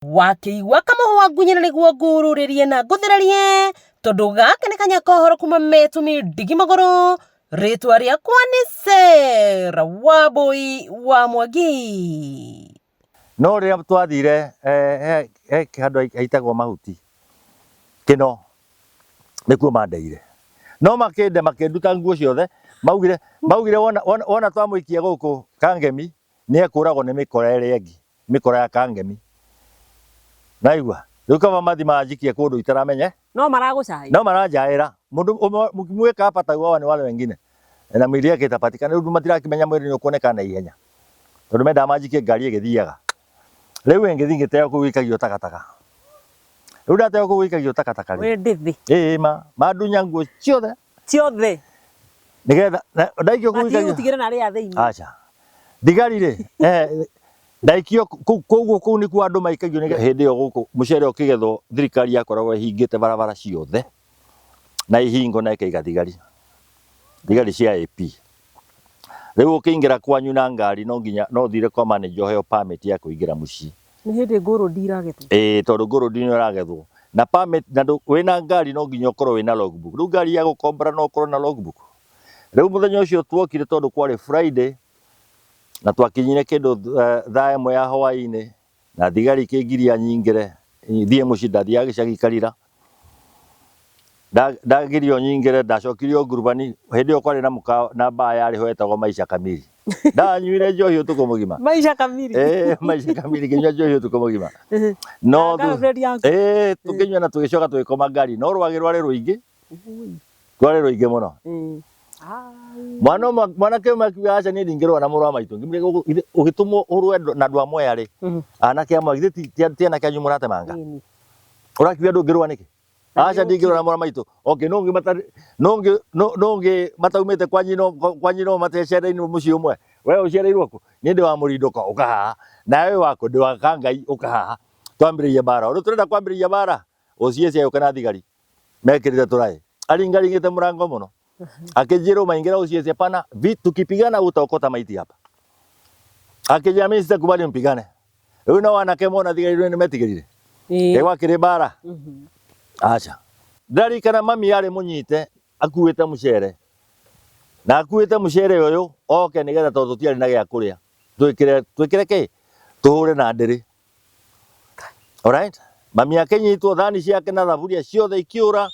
Wakiigua kamuhwa ngunyina niguo ngururirie na nguthirarie tondu gaka ni kanya kohoro kuma Metumi Ndigimogoro. Ritwa riakwa ni Sarah Wambui wa Mwangi. No riria twathire handu haitagwo Mahuti kino nikuo mandeire no makinduta nguo ciothe maugire wona twamuikia guku Kangemi ni ekuragwo ni mikora iri engi mikora ya Kangemi naigua riu kama mathi manjikie kundu itaramenye no maragucai no marajaira mundu mukimwika hapa tagwa ni wale wengine na mwili yake itapatikana riu matirakimenya mwili ni ukuonekana ihenya tondu menda manjikie ngari igithiaga riu ngithingite ku wikagio takataka riu ndateo ku wikagio takataka we ndithi madunya nguo ciothe nigetha ndaikio ku wikagio tigire na ria thiini acha digarire ndaikio ku ni ku andu maikagio ni hindi yo guku mucere ukigethwo thirikari yakoragwo hingite barabara ciothe na ihingo na ikaiga thigari cia AP riu ukiingira kwanyu na ngari no nginya no thire kwa manager heo permit ya kuingira mucii ni hindi nguru ndiragethwo tondu nguru ndino iragethwo na permit na wina ngari no nginya ukorwo wina logbook riu ngari ya gukombora no ukorwo na logbook riu muthenya ucio twokire tondu kwari Friday na twakinyire kindu thaa imwe ya hwaini na thigari kingiria nyingire thie mucii ndathia gicagi Karira ndagirio nyingire ndacokirio ngurubani hindi yo kwari na baa yari ho etagwo Maisha Kamili ndanyuire njohi utuko mugima Maisha Kamili Maisha Kamili kinywa njohi utuko mugima no tukinywa na tugicoka tugikoma ngari no rwagi rwari ruingi muno mwanake makiuga acha ni ndingirwa na muru wa maitu ngimire ugitumwo urwe na ndwa moya ri anake amwe tiana kanyu murate manga urakiuga ndungirwa niki acha ndingirwa na muru wa maitu okay nongi mataumite kwanyino matecereini mucii umwe we ucereirwo ku ni ndi wa murinduka ukahaha nawe wako ndi wa Kangai ukahaha twambiririe bara uru turenda kwambiriria bara uciece ukana thigari mekirite turai aringaringite murango muno akijiro maingira uciece pana tukipigana utaokota maiti hapa akijia mimi sitakubali mpigane riu na wanake mona thigari ni metigirire ewa kire bara acha ndari kana mami yari munyite akuite mucere na akuite mucere uyu oke nigetha tondu tiari na gia kuria twikire ki tuhure na ndiri alright mami yake nyitwo thani ciake na thaburia ciothe ikiura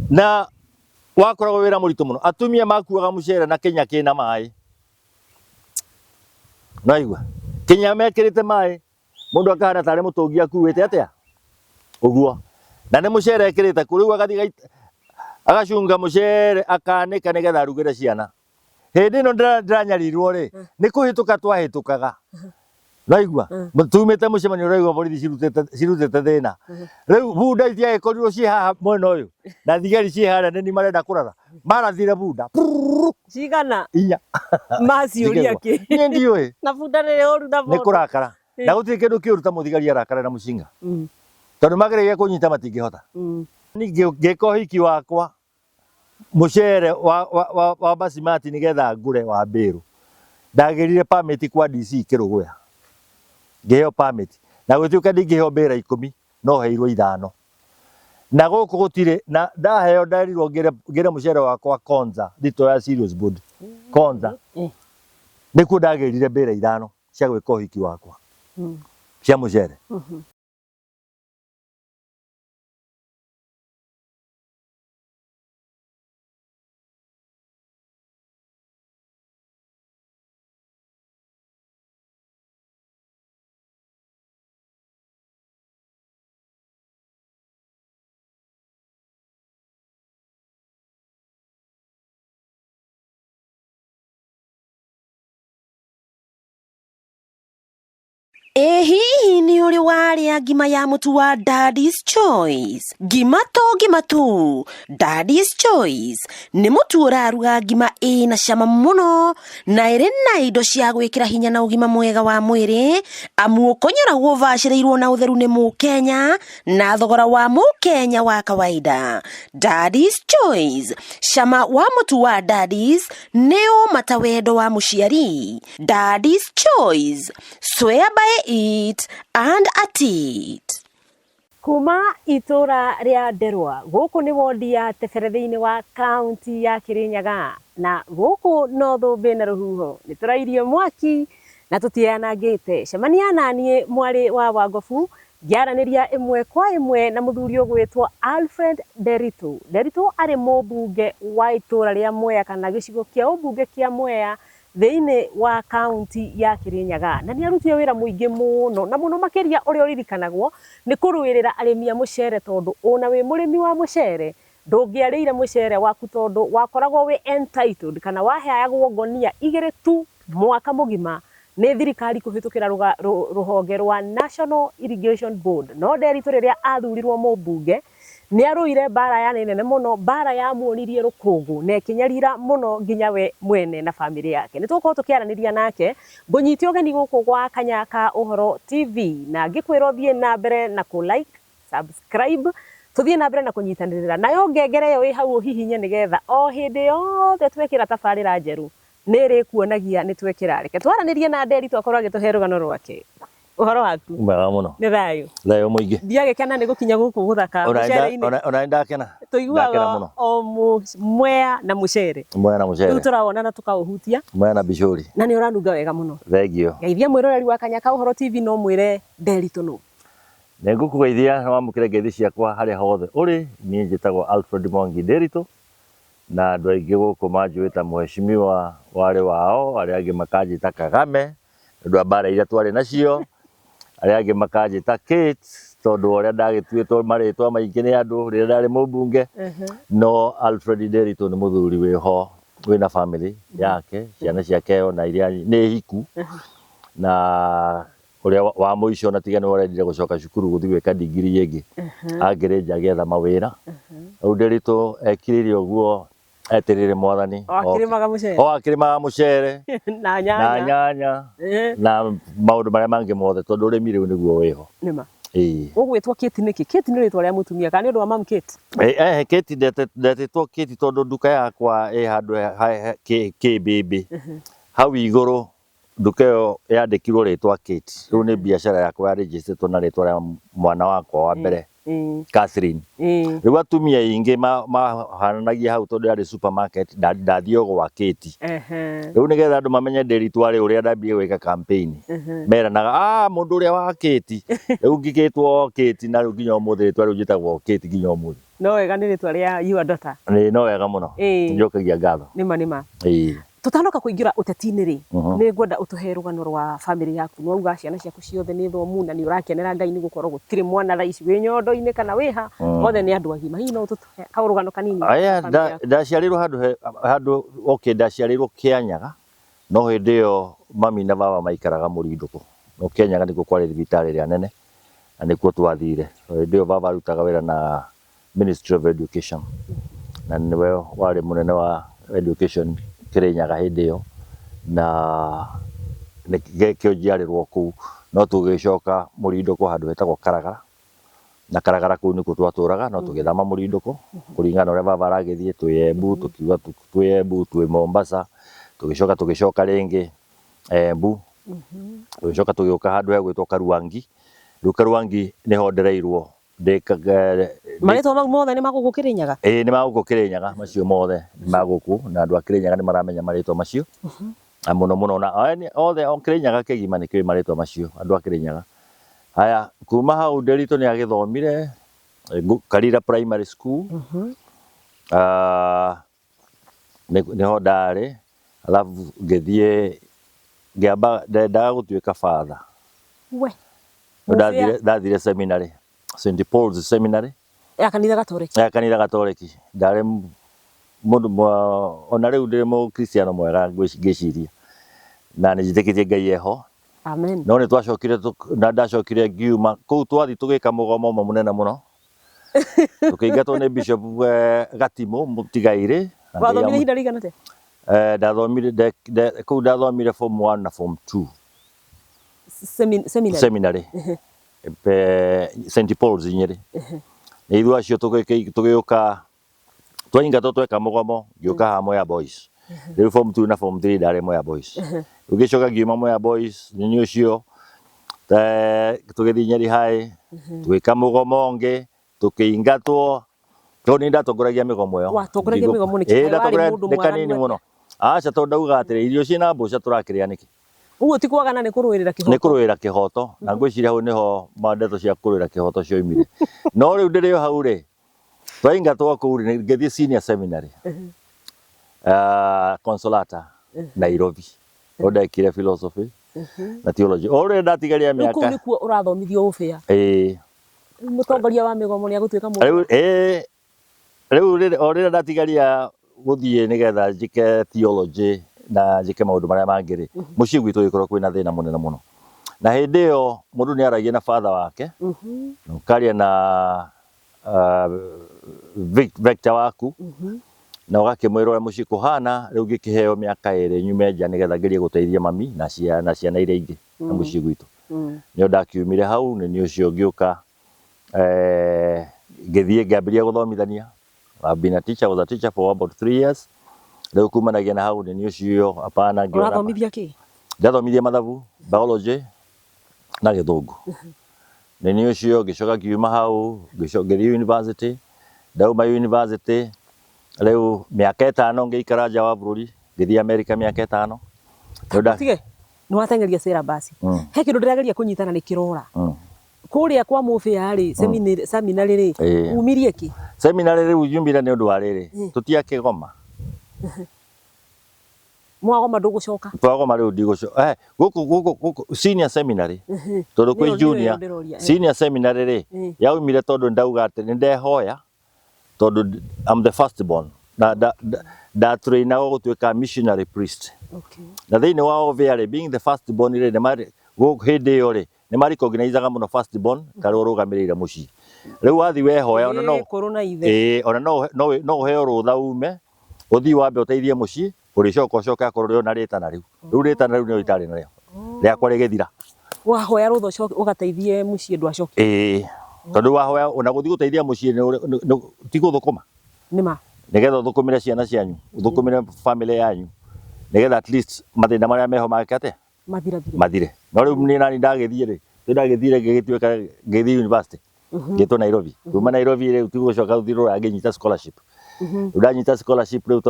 na wakoragwo wira muritu muno atumia makuaga mucere na kinya kina mai naigua kinya mekirite mai mundu akahana tare mutungi akuite atia uguo na ni mucere ekirite kuriu agathi agacunga mucere akanika nigetha arugire ciana hindi no ndanyarirwo ri ni kuhituka twahitukaga naigua tumite mucemanio raigwa borithi cirutite thina riu bunda itia ikorirwo ci haha mwena uyu na thigari ci haha ni marenda kurara marathire bunda cigana inya maciuria ki ni ndiwe na bunda ni oru na ni kurakara na gutiri kindu kiuruta muthigari arakara na mucinga tondu magereire kunyita matingihota ni ngiko hiki wakwa mucere wa basimati nigetha ngure wa Mbiru ndagirire permit kwa DC Kiruguya ngiheo permit na gutuika ndingiheo mbira 10 no heirwo 5 na guku gutire na ndaheo ndarirwo ngire mucere wakwa Konza thito ya serious board Konza niku ndagirire mbira 5 cia gwika uhiki wakwa cia mucere hihi ni uri waria ngima ya mutu wa Daddy's Choice? Ngima tu Daddy's Choice ni mutu uraruga ngima ina cama muno na iri na indo cia gwikira hinya na ugima mwega wa mwiri amu ukonyoragwo ubaciriirwo na utheru ni Mukenya na thogora wa Mukenya wa kawaida. Daddy's Choice, cama wa mutu wa Daddy's neo matawendo wa muciari. Daddy's Choice, swear by it and and a tit. Kuma itura ria Nderwa guku ni wodi ya Teberethe-ini wa kaunti ya Kirinyaga na guku no thumbi na ruhuho ni turairie mwaki na tutianangite cemania nanie mwari wa Wangobu ngiaraniria imwe kwa imwe na muthuri ugwitwo Alfred Nderitu. Nderitu ari mubunge wa itura ria Mwea kana gicigo kia ubunge kia Mwea thiini wa kaunti ya Kirinyaga na ni arutire wira muingi muno na muno makiria uri uririkanagwo ni kuruirira arimi a mucere tondu ona wi murimi wa mucere ndungiarire mucere waku tondu wakoragwo wi entitled kana waheagwo ngonia 2 tu mwaka mugima ni thirikari kuhitukira ruhonge rwa National Irrigation Board. No Nderitu riria athurirwo mubunge ni aruire bara ya nene muno, bara ya muonirie rukungu na kinyarira muno nginya we mwene na family yake. Ni tuko tukiaraniria nake ngunyiti ogeni guku gwa Kanyaka Uhoro TV na ngikwira thie na mbere na ku like, subscribe, tuthie na mbere na kunyitanirira nayo ngengere yo hau hihinye nigetha o hindi yothe twekira tabarira njeru niri kuonagia ni twekira. Reke twaranirie na Nderitu akorwo agituhe rugano rwake. Uhoro waku? Mwega muno. Ni thayu. Thayu muingi. Ndiagekena ni gukinya guku guthaka mucere-ini. Ona ndakena. Tuiguaga o Mwea na mucere. Mwea na mucere. Riu turawona na tukauhutia. Mwea na bicuri. Na ni uranunga wega muno. Thengio. Geithia mwiroreri wa Kanyaka Uhoro TV no mwire Nderitu no. Ne ngukugeithia na wamukire ngeithi ciakwa haria hothe uri. Nie njitagwo Alfred Mwangi Nderitu na andu aingi guku manjuita mheshimiwa wale wao aria angi makanjita Kagame ndu bara iria twari nacio aria angi makanjita Kate tondu uria ndagituitwo maritwa maingi ni andu riria ndari mubunge. No Alfred Nderitu ni muthuri wiho wina family yake ciana ciake ona iria ni hiku na uria wa muico na tigane urendire gucoka cukuru guthi gwika degree ingi angirinja getha mawira. Nderitu ekirire uguo etirire mwathani akirimaga mucere na nyanya na maundu maria mangi mothe tondu urimi riu niguo wiho. Nima ugwitwo Kate niki? Kate ni ritwa ria mutumia kana ni undu wa mam Kate? Kate ndetitwo Kate tondu nduka yakwa handu Kibibi hau iguru. Nduka iyo yandikirwo ritwa Kate. Riu ni biashara yakwa ya registered na ritwa ria mwana wakwa wa mbere Catherine. Riu atumia ingi mahananagia hau tondu yari supermarket ndathio gwa Kate. Riu nigetha andu mamenye Nderitu ari uria ndambie gwika campaign meranaga mundu uria wa Kate. Riu ngikitwo Kate na riu nginya umuthi ritwa riu njitagwo Kate nginya umuthi. No wega ni ritwa ria your daughter? Ni no wega muno. Njokagia ngatho. Nima. Tutanoka kuingira uteti-ini ri ni ngwenda utuhe rugano rwa family yaku. No uga ciana ciaku ciothe ni thomu na ni urakenera Ngai ni gukorwo gutire mwana thaici wi nyondo-ini kana wiha othe ni andu agima. Hihi no utuhe kaurugano kanini? Aya ndaciarirwo handu ndaciarirwo Kianyaga no hindi iyo mami na baba maikaraga Murinduku. No Kianyaga nikuo kwari thibitari ria nene na nikuo twathire. Hindi iyo baba arutaga wira na Ministry of Education na niwe wari munene wa education Kirinyaga hindi iyo na nikio njiarirwo kuu. No tugicoka Murinduku handu hetagwo Karagara na Karagara kuu nikuo twaturaga. No tugithama Murinduku kuringana uria baba aragithie twi Embu tukiuga twi Embu twi Mombasa tugicoka ringi Embu tugicoka tugiuka handu hegwitwo Karuangi. Riu Karuangi niho ndereirwo maritwa mau mothe ni maguku Kirinyaga? Ni maguku Kirinyaga macio mothe ni maguku na andu a Kirinyaga ni maramenya maritwa macio muno muno na othe o Kirinyaga kigima ni kiwi maritwa macio andu a Kirinyaga. Haya kuma hau Nderitu ni agithomire Karira Primary School niho ndari alafu ngithie ngiamba ndendaga gutuika father. Ndathire seminary St Paul's Seminary ya kanitha Gatoreki. Ndari mundu ona riu ndiri mu Kristiano mwega ngiciria na nijitikitie Ngai eho. Amen. No ni twacokire na ndacokire ngiuma kuu twathi tugika mugomo munene muno tukiingatwo ni Bishop Gatimu Mutigaire. Wathomire ihinda rigana atia? Ndathomire kuu ndathomire form 1 na form 2 seminary St Paul's Nyeri. Ni ithu acio tugiuka twaingatwo tweka mugomo ngiuka ha Mwea Boys. Riu form 2 na form 3 ndari Mwea Boys. Ugicoka ngiuma Mwea Boys ni ucio tugithi Nyeri High twika mugomo ngi tukiingatwo to ni ndatongoragia migomo yo watongoragia migomo ni kitai wari mundu mwaganini muno acha to ndauga atiri irio cina mboca turakiria niki uguo ti kwagana ni kuruirira kihoto na ngwiciria hau niho mandeto cia kuruira kihoto cioimire no riu ndirio hau ri twaingatwo kuu ri ngithii senior seminary Consolata Nairobi ndekire philosophy na theology ore ndatigaria miaka kuu nikuo urathomithio ubia mutongoria wa migomo ni agutwika riu riu ore ndatigaria guthie nigetha njike theology na njike maundu maria mangiri mucii gwitu gikorwo kwina thina munene muno na hindi iyo mundu ni aragia na father wake ukaria na Victor waku na ugakimwira uria mucii kuhana riu ngikiheo miaka 2 nyume nja nigetha ngerie guteithia mami na ciana iria ingi na mucii gwitu nio ndakiumire hau ni ucio ngiuka ngithie ngambiria guthomithania. I've been a teacher, was a teacher for about 3 years. Riu kumanagia na hau ni ucio apana ngiona urathomithia ki ndathomithia mathabu biology na githungu ni ucio ngicoka kiuma hau ngithie university ndauma university riu miaka 5 ngiikara nja wa bururi ngithie America miaka 5 tige ni watengeria sera basi he kindu ndirageria kunyitana ni kirora kuria kwa mufia ri seminary ri umirie ki seminary ri ujumbira ni undu wa riri tutiake goma mwagoma ndugucoka twagoma riu ndigucoka guku senior seminary tondu kwi junior senior seminary ri yaumire tondu ndauga ati ni ndehoya tondu I'm the first born da trainer go gutwika missionary priest na thiini wa overe being the first born ri ne mari hindi yo ri ni mari recognize muno first born tari urugamirire mucii riu wathi wehoya ona no ona no heo rutha ume uthii wambe uteithie mucii uricoka akorwo na ritana riu ni itari nayo riakwa rigithira wahoya rutha ugateithie mucii ndu acoke tondu wahoya ona guthii guteithia mucii ti guthukuma nima nigetha uthukumire ciana cianyu uthukumire family yanyu nigetha at least mathina maria meho makate mathire no riu ni nani ndagithire ngigitwika ngithi university ngitwo Nairobi kuma Nairobi riu tigucoka uthirura nginyita scholarship ndanyita scholarship riu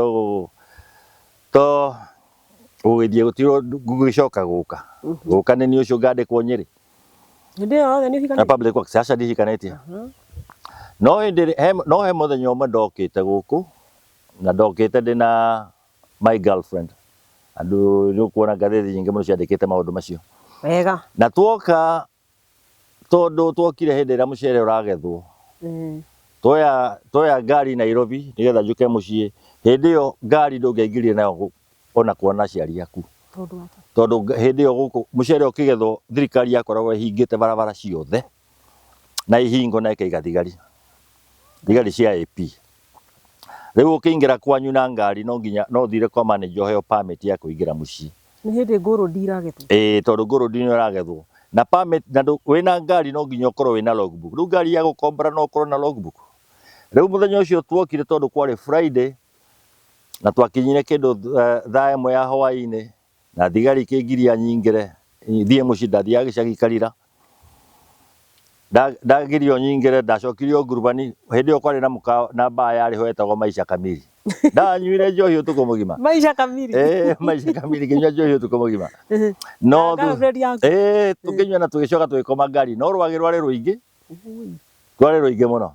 to ugithie gutiro gugicoka guka ni ucio ngandikwo Nyeri ndio ni fika na public works acha ndihikanetie no he muthenya umwe ndokite guku na ndokite ndina my girlfriend andu nukuona ngathĩti nyingĩ mũno ciandĩkĩte maũndũ macio wega na tuoka tondu twokire hĩndĩ ĩrĩa mũcere ũragethwo toya ngari Nairobi nigetha njuke mũciĩ hĩndĩ ĩyo ngari ndũngĩaingĩrire nayo ona kuona aciari aku tondu hĩndĩ ĩyo gũkũ mũcere ũkĩgethwo thirikari yakoragwo ĩhingĩte barabara ciothe na ihingo na ĩkaiga thigari cia AP riu ukiingira kwanyu na ngari no nginya no thire kwa manager heo permit ya kuingira mucii ni hindi ngoro ndiragethwo tondu ngoro ndino iragethwo na permit na wina ngari no nginya ukorwo wina logbook riu ngari ya gukombora no ukorwo na logbook riu muthenya ucio twokire tondu kwari Friday na twakinyire kindu thaa imwe ya hwaini na thigari kingiria nyingire thie mucii ndathia gicagi karira ndagirio nyingire ndacokirio ngurubani hindi yo kwari na baa yari ho etagwo Maisha Kamili ndanyuire njohi utuko mugima Maisha Kamili Maisha Kamili kinywa njohi utuko mugima no tukinywa na tugicoka tugikoma ngari no rwagi rwari ruingi muno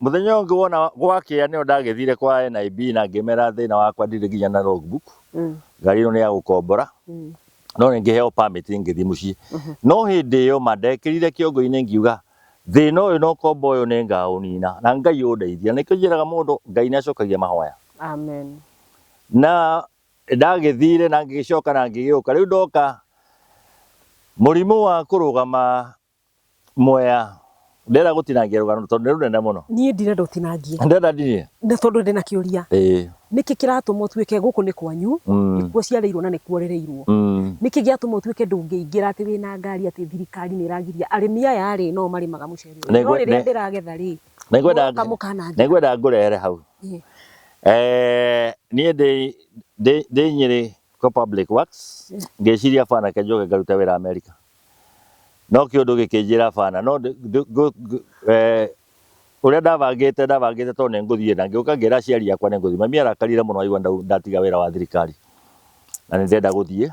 muthenya ungi wona gwakia ni ndagithire kwa NIB na ngimera thina wakwa ndire nginya na logbook ngari ino ni ya gukombora no ngiheo permit ngithi mucii no hindi yo mandekirire kiongo-ini ngiuga thina uyu no kombo uyu ni ngaunina na Ngai undeithia nikio njiraga mundu Ngai ni acokagia mahoya amen na ndagithire na ngicoka na ngigiuka riu ndoka murimu wa kurugama Mwea ndera gutinangia rugano tondu ni runene muno nie ndirenda utinangie ndenda ndinie na tondu ndina kiuria niki kiratuma utwike guku ni kwanyu nikuo ciareirwo na nikuorereirwo niki giatuma utwike ndungiingira ati wina ngari ati thirikari ni iragiria arimi aya ri no marimaga mucere no riria ndiragetha ri nigwenda ngurehere hau nie ndi Nyeri kwa public works ngeciria bana kenjoke ngaruta wĩra America no kĩũndũ gĩkĩnjĩra bana no ũrĩa ndabangĩte tondũ nĩ ngũthiĩ na ngĩũka ngĩra aciari akwa nĩ ngũthiĩ mami arakarire mũno aigua ndatiga wĩra wa thirikari na nĩ ndenda gũthiĩ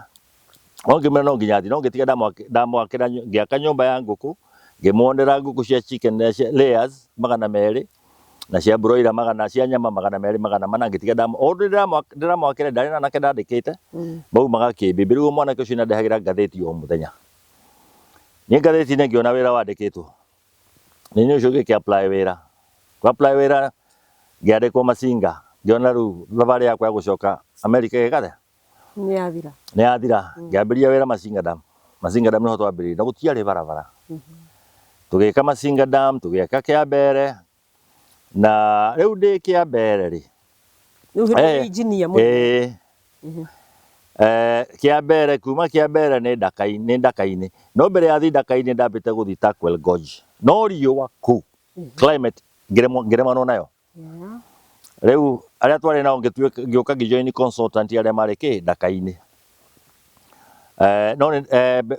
no ngĩmera no nginya thiĩ no ngĩtiga ndamwakĩra ngĩaka nyũmba ya ngũkũ ngĩmuonera ngũkũ cia chicken layers 200 na cia broiler 100 cia nyama 200 400 ngĩtiga ndĩramwakĩra ndarĩ na nake ndandĩkĩte maumaga kĩmbĩ rĩu mwanake ũcio ndehagĩra ngathĩti o mũthenya niĩ ngathĩti-inĩ ngĩona wĩra wandĩkĩtwo nĩ ũcio ngĩkĩ-apply wĩra kwa-apply wĩra ngĩandĩkwo Masinga ngĩona rĩu thabarĩ yakwa ya gũcoka America ĩgathe nĩ yathira ngĩambĩrĩria wĩra Masinga Dam nĩho twambĩrĩirie na gũtiarĩ barabara tũgĩka Masinga Dam tũgĩaka Kĩambere na rĩu ndĩ Kĩambere rĩ Kĩambere kuma Kĩambere nĩ ndaka-inĩ no mbere ya ndaka-inĩ ndambĩte gũthiĩ Turkwel Gorge no riũa kũu climate ngĩremanwo nayo rĩu arĩa twarĩ nao ngĩũka ngĩjoin consultant arĩa marĩ ndaka-inĩ no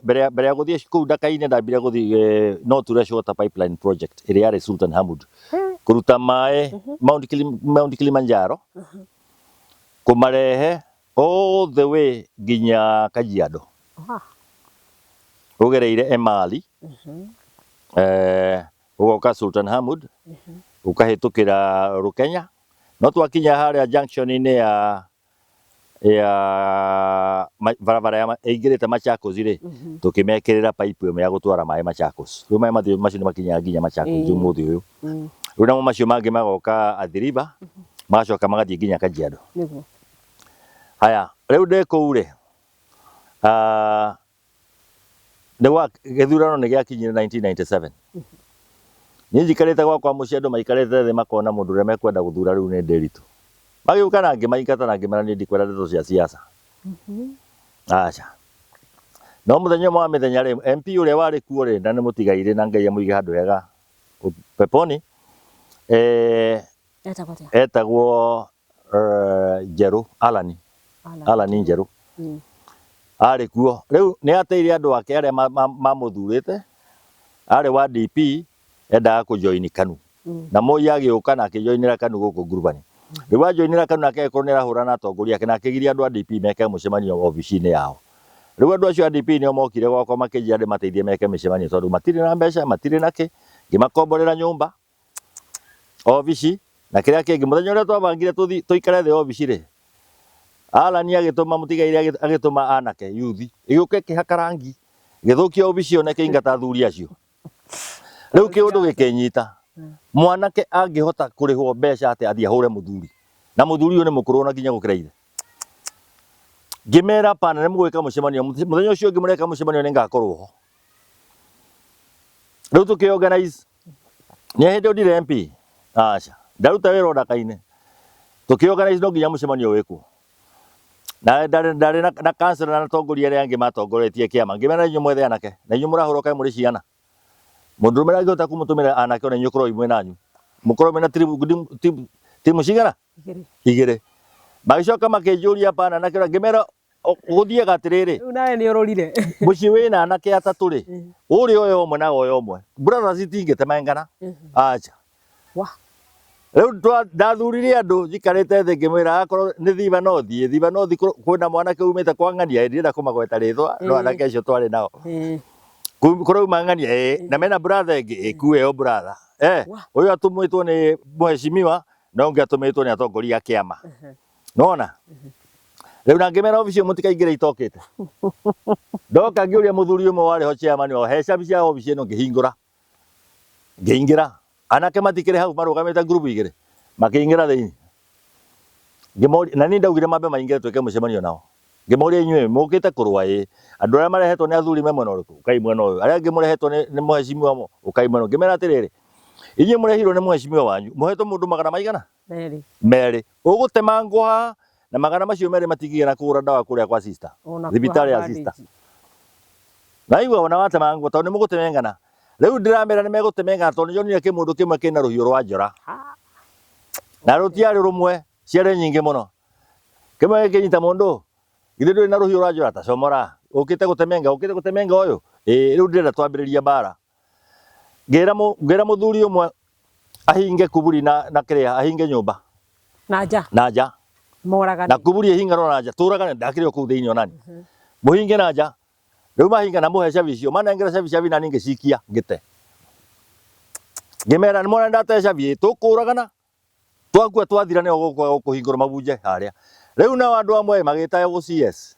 mbere ya gũthiĩ kũu ndaka-inĩ ndambire gũthiĩ North West Water Pipeline Project ĩrĩa yarĩ Sultan Hamud kũruta maĩ Mount Kilimanjaro kũmarehe all the way nginya Kajiado ũgereire Emali ũgoka Sultan Hamud ũkahĩtũkĩra Rukenya no twakinya harĩa junction-inĩ ya barabara ĩingĩrĩte Machakos rĩ tũkĩmekĩrĩra pipe ĩmwe ya gũtwara maĩ Machakos rĩu maĩ macio nĩmakinyaga nginya Machakos ũmũthĩ ũyũ rĩu namo macio mangĩ magoka Athi River magacoka magathiĩ nginya Kajiado haya rĩu ndĩ kũu rĩ gĩthurano nĩ gĩakinyire 1997 niĩ njikarĩte gwakwa mũciĩ andũ maikarĩte thĩ makona mũndũ ũrĩa mekwenda gũthura rĩu nĩ ndĩritũ magĩũka na ngĩmaingata na ngĩmera niĩ ndikwenda ndeto cia siasa aca no mũthenya ũmwe wa mĩthenya rĩ MP ũrĩa warĩ kuo rĩ na nĩ mũtigaire na Ngai amũige handũ hega peponi etagwo Njerũ Alan Njerũ arĩ kuo rĩu nĩ ateire andũ ake arĩa mamũthurĩte arĩ wa DP endaga kũjoin KANU na Moi agĩũka na akĩjoinĩra KANU gũkũ ngurubani rĩu ajoinĩra KANU nake agĩkorwo nĩ arahũra na atongoria ake na akĩgiria andũ a DP meke mũcemanio obici-inĩ yao rĩu andũ acio a DP nĩo mokire gwakwa makĩnjĩra ndĩmateithie meke mĩcemanio tondũ matirĩ na mbeca matirĩ na kĩ ngĩmakomborera nyũmba obici na kĩrĩa kĩngĩ mũthenya ũrĩa twabangire tũikare thĩ obici rĩ Alan agĩtũma mũtigaire agĩtũma anake yuthi ĩgĩũka ĩkĩhaka rangi gĩthũkia obici ĩyo na kĩingata athuri acio rĩu kĩũndũ gĩkĩnyita mwanake angĩhota kũrĩhwo mbeca atĩ athiĩ ahũre mũthuri na mũthuri ũyũ nĩ mũkũrũ na nginya gũkĩra ithe ngĩmera pana nĩ mũgwĩka mũcemanio mũthenya ũcio ũngĩ mũreka mũcemanio nĩ ngakorwo ho rĩu tũkĩorganize nĩ hĩndĩ ndire MP aca ndaruta wĩra ndaka-inĩ tũkĩorganize no nginya mũcemanio wĩkwo na ndarĩ na councilor na atongoria arĩa angĩ matongoretie kĩama ngĩmera inyuĩ mwethe anake na inyuĩ mũrahũra kaĩ mũrĩ ciana mũndũrũme angĩhota kũmũtũmĩra anake ona inyuĩ ũkorwo imwe nanyu mũkorwo mena timu cigana igĩrĩ magĩcoka makĩnjũria pana anake ngĩmera gũthiaga atĩrĩrĩ rĩu nawe nĩ ũrorire mũciĩ wĩna anake atatũ rĩ ũrĩa ũyũ ũmwe na ũyũ ũmwe brothers citingĩtemangana aca rĩu ndathurire andũ njikarĩte thĩ ngĩmwĩra akorwo nĩ Thiba no thiĩ Thiba no thiĩ kwĩna mwanake umĩte kwa ng'ania ndirenda kũmagweta rĩthwa no anake acio twarĩ nao kũrauma ng'ania na mena brother ĩngĩ ĩkuwe o brother ũyũ atũmĩtwo nĩ mũheshimiwa na ũngĩ atũmĩtwo nĩ atongoria a kĩama nona rĩu na ngĩmera obici mũtikaingĩre itokĩte ndoka ngĩũria mũthuri ũmwe warĩ ho chairman o he cabi cia obici ĩno ngĩhingũra ngĩingĩra anake matikĩrĩ hau marũgamĩte group igĩrĩ makĩingĩra thĩinĩ na niĩ ndaugire mambe maingĩre twĩke mũcemanio nao ngĩmoria inyuĩ mũkĩte kũrũa andũ arĩa marehetwo nĩ athuri me mwena ũrĩkũ ũkai mwena ũyũ arĩa angĩ mũrehetwo nĩ mũheshimiwa mo ũkai mwena ngĩmera atĩrĩrĩ inyuĩ mũrehirwo nĩ mũheshimiwa wanyu mũhetwo mũndũ magana maigana merĩ ũgũtemangwo haha na magana macio merĩ matingĩgĩa na kũgũra ndawa kũrĩa kwa sister thibitarĩ ya sister na igua ona watemangwo tondũ nĩ mũgũtemengana rĩu ndĩramera nĩ megũtemengana tondũ nĩnyonire kĩmũndũ kĩmwe kĩna rũhiũ rwa njora na rũtiarĩ rũmwe ciarĩ nyingĩ mũno kĩmwe gĩkĩnyita mũndũ Githe nduri na ruhiu rajura ta comora ukite gutemenga uyu riu ndirenda twambiririe bara ngira muthuri umwe ahinge kuburi na kiria ahinge nyumba na nja moragane na kuburi hinga no na nja turagane ndakire ku thiini onani muhinge na nja riu mahinga na muhe cabi icio manengera cabi na ninge cikia ngite ngimera nimona ndate cabi tukuragana twakua twathira ne gukuhingura mabunje haria riu na andu amwe magita go CS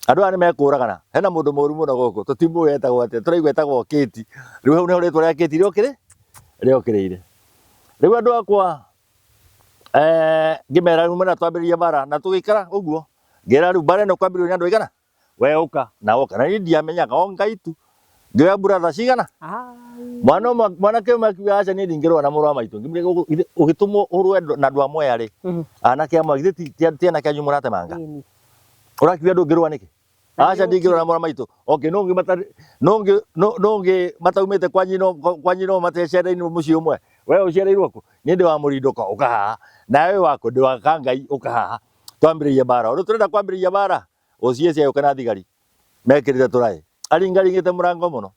andu ani mekuragana hena mundu moru muno guku tutimu etagwo ate turaigwa etagwo Kiti riu hau ne ritwa ria Kiti riokirire riu andu akwa ngimera riu mena twambiririe bara na tugikara uguo ngira riu bara no kwambirio ni andu igana we uka na ndiamenyaga o ngaitu ngioya brother cigana mwanake makiuga aca ni ndingirwa na muru wa maitu ngimire ugitumwo urwe na andu amwe ari anake amwe githiti tiana kyanyu muratemanga urakiuga ndungirwa niki aca ndingirwa na muru wa maitu okay nongi mataumite kwa nyino matecereini mucii umwe we ucereirwo ku ni ndi wa murinduka ukahaha nawe wako ndi wa Kangai ukahaha twambiririe bara uru turenda kwambiriria bara uciece ayo kana thigari mekirite turai aringaringite murango muno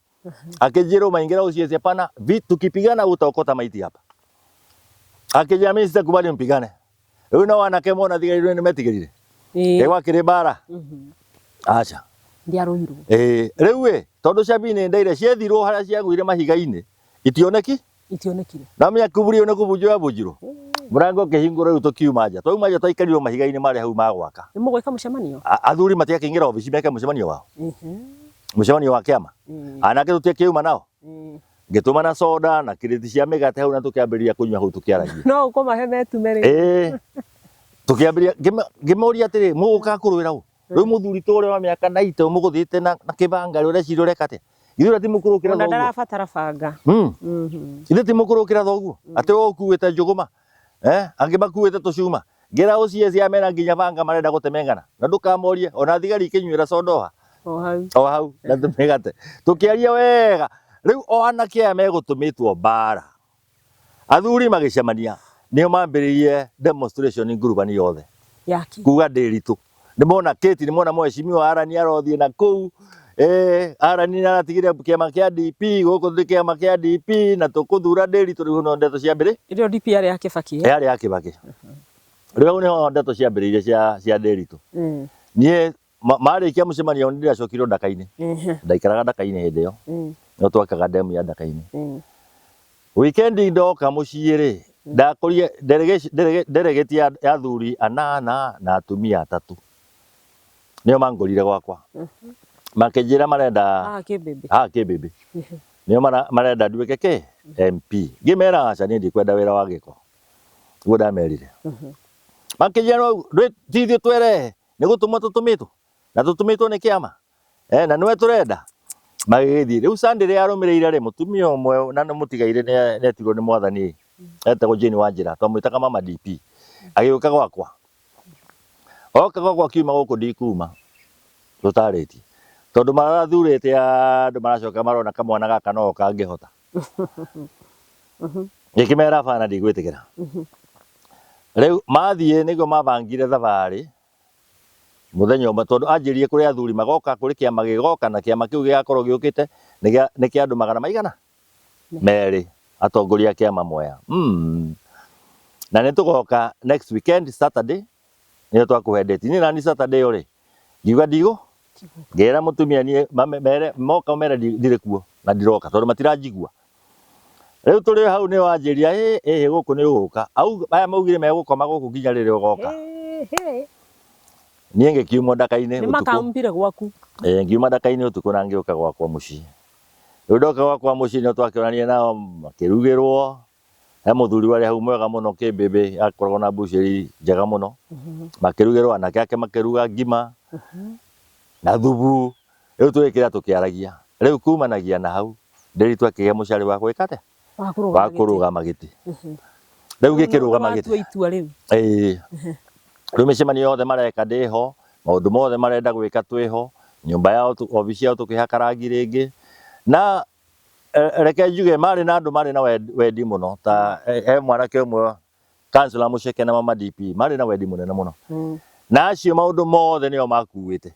akijiro maingira uciece pana tukipigana utaokota maiti hapa akijia mimi sitakubali mpigane riu na wanake mona thigari ni metigirire ewa kire bara acha ndiaruhirwo riu tondu cabini ndeire ciethirwo haria ciaguire mahiga-ini itionekire na mya kuburi one kubunjwo yabunjirwo murango kihingura riu tukiuma nja twauma nja twaikarirwo mahiga-ini maria hau magwaka ni mugwika mucemanio athuri matiakingira ofici meke mucemanio wao mucemanio wa kiama anake tutikiuma nao ngituma na soda na kiriti cia migate hau na tukiambiriria kunywa hau tukiaragia no ukomahe metumere tukiambiriria ngimuria atiri muguka kuruira hu riu muthuri tore wa miaka 90 muguthite na kibanga riu reciri rekate ithura ti mukurukira thoguo ndarabatara banga ithe ti mukurukira thoguo ati wo ukuite njuguma angi makuite tucuma ngira ucie cia mena nginya banga marenda gutemengana na ndukamorie ona thigari kinywira sodoha o hau na tumigate tukiaria wega riu o anake aya megutumitwo bara athuri magicemania nio mambiririe demonstration ngurubani yothe yaki kuga ndiritu nimona Kiti nimona mheshimiwa arani arothie na kuu arani naratigire kiama kia DP guku ndi kiama kia DP na tukuthura ndiritu riu no ndeto ciambire irio DP ari ya Kibaki ari ya Kibaki riu no ndeto ciambire cia ndiritu nie marikia mucemanio ndiracokirwo ndaka-ini ndaikaraga ndaka-ini hindi iyo no twakaga ndemu ya ndaka-ini weekend ndoka mucii ri ndakorie delegate ya thuri 8 na atumia 3 nio mangorire gwakwa makenjira marenda kibebe nio marenda nduike ke MP ngimera aca ni ndikwenda wira wa giko guo ndamerire makenjira no tithio twere ni gutumwa tutumitwo na tutumitwo ni kiama na niwe turenda magithi riu Sunday ria arumireire ri mutumia umwe na mutigaire netirwo ni mwathani etagwo Jane Wanjira twamwitaga mama DP agiuka gwakwa oka gwakwa kiuma guku ndikuma tutarĩtie tondu marathurĩte andu maracoka marona kamwana gaka no kangĩhota ngĩkĩmera bana ndigwĩtĩkĩra rĩu mathiĩ nĩguo mabangire thabarĩ muthenya ũmwe tondu anjĩrie kũrĩ athuri magoka kũrĩ kĩama gĩgoka na kĩama kĩu gĩgakorwo gĩũkĩte nĩ kĩa andũ 200 merĩ atongoria kĩama Mwea na nĩ tũgoka next weekend Saturday nĩ twakũhe date ni nani Saturday ũrĩ ngiuga ndigo ngera mutumia ni moka mere ndire kuo na ndiroka tondu matiranjigua riu turi hau ni wanjiria guku ni uguka au aya maugire megukoma guku nginya riri ugoka nie ngikiuma ndaka-ini utuku makampire gwaku ngiuma ndaka-ini utuku na ngiuka gwakwa mucii riu ndoka gwakwa mucii no twakirania nao makirugirwo muthuri wari hau mwega muno kibebe akoragwo na buceri njega muno makirugirwo anake ake makiruga ngima na thubu riu twikira tukiaragia riu kumanagia na hau ndiritu akigia mucari wa gwikate wa kurugama giti riu gikirugama giti riu micemanio yothe mareka ndiho maundu mothe marenda gwika twiho nyumba yao ofici yao tukihaka rangi ringi na reke njuge mari na andu mari na wendi muno ta mwanake umwe kansula muceke na mama DP mari na wendi munene muno na acio maundu mothe nio makuite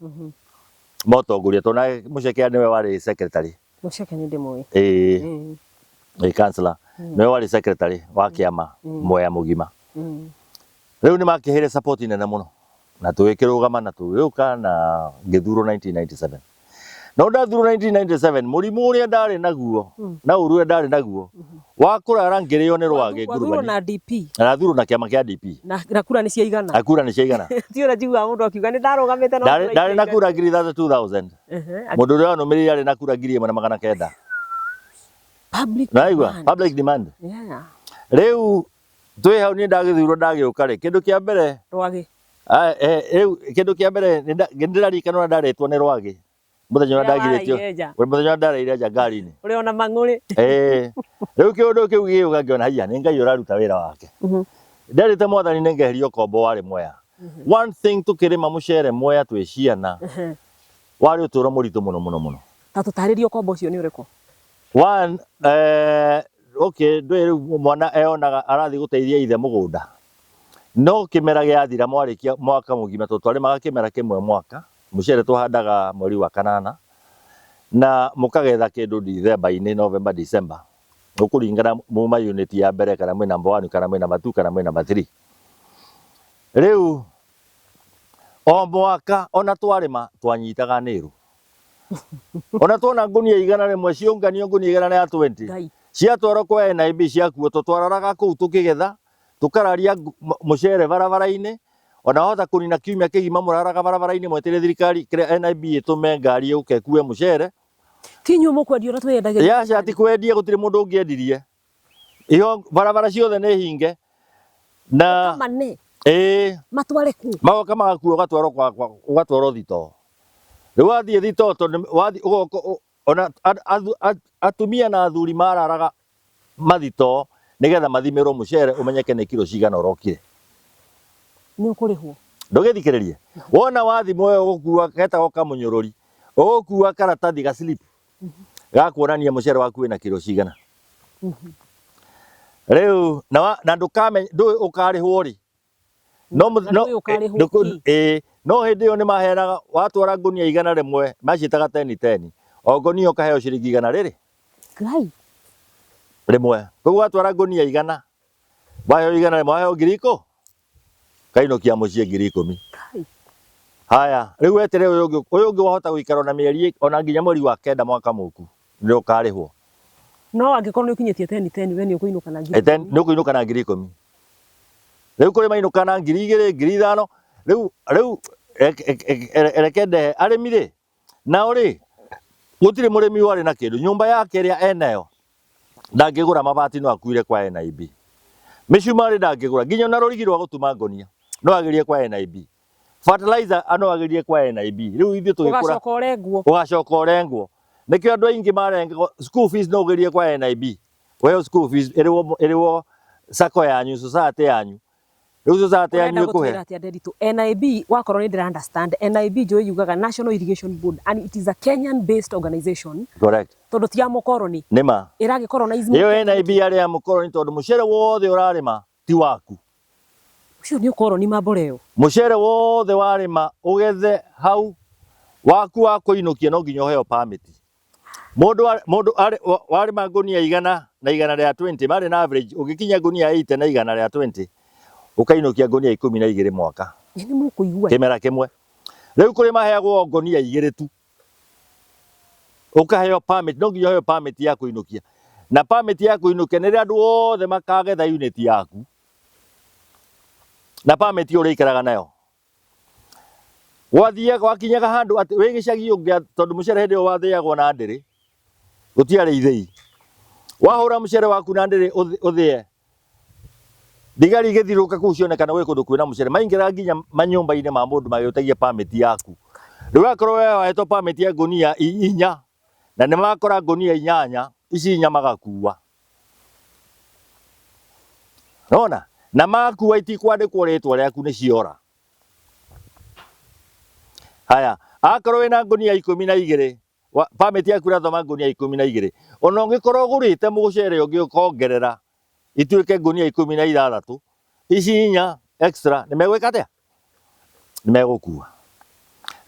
motongoria tona Mucheke niwe wari secretary Mucheke ni ndimwe councillor niwe wari secretary wa kiama Mwea Mugima riu ni makihire support nene muno na tuikirugama na tugiuka na ngithuro 1997 no ndathuro 1997 murimu uria ndari naguo na uruwe ndari naguo wakurara ngirio ni rwage ngurubani na DP na thuro na kiama kia DP na kura ni ciaigana akura ni ciaigana ti ora jiwa mundu akiuga ni ndarugamite no ndari na kura ngiri 2000 mundu uria wanumirire ari na kura ngiri 1900 public demand riu twi hau ni ndagithuro ndagiuka ri kindu kia mbere rwage kindu kia mbere ndirarikana ndaretwo ni rwage muthenya ndagiritio muthenya ndareire nja ngari-ini uri ona mang'uri riu kiundu kiu giuga ngiona haiya ni Ngai uraruta wira wake ndarite mwathani ni ngeherio kombo wari Mwea one thing tukirima mucere Mwea twi ciana wari uturo muritu muno ta tutaririo kombo cio ni uriku one okay ndwe mwana eonaga arathi guteithia ithe mugunda no kimera giathira mwarikia mwaka mugima tutwarimaga kimera kimwe mwaka mucere tuhandaga mweri wa kanana na mukagetha kindu December-ini November December ukuringana muma unit ya mbere kana mwina number 1 kana mwina number 2 kana mwina number 3 riu o mwaka ona twarima twanyitaga niru ona twona ngunia igana rimwe ciunganio ngunia igana ya 20 ciatwarwo kwa NIB ciakuo tutwararaga kuu tukigetha tukararia mucere barabara-ini ona hota kunina kiumia kigima muraraga barabara-ini mwetire thirikari NIB itume ngari yuke kue mucere tinyu mukwendia ora twendagia ya ati kwendia gutire mundu ungiendirie iyo barabara ciothe ni hinge na mane matware ku magoka magakuo ugatwarwo thito riu wathie thito wathi ona atumia na athuri mararaga mathito nigetha mathimirwo mucere umenyeke ni kilo cigana urokire ni ukurihwo ndugithikiririe wona wathimo we ugukua getagwo kamunyururi ugukua karatathi ga slip gakuonania mucere waku wina kilo cigana riu na ndukamenye ndu ukarihwo ri no hindi yo ni maheanaga watwara ngunia igana rimwe macitaga 10 o ngunia ukaheo ciringi igana riri ngai rimwe koguo watwara ngunia igana waheo igana rimwe waheo ngiri iko kainokia mucie ngiri 10 haya riu wetere uyu ungi wahota guikara na mieri ona nginya mweri wa kenda mwaka muku ni ukarihwo no angikorwo ni ukinyitie 10 we ni ukuinuka na ngiri 10 ni ukuinuka na ngiri 10 riu kuri mainuka na ngiri 2 ngiri 5 riu erekende arimi ri nao ri gutire murimi wari na kindu nyumba yake ria enayo ndangigura mabati no akuire kwa NIB micumari ndangigura nginya na rorigi rwa gutuma ngonia no agerie kwa NIB fertilizer ano agerie kwa NIB riu ithu tugikura ugacoka urengwo nikio andu aingi marengwo school fees no ugerie kwa NIB we school fees iriwo sako yanyu society yanyu riu society yanyu ikuhe NIB wakorwo ni ndira understand NIB jo yugaga National Irrigation Board and it is a Kenyan based organization correct tondu ti ya mukoroni nima iragi colonize iyo NIB ari ya mukoroni tondu mucere wothe urarima ti waku ucio ni ukoroni mamboreo mucere wothe warima ugethe hau waku wa kuinukia no nginya heo permit mundu warima ngunia igana na igana ria 20 mari na average ugikinya ngunia 8 na igana ria 20 ukainukia ngunia 12 mwaka ni mukuigua kimera kimwe riu kuri maheagwo ngunia 2 tu ukaheo permit no nginya heo permit ya kuinukia na permit ya kuinukia ni ria andu othe makagetha unit yaku na permit uri ikaraga nayo wathia wakinyaga handu ati wi gicagi ungia tondu mucere hindi wathiagwo na ndiri gutiari ithei wahura mucere waku na ndiri uthie digari igithiruka kuu cionekana gwi kundu kwina mucere maingira nginya manyumba-ini ma mundu magiutagia permit yaku riu akorwo we wahetwo permit ya ngunia 4 na ni makora ngunia 8 ici 4 magakua nona na makua itikwandikwo ritwa riaku ni ciora haya akorwo wina ngunia 12 permit yaku irathoma ngunia 12 ona ungikorwo ugurite mucere ungi ukongerera ituike ngunia 16 ici 4 extra ni megwika atia nĩ megũkua.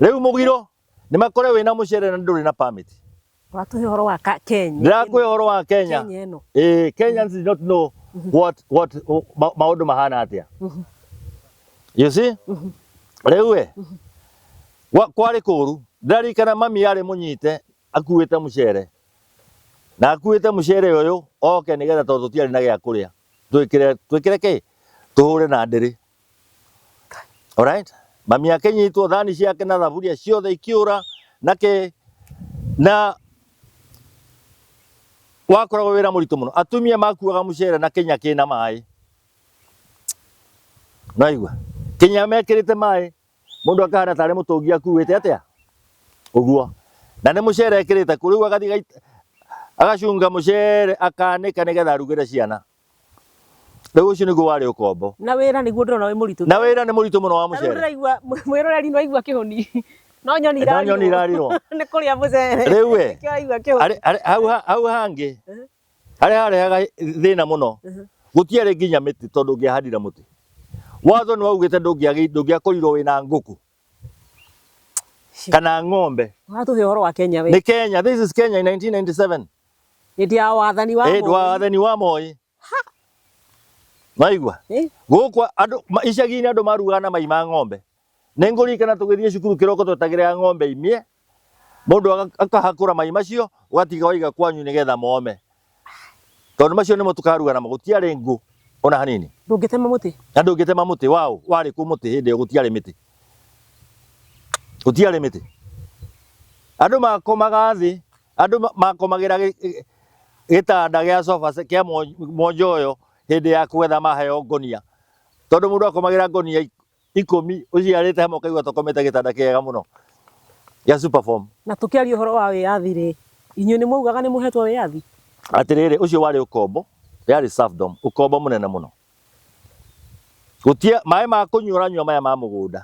Rĩu mũgiro nĩ makore wĩna mũcere na ndũrĩ na permit. Watuhe horo wa Kenya. Ndĩrakũhe horo wa Kenya. Kenya ĩno. Kenyans do not know what maũndũ mahana atĩa. You see? Rĩu we kwarĩ kũru, ndarikana mami yarĩ mũnyite akuĩte mũcere. Na akuĩte mũcere ũyũ oke nĩgetha tondũ tũtiarĩ na gĩa kũrĩa. Twĩkĩre kĩ? Tũhũre na ndĩrĩ. Alright? Mami akĩnyitwo thani ciake na thaburia ciothe ikĩũra na wakoragwo wĩra mũritũ mũno. Atumia makuaga mũcere na Kenya kĩna maĩ. Naigua. Kenya mekĩrĩte maĩ. Mũndũ akahana tarĩ mũtũngi akuĩte atĩa? Ũguo. Na nĩ mũcere ekĩrĩte kũ rĩu agathiĩ agacunga mũcere akanĩka nĩgetha arugĩre ciana. Rĩu ũcio nĩguo warĩ ũkombo. Na wĩra nĩguo ndĩrona wĩ mũritũ. Na wĩra nĩ mũritũ mũno wa mũcere. Ndĩraigua mwĩroreri nĩ waigua kĩhoni. No nyoni irarirwo. Nĩ kũrĩa mũcere. Rĩu we. Kĩraigua kĩhoni. Hau hangĩ. Harĩa harehaga thĩna mũno. Gũtiarĩ nginya mĩtĩ tondũ ũngĩahandire mũtĩ. Watho nĩ waugĩte ndũngĩakorirwo wĩna ngũkũ. Kana ng'ombe. Watuhe horo wa Kenya we. Nĩ Kenya. This is Kenya in 1997. Hĩndĩ ya wathani wa Moi. Wathani wa Moi. Maigua. Gũkũ andũ icagi-inĩ andũ marugaga na mai ma ng'ombe. Nĩ ngũririkana tũgĩthiĩ cukuru kĩroko twetagĩrĩra ng'ombe imie. Mũndũ akahakũra mai macio ũgatiga waiga kwanyu nĩgetha mome. Tondũ macio nĩmo tũkaruga namo gũtiarĩ ngũ ona hanini. Ndũngĩtema mũtĩ. Na ndũngĩtema mũtĩ wao warĩ kũ mũtĩ hĩndĩ ĩyo gũtiarĩ mĩtĩ. Gũtiarĩ mĩtĩ. Andũ makomaga thĩ, andũ makomagĩra gĩtanda gĩa sofa kĩa Monjoyo hĩndĩ ya kũgetha maheo ngonia. Tondũ mũndũ akomagĩra ngonia 10 ũciarĩte hamwe ũkaigua tũkomete gĩtanda kĩega mũno gĩa Superform. Na tũkĩaria ũhoro wa wĩyathi rĩ, inyuĩ nĩ maugaga nĩ mũhetwo wĩyathi? Atĩrĩrĩ, ũcio warĩ ũkombo, yarĩ serfdom, ũkombo mũnene mũno. Gũtia maĩ ma kũnyua ũranyua maya ma mũgũnda.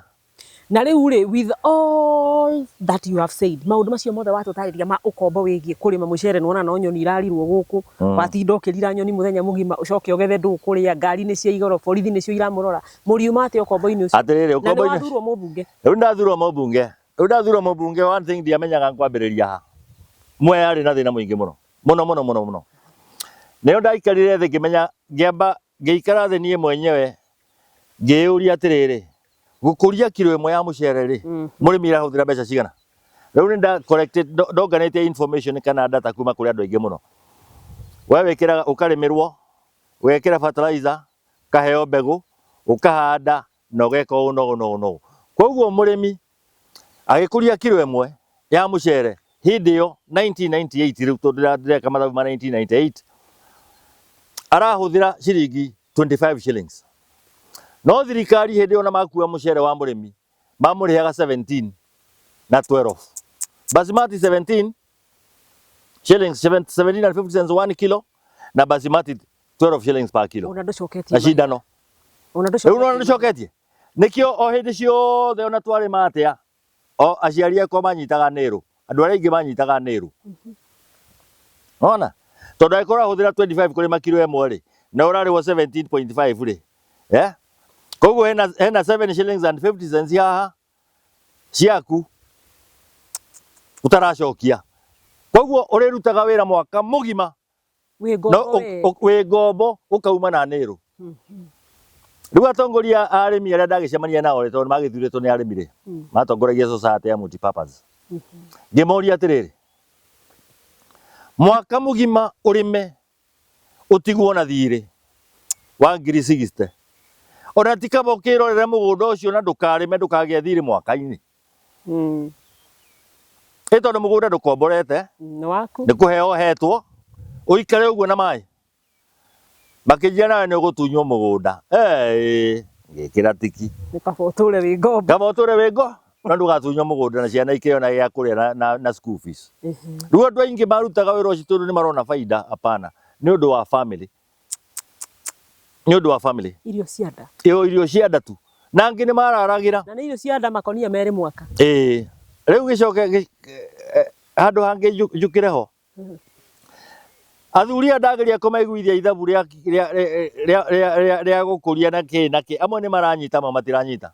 Na rĩu rĩ, with all that you have said, maũndũ macio mothe watũtarĩria ma ũkombo wĩgiĩ kũrĩma mũcere nĩwona no nyoni irarirwo gũkũ, watinda ũkĩrira nyoni mũthenya mũgima ũcoke ũgethe ndũkũrĩa, ngari nĩ cia igoro, borithi nĩcio iramũrora, mũriuma atĩ ũkombo-inĩ ũcio. Atĩrĩrĩ, ũkombo-inĩ. Na nĩwathurwo mũmbunge. Rĩu ndathurwo mũmbunge. One thing ndiamenyaga kwambĩrĩria ha. Mwe yarĩ na thĩna mũingĩ mũno. Mũno. Nĩyo ndaikarire thĩ ngĩmenya ngĩikara thĩ niĩ mwenyewe ngĩyũria atĩrĩrĩ, gũkũria kilo ĩmwe ya mũcere rĩ, mũrĩmi arahũthĩra mbeca cigana? Rĩu nĩ ndonganĩtie information kana data kuma kũrĩ andũ aingĩ mũno. We wĩkĩraga ũkarĩmĩrwo, ũgekĩra fertilizer, ũkaheo mbegũ, ũkahanda na ũgeka ũũ. Koguo mũrĩmi agĩkũria kilo ĩmwe ya mũcere hĩndĩ ĩyo 1998 rĩu tondũ ndĩreka mathabu ma 1998 arahũthĩra ciringi 25 shillings. No thirikari hĩndĩ ĩyo na makua mũcere wa mũrĩmi mamũrĩhaga 17 na 12. Basmati 17 shillings, 17 and 50 cents 1 kilo, na basmati 12 shillings per kilo. Ona ndũcoketie. Na cindano. Ona ndũcoketie. Nĩkĩo o hĩndĩ ciothe ona twarĩma atĩa, o aciari akwa manyitaga nĩrũ, andũ arĩa aingĩ manyitaga nĩrũ. Ona tondũ angĩkorwo ahũthĩra 25 kũrĩma kilo ĩmwe rĩ, na ũrarĩhwo 17.5 rĩ, koguo hena 7 shillings and 50 cents haha ciaku utaracokia. Koguo ũrĩrutaga wĩra mwaka mũgima wĩ ngombo ũkauma na nĩrũ. Rĩu atongoria arĩmi arĩa ndagĩcemania nao rĩ, tondũ magĩthurĩtwo nĩ arĩmi rĩ, matongoragia society ya multipurpose. Ngĩmoria atĩrĩrĩ, mwaka mũgima ũrĩme ũtigwo na thirĩ wa ngiri 60. Ona tikaba ũkĩrorera mũgũnda ũcio na ndũkarĩme ndũkagĩa thirĩ mwaka-inĩ. Tondũ mũgũnda ndũkomborete, nĩ kũheo hetwo, ũikare ũguo na maĩ. Makĩnjia nawe nĩ ũgũtunywo mũgũnda. Ngĩkĩra tiki. Kaba ũtũre wĩ ngombo. Kaba ũtũre wĩ ngombo, na ndũgatunywo mũgũnda na ciana ikĩona gĩa kũrĩa na school fees. Rĩu andũ aingĩ marutaga wĩra ũcio tondũ nĩ marona baida, hapana. Nĩ ũndũ wa family. Nĩ ũndũ wa family. Irio cia nda. Irio cia nda tu. Na angĩ nĩ mararagĩra. Na nĩ irio cia nda makonia merĩ mwaka. Rĩu gĩcoke handũ hangĩ njũkĩre ho. Athuri aya ndageria kũmaiguithia ithabu rĩa gũkũria na kĩ amwe nĩ maranyita amwe matiranyita.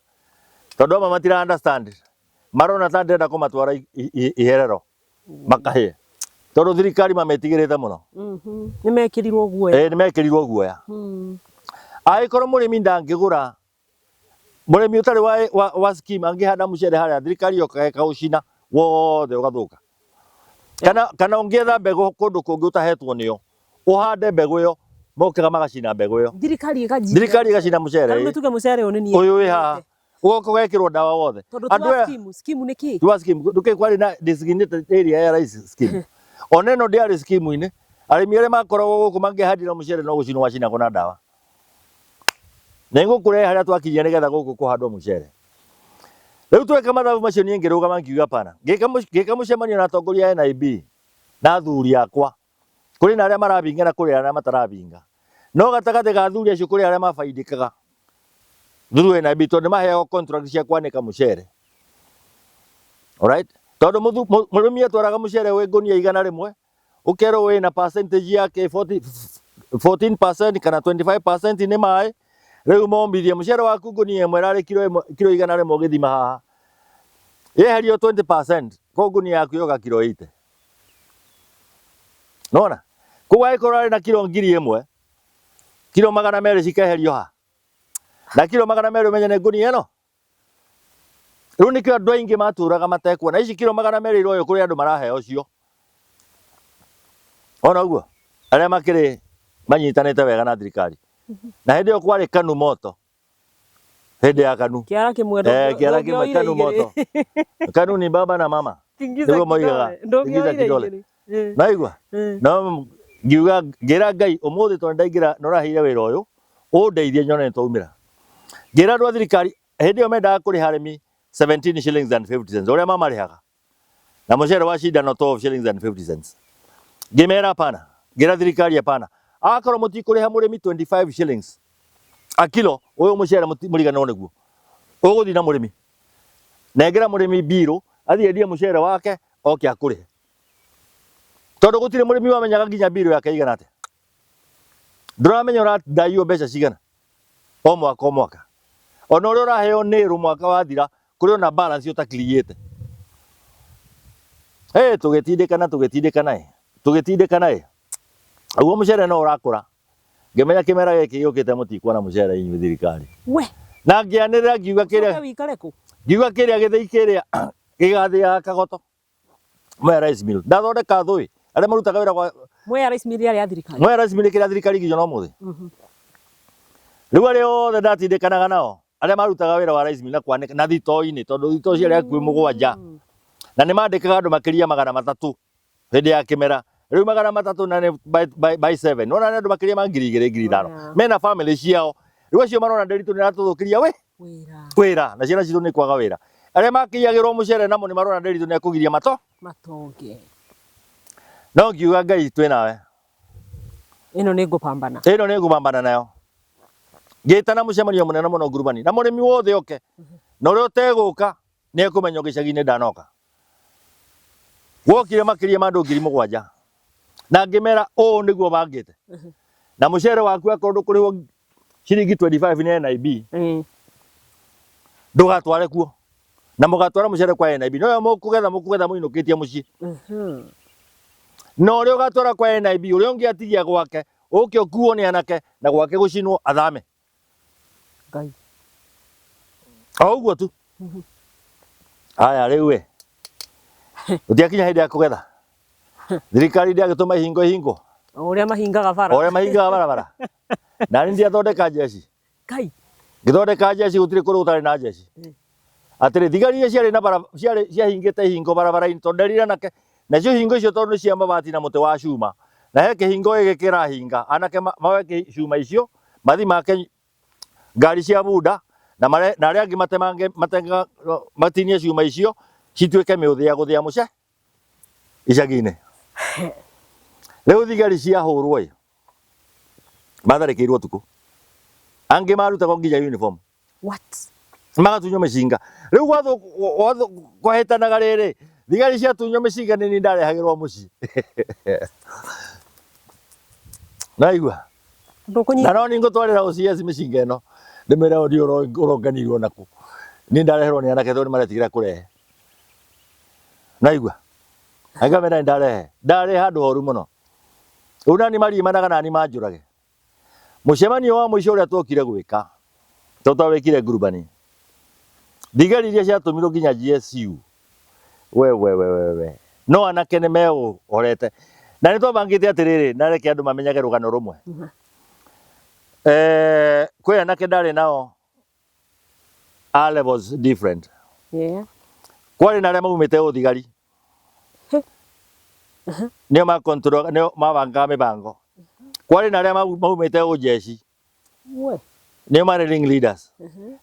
tondu ama matira understand marona ta ndenda kumatwara iherero makahe tondu thirikari mametigirite muno ni mekirirwo guoya ni mekirirwo guoya aikorwo murimi ndangigura murimi utari wa scheme angihanda mucere haria thirikari yoka ucina wothe ugathuka kana ungietha mbegu kundu kungi utahetwo nio uhande mbegu iyo mokaga magacina mbegu iyo thirikari igacina mucere kana tuge mucere oni ni uyu wi haha ugoka ugekirwo dawa wothe andu scheme ni ki tuwa scheme duke kwari na designated area ya rice scheme oneno ndiari scheme ini arimi aria makoragwo guku mangihandira mucere no gucinwo wacina kuna dawa nengo kure haria twakinyia nigetha guku kuhandwo mucere riu tweka mathabu macio nie ngirugama ngiuga pana ngika mucemanio na atongoria ya NIB na athuri akwa kuri na aria marabinga na kuri aria matarabinga no gatagate ga athuri acio kuri aria mabaindikaga through NIB tondu maheo contract cia kwanika mucere alright tondu murimi atwaraga mucere wi ngunia 100 ukero wi na percentage yake 14% kana 25% ni mai riu mombithie mucere waku ngunia imwe rari kilo 100 ugithima haha yeherio 20% ko ngunia yaku yoga kilo 80 nona kuwa ikoro ari na kilo 1000 kilo 200 cikeherio ha na kilo 200 umenye ni ngunia ino riu nikio andu aingi maturaga matekwa na ici kilo 200 iroyo kuri andu maraheo cio ona uguo aria makiri manyitanite wega na thirikari na hindi yo kwari Kanu moto hindi ya Kanu kiara kimwe Kanu moto Kanu ni baba na mama niguo moigaga tingiza kidole na igua no ngira Ngai umuthi tondu ndaingira noraheire wira uyu undeithie nyone twaumira ngira andu a thirikari hindi yo mendaga kuriha arimi 17 shillings and 50 cents uria mamarihaga na mucere wa shida no 12 shillings and 50 cents ngimera pana ngira thirikari apana akorwo mutikuriha murimi 25 shillings a kilo uyu mucere murigano niguo uguthi na murimi nengira murimi biro athie endie mucere wake oke akurihe tondu gutire murimi wamenyaga nginya biro yake igana atia nduramenya uradaiyo mbeca cigana o mwaka ona uria uraheo niru mwaka wathira kuri ona balance utakiriete tugitindikana aguo mucere no urakura ngimenya kimera giki yukite mutikwana mucere inyu thirikari we na ngianirira ngiuga kiria githii kiria gigathia kagoto mwe rice mill ndathondeka thui aria marutaga wira kwa mwe rice mill kiria thirikari gijo no muthi riu aria othe ndatindikanaga nao aria marutaga wira wa rice mill na kwanika na thito-ini tondu thito ciaria hakuhi mugwanja na ni mandikaga andu makiria 300 hindi ya kimera riu 300 na by 7 nona ni andu makiria ma 2,000 mena family ciao riu acio marona nderitu ni ratuthukiria wira na ciana citu ni kwaga wira aria makiyagirwo mucere namo ni marona nderitu ni akugiria matonge no ngiuga Ngai twi nawe ino ni ngupambana nayo ngitana mucemanio munene muno ngurubani na murimi wothe oke na uria uteguka ni ekumenya gicagi-ini ndanoka wokire makiria ma andu 7,000 na ngimera niguo bangite na mucere waku akorwo kurihwo ciringi 25 ni NIB ndugatware kuo na mugatwara mucere kwa NIB no mukugetha muinukitie mucii no uria ugatwara kwa NIB uria ungiatigia gwake uke ukuo ni anake na gwake gucinwo athame Ngai uguo tu aya riu we utiakinya hindi ya kugetha thirikari ndiagituma hingo uria mahingaga barabara na ndi athondeka jeci Ngai ngithondeka jeci gutire kuru utari na jeci atiri thigari iria ciari na ciahingite hingo barabara-ini tonderire nake nacio hingo icio tondu cia mabati na muti wa cuma na he kihingo giki kirahinga anake mawe cuma icio mathi make ngari cia bunda na aria angi matemange matinie cuma icio cituike miuthi ya guthia muce icagi-ini riu thigari ciahurwo matharikirwo tuku angi marutagwo nginya uniform magatunywo micinga riu kwahitanaga riri thigari ciatunywo micinga nini ndarehagirwo mucii naigua na no ningutwarira OCS micinga ino ndimira ndio uronganirwo naku ni ndareherwo ni anake thoni maretigira kurehe naigua agamera ndarehe handu horu muno una ni marimanaga na ni manjurage mucemanio wa mwisho uria twokire gwika twawekire ngurubani thigari iria ciatumirwo nginya GSU we no anake ni meo orete na ni twabangite atiriri na reke andu mamenyage rugano rumwe kwe anake ndari nao A levels different kwari na aria maumite uthigari nio ma control nio mabanga mibango kwari na aria maumite ujeshi nio managing leaders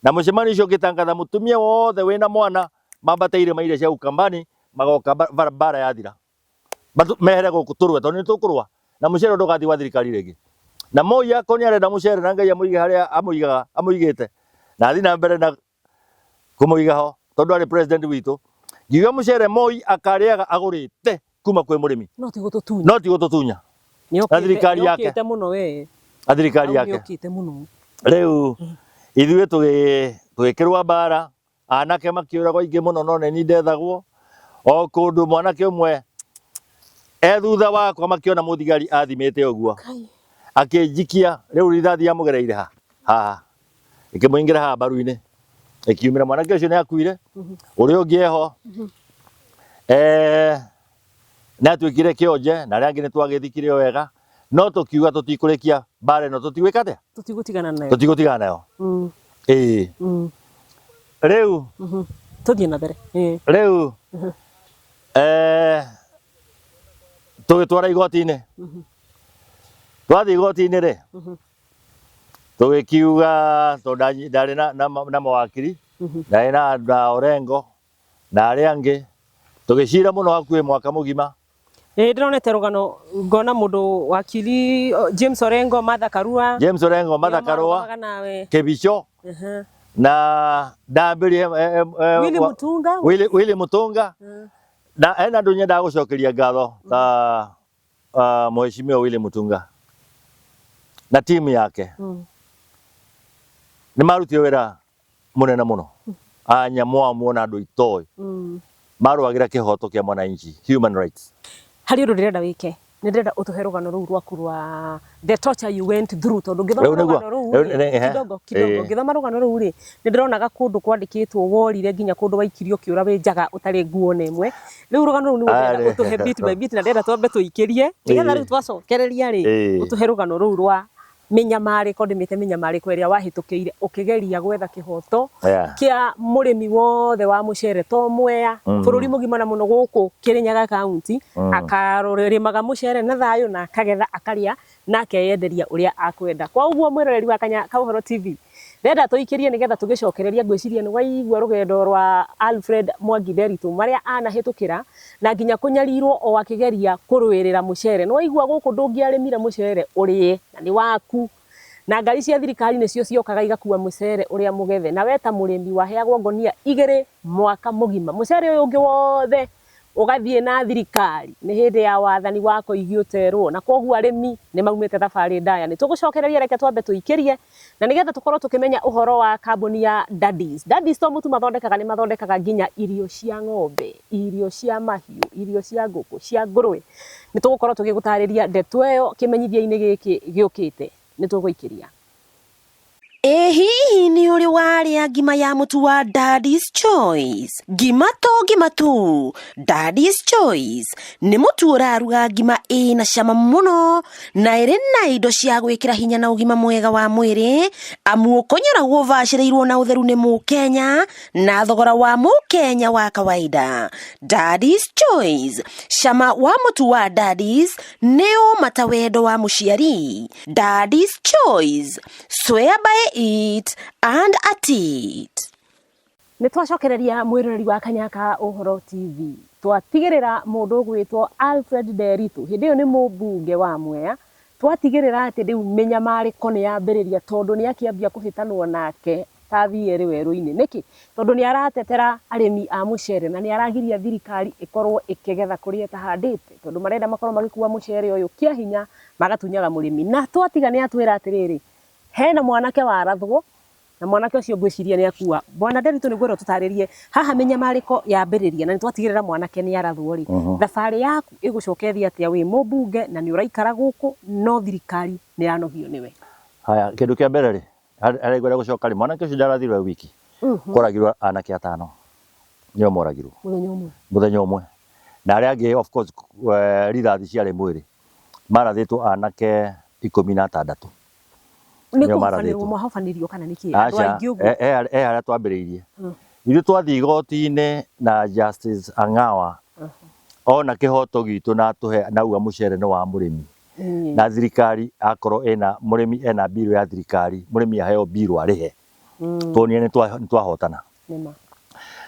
na mucemani ucio gitangatha mutumia wothe wina mwana mambateire maire cia ukambani magoka bara yathira mehere guku turwe tondu ni tukurwa na mucere ndugathi wa thirikari ringi na Moi akoni arenda mucere na Ngai amuige haria amuigite na athi na mbere na kumuiga ho tondu ari president witu ngiuga mucere Moi akariaga agurite kuma kwi murimi no ti gututunya na thirikari yake muno we thirikari yake riu ithuĩ tugikirwa bara anake makiuragwo ingi muno no ni ndethagwo o kundu mwanake umwe thutha wakwa makiona muthigari athimite uguo akinjikia riu rithathi amugereire ha ikimuingira ha baru-ini ikiumira mwanake ucio ni akuire uria ungi eho na twikire kionje na aria angi ni twagithikire wega no tukiuga tutikurikia bare no tutigwika atia tutigutiganana nayo riu tuthie na mbere riu tugitwara igoti-ini twathi igoti-ini ri tugikiuga tondu ndari na mawakiri ndari na Orengo na aria angi tugicira muno hakuhi mwaka mugima ndironete rugano ngona mundu wakili James Orengo Martha Karua Kibicho na ndambirie Willy Mutunga na ena ndu nyenda gucokeria ngatho ta mheshimiwa Willy Mutunga na timu yake ni marutire wira munene muno anyamwamu na andu itoi maruagira kihoto kia mwananchi human rights hari undu ndirenda wike ndirenda utuhe rugano ruu rwaku rwa the torture you went through tondu ngithoma rugano ruu kidogo ngithoma rugano ruu ri nindironaga kundu kwandikitwo worire nginya kundu waikirio kiura wi njaga utari nguo na imwe riu rugano ruu ni ndirenda utuhe bit by bit na ndirenda twambe tuikirie nigetha riu twacokereria ri utuhe rugano ruu rwa minyamariko ndimite minyamariko iria wahitukiire ukigeria gwetha kihoto kia murimi wothe wa mucere to Mwea bururi mugima na muno guku Kirinyaga county akarorimaga mucere na thayu na akagetha akaria na akeyenderia uria akwenda kwa uguo mwiroreri wa Kauhoro TV ndenda tuikirie nigetha tugicokereria ngwiciria ni waigua rugendo rwa Alfred Mwangi Nderitu maria anahitukira na nginya kunyarirwo o akigeria kurwirira mucere ni waigua guku ndungiarimire mucere urie na ni waku na ngari cia thirikari nicio ciokaga igakua mucere uria mugethe na weta murimi waheagwo ngonia 2 mwaka mugima mucere uyu ungi wothe ugathie na thirikari ni hindi ya wathani wako igioterwo na koguo arimi ni maumite thabari ndaya ni tugucokereria reke twambe tuikirie na nigetha tukorwo tukimenya uhoro wa kambuni ya Daddies to mutu mathondekaga ni mathondekaga nginya irio cia ng'ombe irio cia mahiu irio cia nguku cia ngurwe ni tugukorwo tugigutariria ndeto eyo kimenyithia-ini giki giukite ni tuguikiria hihi ni uri waria ngima ya mutu wa Daddy's Choice ngima tu Daddy's Choice ni mutu uraruga ngima ina cama muno na iri na indo cia gwikira hinya na ugima mwega wa mwiri amu ukonyoragwo ubaciriirwo na utheru ni Mukenya na thogora wa Mukenya wa kawaida Daddy's Choice cama wa mutu wa Daddy's neo matawendo wa muciari Daddy's Choice swear by it and at it. Ni twacokereria mwiroreri wa Kanyaka Uhoro TV twatigirira mundu gwitwo Alfred Nderitu hindi yo ni mubunge wa Mwea twatigirira ati riu minyamariko ni yambiriria tondu ni akiambia kuhitanwo nake tathiere weru-ini niki tondu ni aratetera arimi a mucere na ni aragiria thirikari ikorwo ikigetha kuria tahandite tondu marenda makorwo magikuwa mucere uyu kia hinya magatunyaga murimi na twatiga ni atwira atiriri hena mwanake warathwo na mwanake ucio ngwiciria ni akua bwana Nderitu ni gwero tutaririe haha menyamariko yambiriria na nitwatigirira mwanake ni arathwo ri thabari yaku igucokeria atia wi mubunge na ni uraikara guku no thirikari ni yanogio niwe haya kindu kia mbere ri arigwera gucoka ri mwanake ucio ndarathirwe wiki koragirwo anake atano nio moragirwo muthenya umwe na aria angi of course rithathi ciarĩ mwĩrĩ marathĩtwo anake 16 nĩkũ mafanĩrwo mahofanĩrio kana nĩkĩ andũ aingĩ ũguo arĩa twambĩrĩirie ithuĩ twathiĩ igoti-inĩ na Justice Ang'awa ona kĩhoto gitũ na tũhe nauga mũcere nĩ wa mũrĩmi na thirikari akorwo ena mũrĩmi ena mbirũ ya thirikari mũrĩmi aheo mbirũ arĩhe tuonire nĩ twahotana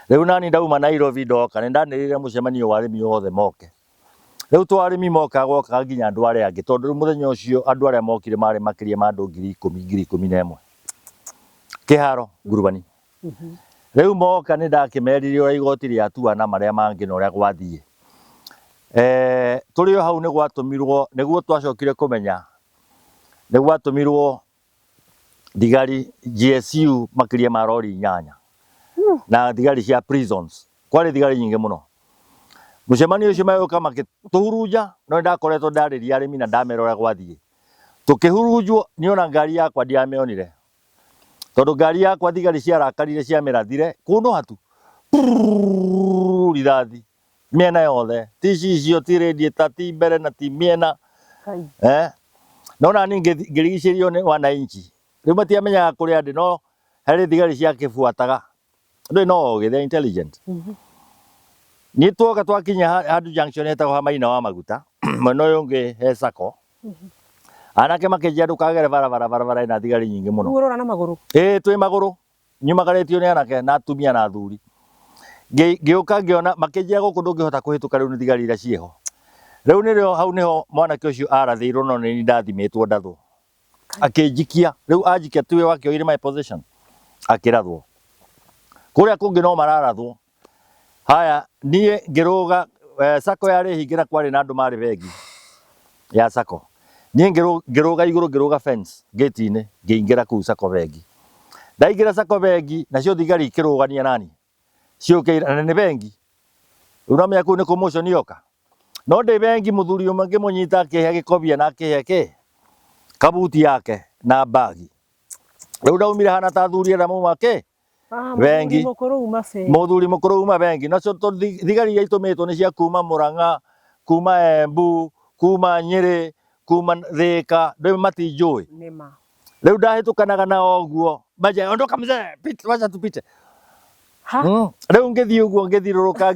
rĩu nani ndauma Nairobi ndoka nĩ ndanĩrĩire mũcemanio wa arĩmi othe moke rĩu twa arĩmi moka goka nginya andũ arĩa angĩ tondũ rĩu mũthenya ũcio andũ arĩa mokire marĩ makĩria ma andũ 10,000 kĩharo ngurubani rĩu moka nĩ ndakĩmerire ũrĩa igoti rĩatua na marĩa mangĩ na ũrĩa gwathiĩ tũrĩ o hau nĩ gwatũmirwo nĩguo twacokire kũmenya nĩ gwatũmirwo thigari GSU makĩria ma rori 8 na thigari cia prisons kwarĩ thigari nyingĩ mũno mũcemanio ũcio magĩũka makĩtũhurunja no ndakoretwo ndarĩria arĩmi na ndamera ũrĩa gwathiĩ tũkĩhurunjwo niona ngari yakwa ndiamĩonire tondũ ngari yakwa thigari ciarakarire ciamĩrathire kũndũ hatu rithathi mĩena yothe ti icio ti radiator ti mbere na ti mĩena no nani ngĩrigicĩrio nĩ wananchi rĩu matiamenyaga kũrĩa ndĩ no harĩ thigari ciakĩbuataga ndĩ no ũgĩ they're intelligent ni twoka twakinya handu junction hetagwo Maina wa Maguta mwena ũyũ ũngĩ he Sacco anake makĩnjia ndũkagere barabara ina thigari nyingĩ mũno urora na magũrũ twĩ magũrũ nyumagarĩtio nĩ anake na atumia na athuri ngĩũka ngĩona makĩnjia gũkũ ndũngĩhota kũhĩtũka rĩu nĩ thigari iria ciĩho rĩu nĩrĩo hau nĩho mwanake ũcio arathĩirwo no nĩ ndathimĩtwo ndathwo akĩnjikia rĩu anjikia tiwe wakĩoire my position akĩrathwo kũrĩa kũngĩ no mararathwo haya niĩ ngĩrũga Sacco yarĩ hingĩra kwarĩ na andũ marĩ bengi ya Sacco niĩ ngĩrũga igũrũ ngĩrũga fence gate-inĩ ngĩingĩra kũu Sacco bengi ndaingĩra Sacco bengi nacio thigari ikĩrũgania nani ciũkĩire na nĩ bengi ũramenya kũu nĩ commotion yoka no ndĩ bengi mũthuri ũmwe ngĩmũnyita akĩhe gĩkobia na akĩhe kabuti yake na bagi rĩu ndaumire hana ta athuri arĩa mauma bengi mũthuri mũkũrũ uma bengi nacio thigari iria itũmĩtwo nĩ cia kuma Mũrang'a kuma Embu kuma Nyĩrĩ kuma Thĩka ndĩ matinjũĩ rĩu ndahĩtũkanaga na ũguo maja ondoka mzee wacha tupite rĩu ngĩthiĩ ũguo ngĩthiũrũrũka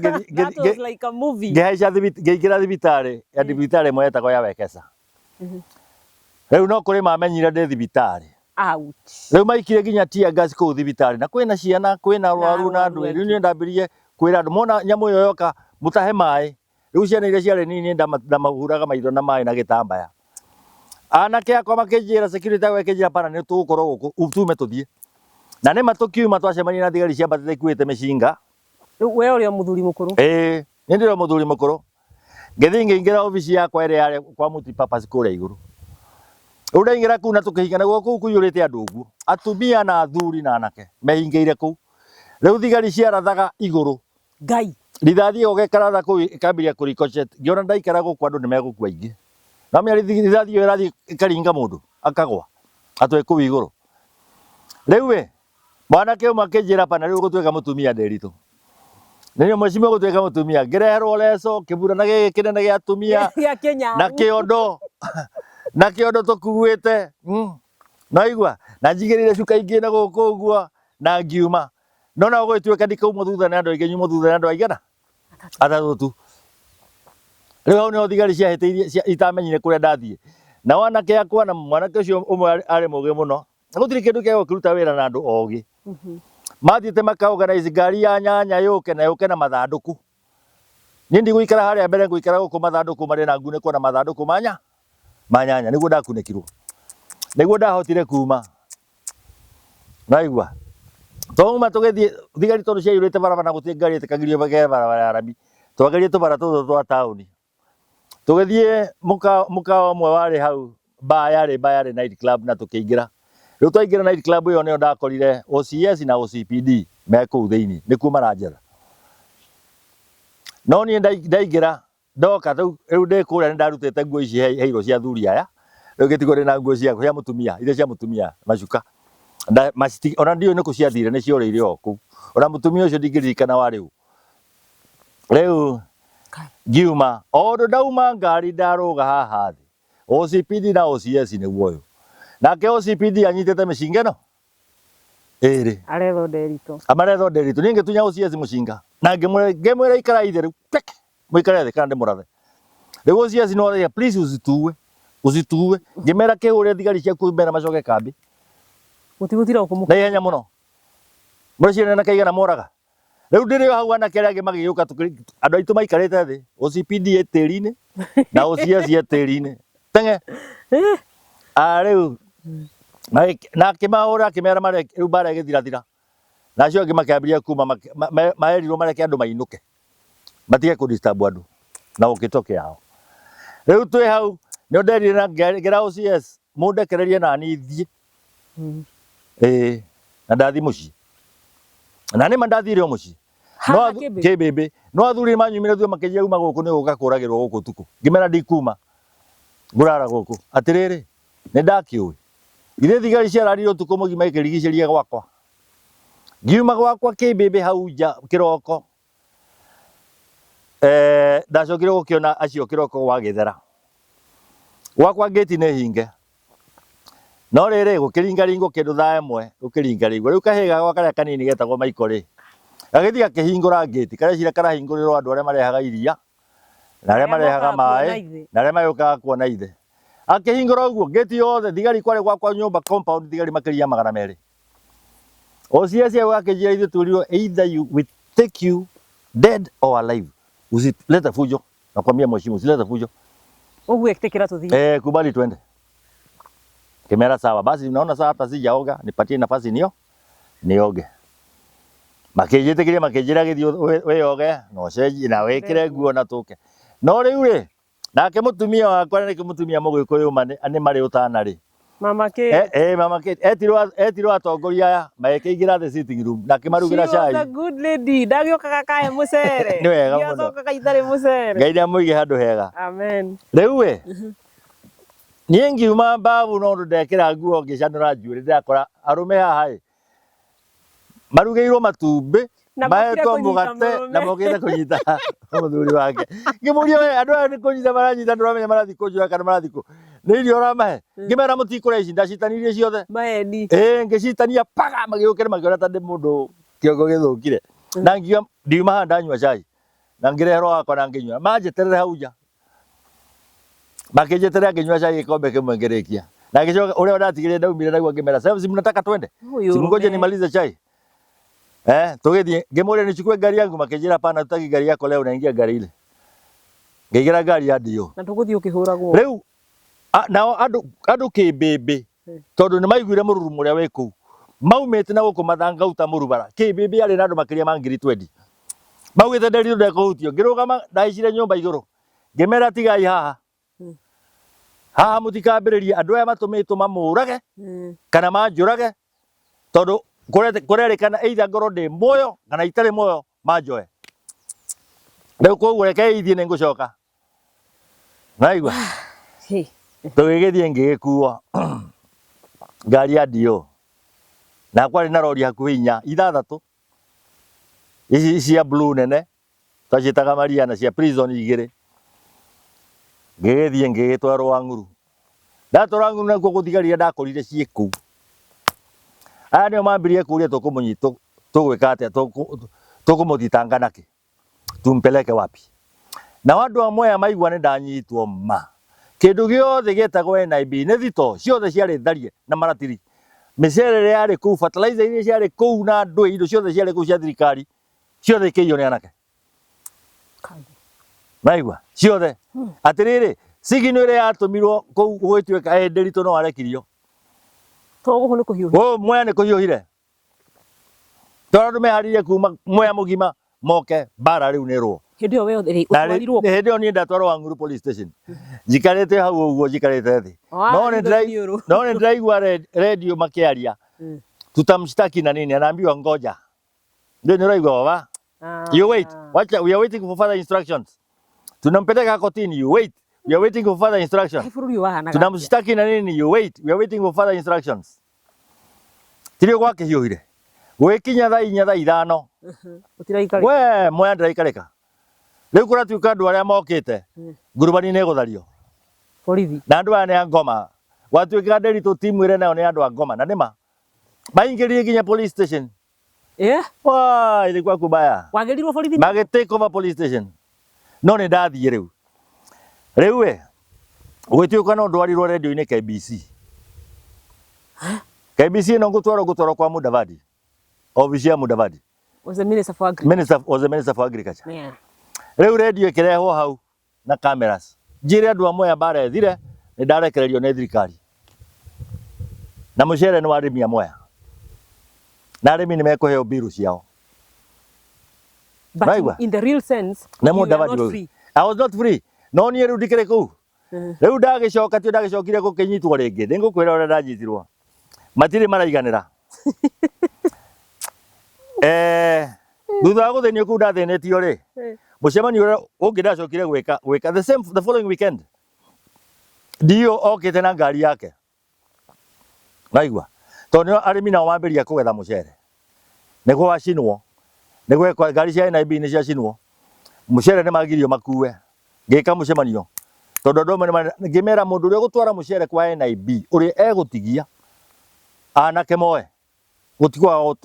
ngĩhaica ngĩingĩra thibitarĩ ya thibitarĩ ĩmwe yetagwo ya Wekesa rĩu no kũrĩ mamenyire ndĩ thibitarĩ rĩu maikire nginya tear gas kũu thibitarĩ na kwĩna ciana kwĩna arwaru na andũ rĩu niĩ ndambirie kwĩra andũ mona nyamũ ĩyo yoka mũtahe maĩ rĩu ciana iria ciarĩ nini ndamahuraga maitho na maĩ na gĩtambaya anake akwa makĩnjĩra security agwĩkĩnjĩra pana nĩ tũgũkorwo gũkũ tume tũthiĩ na nĩ matũkiuma twacemania na thigari cia mbatata ikuĩte mĩcinga we ũrĩa mũthuri mũkũrũ nĩ ndĩrĩ mũthuri mũkũrũ ngĩthiĩ ngĩingĩra obici yakwa ĩrĩa yarĩ kwa multipurpose kũrĩa igũrũ rĩu ndaingĩra kũu na tũkĩhingana gũkũ kũiyũrĩte andũ ũguo atumia na athuri na anake mehingĩire kũu rĩu thigari ciarathaga igũrũ ngai rithathi ĩyo gĩkaratha kũu ĩkambĩrĩria kũricochet ngĩona ndaikara gũkũ andũ nĩ megũkua aingĩ na mĩari rithathi ĩyo ĩrathiĩ ĩkaringa mũndũ akagwa atwe kũu igũrũ rĩu mwanake ũmwe akĩnjĩra pana rĩu gũtuĩka mũtumia Nderitu nĩrĩo mheshimiwa gũtuĩka mũtumia ngĩreherwo leso kĩburana gĩkĩ kĩnene gĩa atumia na kĩondo tũkuĩte naigua na njigĩrĩire cuka ingĩ na gũkũ ũguo na ngiuma no na gũgĩtuĩka ndikauma thutha nĩ andũ aingĩ nyuma thutha nĩ andũ aigana atatũ tu rĩu hau nĩho thigari ciahĩtĩirie itamenyire kũrĩa ndathiĩ na wanake akwa na mwanake ũcio ũmwe arĩ mũgĩ mũno gũtirĩ kĩndũ kĩa gũkĩruta wĩra na andũ ogĩ mathiĩte makaorganize ngari ya nyanya yũke na mathandũkũ niĩ ndigũikara harĩa mbere ngũikara gũkũ mathandũkũ marĩ na ngunĩkwo na mathandũkũ ma nyanya nĩguo ndakunĩkirwo nĩguo ndahotire kuma naigua twauma tũgĩthiĩ thigari tondũ ciaiyũrĩte barabara gũtirĩ ngari ĩtĩkagĩrio bagere barabara ya rami twagerie tũbara tũtũ twa taũni tũgĩthiĩ mũkawa ũmwe warĩ hau bar yarĩ night club na tũkĩingĩra Riu twaingira night club iyo nio ndakorire OCS na OCPD me kuu thiini ni kuma ranjera no ni ndaingira ndoka riu ndi kuria ni ndarutite nguo ici heiro cia thuri aya riu gitigo na nguo cia mutumia ile cia mutumia macuka ona ndio ni kuciathire ni ciorire oku ona mutumia ucio ndingirikana wa riu ngiuma ondo ndauma ngari ndaruga haha thi OCPD na OCS ni guoyo nake OCPD anyitete mĩcinga ĩno ĩrĩ aretho nderito amaretho nderito niĩ ngĩtunya OCS mũcinga na ngĩmwĩra ikara ithe rĩu mũikare thĩ kana ndĩmũrathe rĩu OCS no rĩa please ũcitue ngĩmera kĩhũre thigari ciaku mbere macoke kambi mũtigũtira ũkũmũ na ihenya mũno mũreciana na kaigana moraga rĩu ndĩrĩ hau anake arĩa angĩ magĩũka andũ aitũ maikarĩte thĩ OCPD tĩri-inĩ na OCS tĩri-inĩ tenge rĩu na akĩmahũra akĩmera rĩu mbara ĩgĩthirathira na acio angĩ makĩambĩrĩria kuma maerirwo mareke andũ mainũke matige kũ-disturb andũ na gũkĩto kĩao rĩu twĩ hau nĩo nderire na ngera OCS mũndekererie nani thiĩ na ndathi mũciĩ na nĩma ndathire o mũciĩ kĩmbĩmbĩ no athuri manyumire thuo makĩnjia uma gũkũ nĩ gũka kũragĩrwo gũkũ tuku ngĩmera ndikuma ngũrara gũkũ atĩrĩrĩ nĩ ndakĩũĩ ithe thigari ciararire ũtukũ mũgima ikĩrigicĩria gwakwa ngiuma gwakwa kĩmbĩmbĩ hau nja kĩroko ndacokire gũkĩona acio kĩroko gwa gĩthera gwakwa ngĩti nĩ hinge no rĩrĩ gũkĩringaringwo kĩndũ thaa ĩmwe gũkĩringaringwo rĩu kahĩĩ gakwa karĩa kanini getagwo Michael gagĩthiĩ gakĩhingũra ngĩti karecira karahingũrĩrwo andũ arĩa marehaga iria na arĩa marehaga maĩ na arĩa magĩũkaga kuona ithe akĩhingũra ũguo ngĩti yothe thigari kwarĩ gwakwa nyũmba compound thigari makĩria 200 OCS akĩnjĩra ithuĩ twĩrirwo either we take you dead or alive usilete fujo nakwambia mheshimu usilete fujo ũguo ĩtĩkĩra tũthiĩ kubali twende kimera sawa basi naona saa hata sijaoga nipatie nafasi nioge makĩnjĩtĩkĩria makĩnjĩra gĩthiĩ wĩoge no cenji na wĩkĩre nguo na tũke no rĩu rĩ nake mũtumia wakwa nĩ mũtumia mũgĩkũyũ nĩ marĩ ũtana rĩ mama Kate mama Kate etirwo atongoria aya magĩkĩingĩra the sitting room na kĩmarugĩra cai. She was a good lady ndagĩũkaga kahe mũcere nĩ wega mũno nĩacokaga itarĩ mũcere Ngai nĩamũige handũ hega amen rĩu niĩ ngiuma mbavu no ndekĩra nguo ngĩcanũra njuĩrĩ ndakora arũme haha marugĩirwo matumbĩ mahetwo mũgate na mokĩte kũnyita mũthuri wake ngĩmũria we andũ aya nĩ kũnyita maranyita ndũramenya marathiĩ kũnjũra kana marathiĩ kũ nĩ irio ũramahe ngĩmera mũtikũrĩa ici ndacitanirie ciothe maeni ngĩcitania paga magĩũkĩre makĩona ta ndĩ mũndũ kĩongo gĩthũkire na ndiuma haha ndanyua cai na ngĩreherwo wakwa na ngĩnyua manjeterere hau nja makĩnjeterera ngĩnyua cai gĩkombe kĩmwe ngĩrĩkia na ngĩcoka ũrĩa ndatigĩrire ndaumire naguo ngĩmera sasa si mnataka twende simngoje nimalize chai tũgĩthiĩ ngĩmũria nichukue gari yangu makĩnjĩra pana tutaki gari yako leo naingia gari ile ngĩigĩra gari ya ndio na tũgũthiĩ ũkĩhũragwo rĩu nao andũ kĩmbĩmbĩ tondũ nĩ maiguire mũrurumo ũrĩa wĩ kũu maumĩte na gũkũ mathangauta mũrubara kĩmbĩmbĩ arĩ na andũ makĩria ma 20,000 maugĩte nderirwo ndekũhutio ngĩrũgama ndaicire nyũmba igũrũ ngĩmera tigai haha mũtikambĩrĩrie andũ aya matũmĩtwo mamũrage kana manjũrage tondũ kũrerĩkana either ngorwo ndĩ muoyo kana itarĩ muoyo manjoe rĩu koguo reke ithiĩ nĩ ngũcoka naigua tũgĩgĩthiĩ ngĩgĩkuo ngari ya ndio na kwarĩ na rori hakuhĩ 6 ici cia blue nene twaciĩtaga Mariana cia prison 2 ngĩgĩthiĩ ngĩgĩtwarwo Wang'uru ndatwarwo Wang'uru nakuo gũthigari ndakorire ciĩ kũu aya nĩo mambirie kũria tũkũmũnyita tũgwĩka atĩa tũkũmũthitanga nakĩ tumpeleke wapi na andũ amwe aya maigua nĩ ndanyitwo kĩndũ gĩothe gĩtagwo NIB nĩ thito ciothe ciarĩ tharie na maratiri mĩcere ĩrĩa yarĩ kũu fertilizer iria ciarĩ kũu na ndũĩ indo ciothe ciarĩ kũu cia thirikari ciothe ikĩiywo nĩ anake maigua ciothe atĩrĩrĩ sigino ĩrĩa yatũmirwo kũu gũgĩtuĩka Nderitu no arekirio tũgũkũ nĩ kũhiũhire Mwea nĩ kũhiũhire tondũ andũ meharĩirie kuma Mwea mũgima moke mbara rĩu nĩ rwo Hindi we utwarirwo nä hä ndä ä yo niä ndatwarwo Wanguru police station njikarä te hau å guo njikarä te thä no nä ndäraigua redio makä aria tutamshtaki na nini anaambiwa ngoja ndio nä raigua baba you wait wacha we are waiting for further instructions tunampeleka kotini you wait we are waiting for further instructions tunamshtaki na nini you wait we are waiting for further instructions tirio gwake hiuhire gwikinya thaa 4 thaa 5 we moya ndiraikarika riu kuratuika andu aria mokite ngurubani nä gå thario borithi na andu aya nä a ngoma gwatuika Nderitu timu ire nayo nä andu a ngoma na nä ma maingä nginya police station wa ilikuwa kubaya wagerirwo borithi mage take over police station no nä ndathiä rä u we gwituika no ndwarirwo radio-inä KBC KBC no ngutwarwo kwa Mudavadi office ya Mudavadi was the minister for agriculture yeah. Riu radio ikirehwo hau na cameras njire andu amwe bara ethire ni ndarekererio ni thirikari na mucere ni warimi amwe na arimi ni mekuheo biru ciao but in the real sense na Mudavadi I was not free no ni riu ndikire kuu riu ndagicoka ti ndagicokire gukinyitwo ringi ndingukwira ura ndanyitirwo matiri maraiganira thutha wa guthenio kuu ndathenetio ri mucemanio uria ungi ndacokire gwika the following weekend ndio okite na ngari yake naigua tondu arimi nao mambiria kugetha mucere niguo wacinwo niguo ngari cia NIB ni ciacinwo mucere ni magirio makue ngika mucemanio tondu ndome ngimera mundu uria gutwara mucere kwa NIB uria egutigia anake moe gutigwa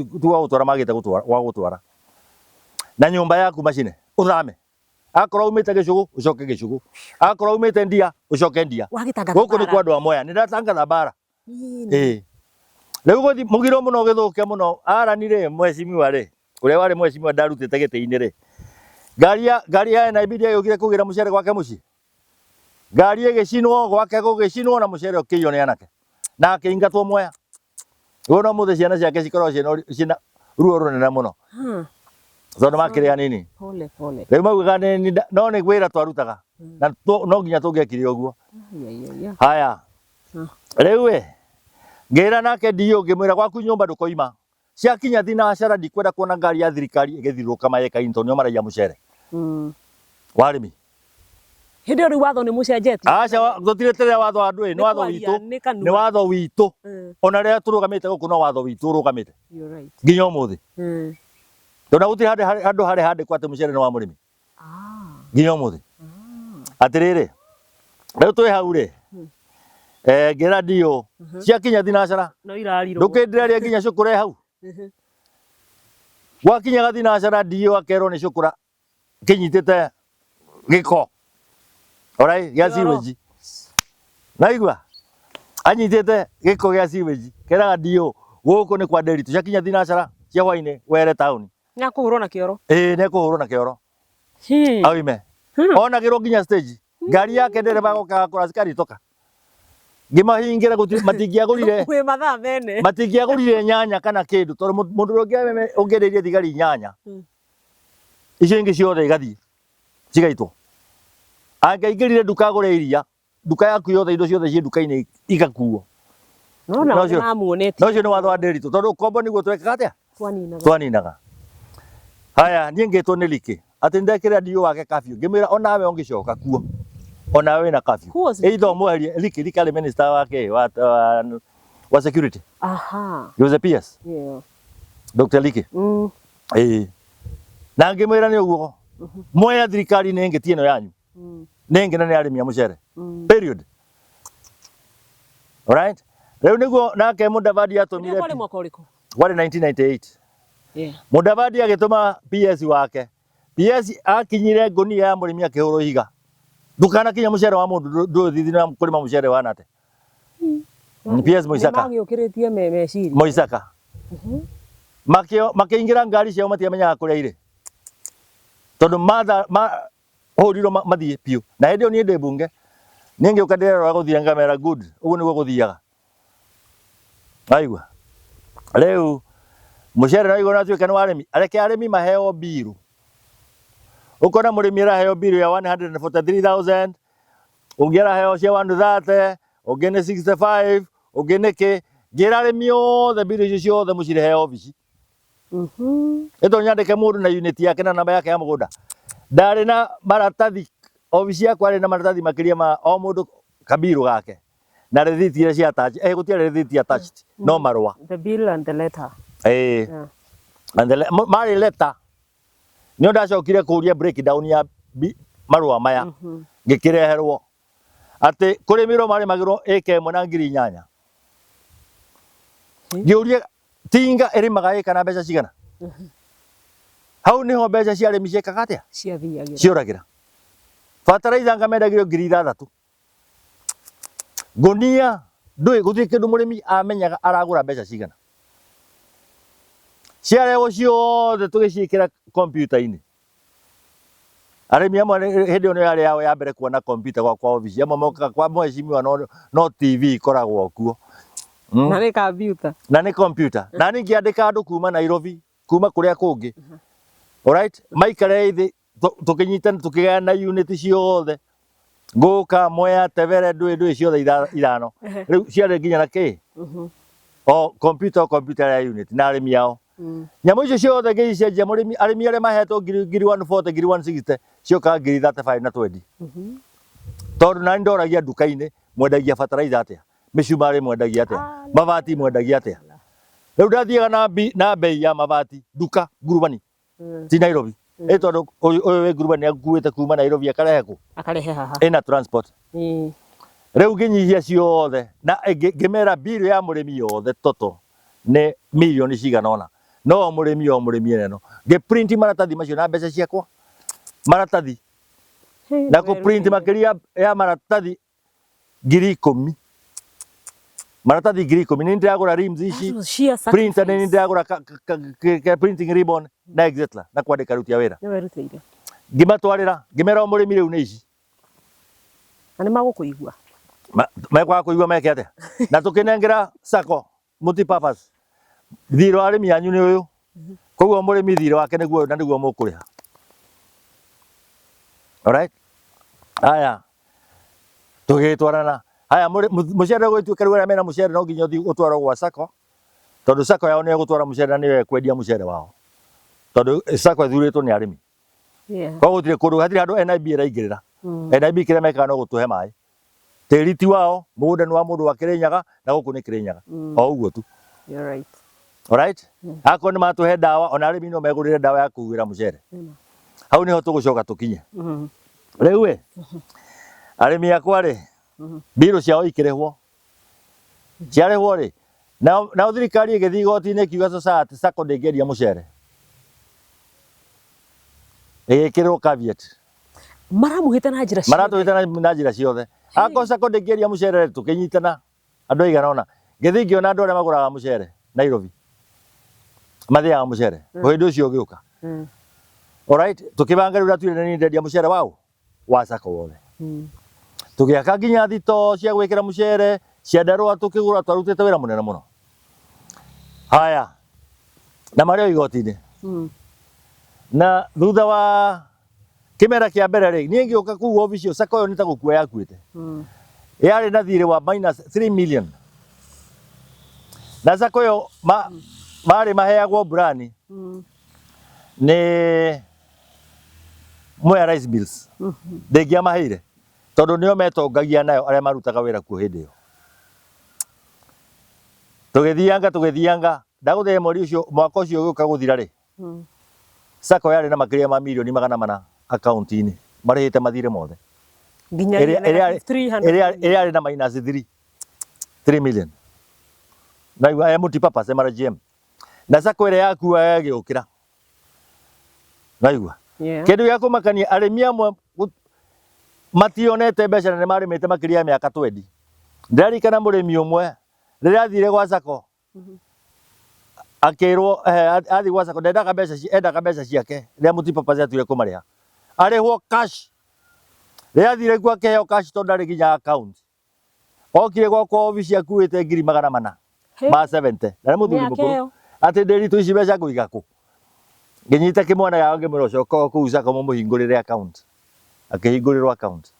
gutwara magite gutwara na nyumba yaku macine uthame akorwo umite gicugu ucoke gicugu akorwo umite ndia ucoke ndia guku ni kwa andu amoya ni ndatangatha bara riu guthi mugiro muno githuke muno aranire mwecimiwa ri uria wari mwecimiwa ndarutite giti-ini ri ngari ya NIB yugire kugira mucere gwake muci ngari igicinwo gwake gugicinwo na mucere ukiyo ni anake na akiingatwo moya Wona muthe ciana ciake cikorwo cina ruo runene muno tondu makiria nini pole riu maugaga no ni gwira twarutaga na no nginya tungiekire uguo haya riu we ngira nake ndio ngimwira gwaku nyumba ndukoima ciakinya thinacara ndikwenda kuona ngari ya thirikari igithiruka mayeka into nio maraia mucere warimi hindi uri watho ni mucenjetie aca tutiretere watho wa andu ni watho witu ni watho witu ona ria turugamite guku no watho witu urugamite nginya umuthi tona guti andu hande kwate mucere ni wa murimi nginya umuthi atiriri riu twi hau ri ngira ndio ciakinya thinacara no irarirwo ndukindiraria nginya cukure hau gwakinya thinacara ndio akerwo ni cukura kinyitite giko alright gya sewage naigua anyitite giko gya sewage keraga ndio guku ni kwa Nderitu ciakinya thinacara cia hwaini were town na kuhurwo na kioro ne kuhurwo na kioro awime onagirwo nginya stage ngari yake ndereba goka kura askari toka ngimahingira guti matingiagurire kwi mathaa mene matingiagurire nyanya kana kindu tondu mundu ungienderie thigari nyanya icio ingi ciothe igathie cigaitwo angaingirire nduka agure iria nduka yaku yothe indo ciothe cie nduka-ini igakuo no cio ni watho wa Nderitu tondu kombo niguo twekaga atia twaninaga haya nie ngitwo ni Liki ati ndekira ndio wake kafyu ngimwira onawe ungicoka kuo onawe na kafyu eitho mwerie Liki ari minister wake wa security he was a PS Dr. Liki na ngimwira ni uguo moya thirikari ni ngiti ino yanyu ningi na ni arimi a mucere period alright riu niguo nake Mudavadi atumire wale mwaka uriku wale 1998 Mudavadi agituma PS wake PS akinyire ngunia ya murimi akihuro higa ndukana kinya mucere wa mundu nduthithina kurima mucere wa nate PS Moisaka magiukiritie meciri Moisaka makiingira ngari ciao matiamenyaga kuria ire tondu hurirwo mathie piu na hindi ni ndi bunge ningi ukaderera guthia ngamera good uguo niguo guthiaga aigua riu mucere na igona tuika ni warimi areke arimi maheo biru ukona murimi araheo bill ya 143,000 ungi araheo cia 130 ungi ni 65 ungi ni ki ngira arimi othe bill icio ciothe mucirehe ofici ito nyandike mundu na unit yake na namba yake ya mugunda ndari na maratathi ofici yakwa ari na maratathi makiria ma o mundu kabiru gake na receipt iria cia attach gutia receipt attached no marua the bill and the letter and the mari letter ni ndacokire kuria breakdown ya marua maya ngikireherwo ati kuri miro mari magiro eke mona ngiri 8 ngiuria tinga iri magai kana mbeca cigana hau niho mbeca cia arimi ciekaga atia ciuragira fertilizer ngamendagio ngiri 6 gunia ndui guthii kindu murimi amenyaga aragura mbeca cigana ciarego ciothe tugicikira computer-ini arimi amwe hindi ono yari yao ya mbere kuona computer kwa office amwe moka kwa mwecimiwa no TV ikoragwo kuo na ni computer na ni ngiandika andu kuma Nairobi kuma kuria kungi alright maikare ithi tukinyitana tukigana unit ciothe nguka moya tevere ndui ciothe ithano riu ciare nginya na ki o computer ya unit na arimi yao nyamu icio ciothe ngicenjia murimi arimi aria mahetwo ngiri 140 ngiri 160 cioka ngiri 35 na 20 tondu nani ndoragia nduka-ini mwendagia fertilizer atia micumari mwendagia atia mabati mwendagia atia riu ndathiaga na bei ya mabati nduka ngurubani ti Nairobi tondu uyu wi ngurubani akuite kuma Nairobi akarehe haha ina transport riu nginyihia ciothe na ngimera bill ya murimi yothe toto ni milioni cigana ona no murimi eno ngiprint maratathi macio na mbeca ciakwa maratathi na ku print makiria ya maratathi ngiri 10 maratathi ngiri 10 ni ndiragura rims ici printer ni ndiragura printing ribbon na exactly na kwandika ruti ya wira ni werutire ngimatwarira ngimera murimi riu ni ici na ni magukuigua mekwa kuigua meke atia na tukinengera sako multipurpose thiro arimi yanyu ni uyu koguo murimi thiro wake niguo na niguo mukuriha alright haya tugitwarana haya mucere gwituika riu mena mucere no nginya uthi utwarwo gwa sako tondu sako yao ni gutwara mucere na ni kwendia mucere wao tondu sako thuritwo ni arimi koguo gutire kundu hatire andu NIB iraingirira NIB kire meka no gutuhe mai tiriti wao mugunda ni wa mundu wa Kirinyaga na guku ni Kirinyaga o uguo tu you're right alright ako ni matuhe dawa ona arimi no megurire dawa ya kugira mucere hau niho tugucoka tukinye riu arimi akwa ri bill ciao ikirehwo ciarehwo ri na thirikari igithii igoti-ini ikiuga society sako ndingiendia mucere igikirwo caveat maramuhite na njira ciothe ako sako ndingiendia mucere tukinyitana andu aigana ona ngithii ngiona andu aria maguraga mucere Nairobi mathiaga mucere hindi ucio ugiuka alright tukibanga riu ratwire ni ndendia mucere wao wa sako wothe tugiaka nginya thito cia gwikira mucere cia ndarua tukigura twarutite wira munene muno haya na mario igoti-ini na thutha wa kimera kia mbere ri nie ngiuka kuu office yo sako yo ni ta gukua yakuite yari na thire wa minus 3 million na sako yo mari maheagwo burani ni moya rice bills ndengia maheire tondu nio metongagia nayo aria marutaga wira kuo hindi yo tugithianga ndaguthe mweri ucio mwaka ucio ugiuka guthira ri sako yari na makiria ma milioni 400 account-ini marihite mathire mothe nginya iri ari na minus 3 million na ya multipurpose MRGM na sako ire yaku yagiukira naigua kindu gya kumakania arimi amwe mationete mbeca na ni marimite makiria miaka 20 ndirarikana murimi umwe riria athire gwa sako akirwo athi gwa sako endaga mbeca ciake riria multipurpose atwire kumariha arihwo cash riria athire gwa keheo cash tondu ndari nginya account okire gwakwa office akuite ngiri 400 ma 70 na muthuri mukuru ati ndiritu ici mbeca nguiga ku nginyita kimwana yao ngimwira ucoka kuuza kama muhingurire account akihingurirwo account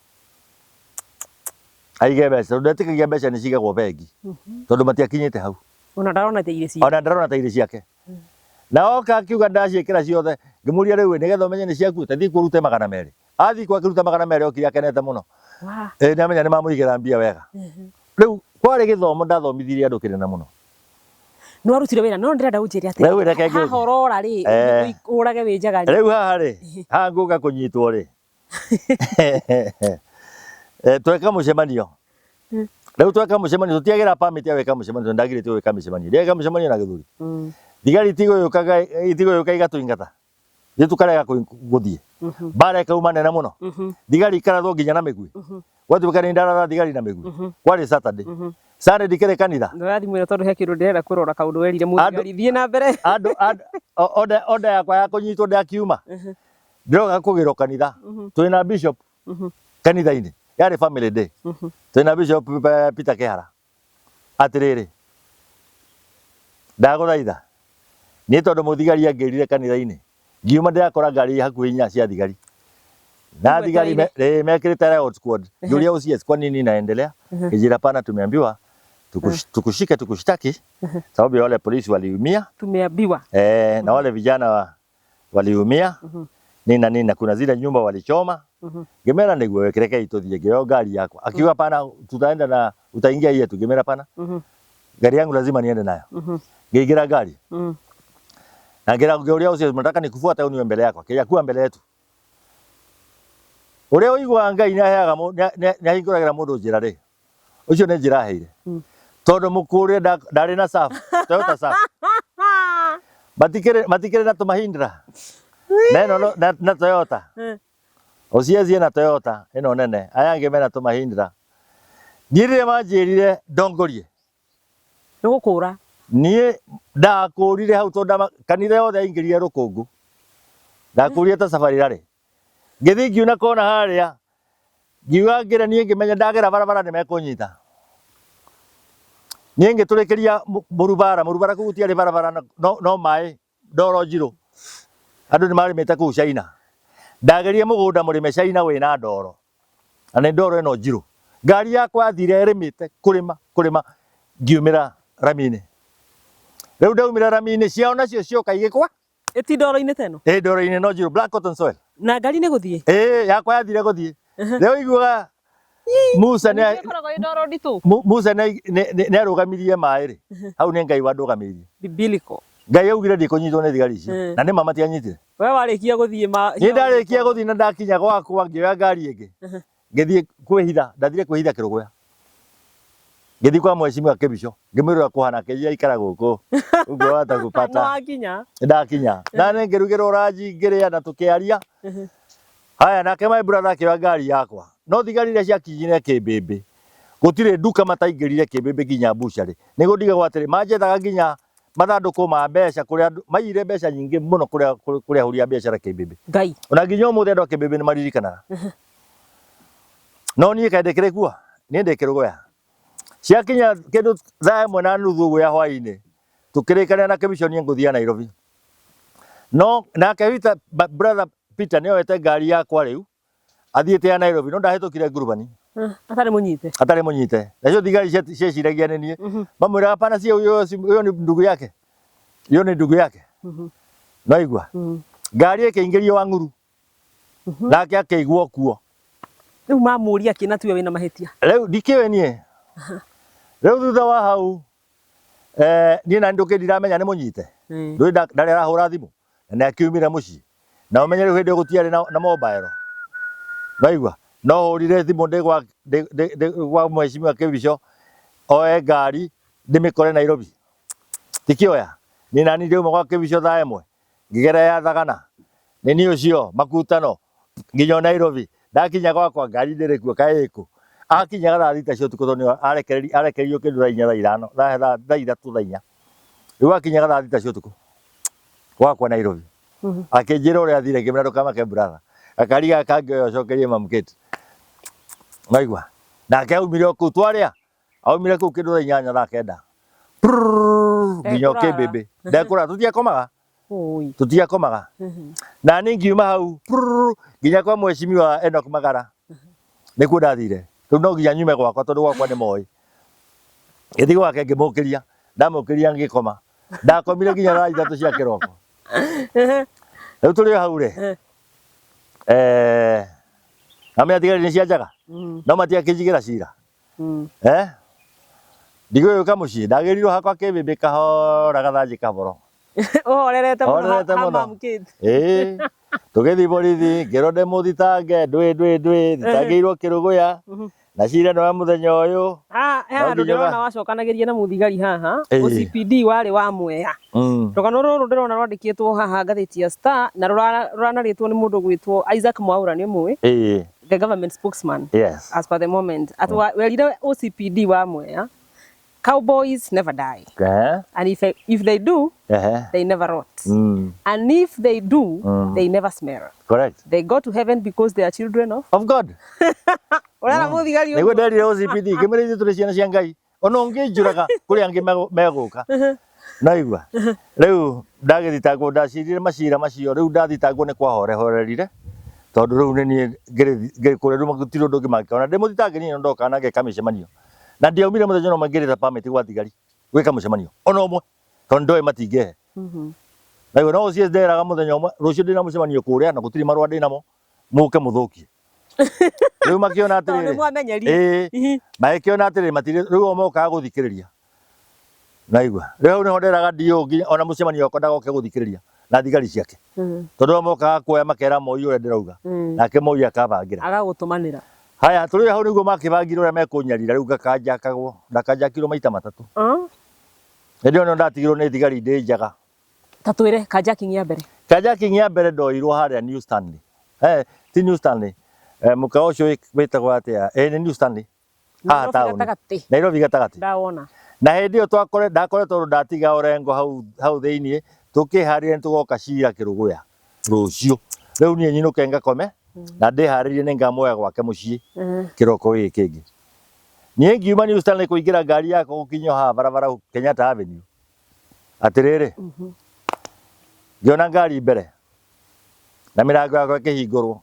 aige mbeca ndetikagia mbeca ni cigagwo bengi tondu matiakinyite hau ona ndarona ta ire ciake na oka akiuga ndaciikira ciothe ngimuria riu nigetha umenye ni ciaku tathii kurute 200 athii kwa kiruta 200 okire akenete muno ni amenya ni mamuigera mbia wega riu kwari githomo ndathomithirie andu kirena muno no arutire wira no ndirenda unjiri ati haha urora ri urage winjaga riu haha ri haha nguga kunyitwo ri tweka mucemanio riu tweka mucemanio tutiagira permit ya weka mucemanio ndagirite weka mucemanio ndega mucemanio na githuri thigari tigo yuka igatuingata gitukarega guthie bara ikauma nene muno thigari ikaratho nginya na migui gwatuika ni ndara thigari na migui kwari Saturday Sunday dikere kanitha ndathimwira tondu he kindu ndirenda kwirora kaundu werire muthigari thie na mbere oda yakwa ya kunyitwo ndakiuma ndiroga kugirwo kanitha twina bishop kanitha-ini yari family day twina bishop Peter Kehara atiriri ndaguthaitha ni tondu muthigari angirire kanitha-ini ngiuma ndirakora ngari hakuhi nya cia thigari na thigari mekirite riot squad ngiuria OCS kwa nini inaendelea ijira pana tumeambiwa tukushike tukushtaki sababu wale polisi waliumia tumeambiwa na wale vijana waliumia nini na kuna zile nyumba walichoma gemera niguo wekireke ituthie ngio ngari yakwa akiuga pana tutaenda na utaingia yetu gemera pana gari yangu lazima niende nayo ngiingira ngari na ngira ngeuria ucio nataka nikufuata uniwe mbele yako kia kuwa mbele yetu uria uigwa Ngai nyaheaga ni ahinguragira mundu njira ri ucio ni njira heire tondu mukuri ndari na SAF Toyota SAF matikire na tumahindra neno na Toyota uciacie na Toyota ino nene aya angi mena tumahindra ndirire manjirire ndongorie nigukura nie ndakurire hau tondu kanitha yothe ingirire rukungu ndakurire ta safari rari ngithi ngiuna kona haria ngiuga ngira nie ngimenya ndagera barabara ni mekunyita nie ngiturikiria murubara ku gutiari barabara no mai ndoro njiru andu ni mari meta ku China ndagerie mugunda murime China wina ndoro ane ndoro ino njiru ngari yakwa yathire rimite kurima ngiumira ramine riu ndaumira ramine ciao nacio cioka igikwa eti ndoro-ini teno ndoro-ini no njiru black cotton soil na ngari ni guthie yakwa yathire guthie riu iguga Musa ni arugamirie mai ri hau ni Ngai wandugamirie biblical Ngai augire ndikunyitwo ni thigari icio na ni mama tianyitire we warikia guthie ni ndarikia guthie na ndakinya gwakwa ngioya ngari ingi ngithie kwihitha ndathire kwihitha Kiruguya ngithi kwa mheshimiwa Kebisho ngimwirira kuhana keja ikara guku ugo hata kupata ndakinya na ni ngirugirwo raji ngiria na tukiaria haya nake my brother akiwa ngari yakwa no thigari iria ciakinyire Kĩmbĩmbĩ gutire nduka mataingirire Kĩmbĩmbĩ nginya bucari nigo ndigagwo atiri manjethaga nginya mathanduku ma mbeca kuria maiyire mbeca nyingi muno kuria huria biashara Kĩmbĩmbĩ Ngai ona nginya umuthi andu a Kĩmbĩmbĩ ni maririkanaga no nie kaendekire kuo ni ndikirugwa ciakinya kindu thaa 1:30 uguo ya hwaini tukirikania na Kebisho nie nguthia Nairobi no nake Peter brother Peter nioete ngari yakwa riu athiete ya Nairobi no ndahitukire ngurubani atari munyite nacio thigari cieciragia ni nie mamwira hapana cio uyo ni ndugu yake no igua ngari ikiingirio Wang'uru nake akigwo kuo riu mamuria kina tiwe wina mahitia riu ndikiwe nie riu thutha wa hau nie na nduki ndiramenya ni munyite ndu ndari arahura thimu na akiumire mucii na umenye riu hindi gutiari na mobile naigua no hurire thimu gwa mheshimiwa Kebisho oe ngari ndimikore Nairobi tikioya ni nani ndio gwa Kebisho thaa 1 ngigera ya Thagana ni ni ucio makutano nginyo Nairobi ndakinya gwakwa ngari ndirikuo kaiko akinya thaa 6 cio tukutoni arekerio kindu thaa 4 thaa 3 thaa 4 riu akinya thaa 6 cio tuku gwakwa Nairobi akinjira uria athire ngimera ndukamake brother akariga kangioyo cokerie mamuketi naigua nake aumire ku twaria aumire ku kindu thaa 8 thaa 9 nginyo Kĩmbĩmbĩ ndekura tutiakomaga Oi. Tutiakomaga. Na ni ngiuma hau nginya kwa mheshimiwa Enoch Magara. Nikuo ndathire. Riu no nginya nyume gwakwa tondu gwakwa ni moi. Githi gwake ngimukiria. Ndamukiria ngikoma. Ndakomire nginya thaa 3 cia kiroko. Riu turi hau ri. Ame atigari ni cia njaga. No matiakinjigira cira. Ndiguyuka mucii ndagirirwo hakwa kibimbi kahora gathanji kaboro. Orerete muno. Tugithi borithi ngirode muthitange ndwi thitangirwo kiruguya na cira no muthenya uyu handu ndirona wacokanagiria na muthigari haha OCPD wari wa Mwea rugano ruru ndirona rwandikitwo haha ngathiti ya Star na ruranaritwo ni mundu gwitwo Isaac Mwaura ni mwe the government spokesman as per the moment werire OCPD wa Mwea cowboys never die and if they do they never rot and if they do they never smell. Correct. They go to heaven because they are children of God. Orara muthigari nigo ndarire OCPD kimere turi ciana cia Ngai ono ngijuraga kuri angi meguka na igua riu ndagithitangwo ndacirire macira macio riu ndathitangwo ni kwahorerire tondu riu ni ngiri kure riu gutiro ndungi makona ndimuthitange ni ndoka na ngeka micemanio na ndiaumire muthenya no mangirira permit gwa thigari gwika mucemanio ono mwe tondu ndoi matinge na igua no cie nderaga muthenya umwe rucio ndina mucemanio kuria na gutiri marua ndinamo muke muthukie riu makiona atiriri makiona atiriri matire riu omoka guthikiriria na igua riu no nderaga ndio ona mucemanio ko ndagoke guthikiriria na thigari ciake tondu omoka kuoya makera moi ure ndirauga nake moi akabangira agagutumanira haya turi hau niguo makibangire uria mekunyarira riu ngakanjakagwo ndakanjakirwo maita matatu ndio no ndatigirwo ni thigari ndi njaga tatwire kajaking ya mbere ndoirwo haria New Stanley ti New Stanley mukao ucio witagwo atia ni New Stanley town Nairobi gatagati ndawona na hindi iyo ndakore tondu ndatiga orengo hau thiini tukiharire tugoka cira kiruguya rucio riu nie nyinuke ngakome na ndiharirie ni ngamoya gwake mucii kiroko giki kingi nie ngiuma New Stanley kuingira ngari yako gukinya ha barabara Kenyatta Avenue atiriri ngiona ngari mbere na mirango yako ikihingurwo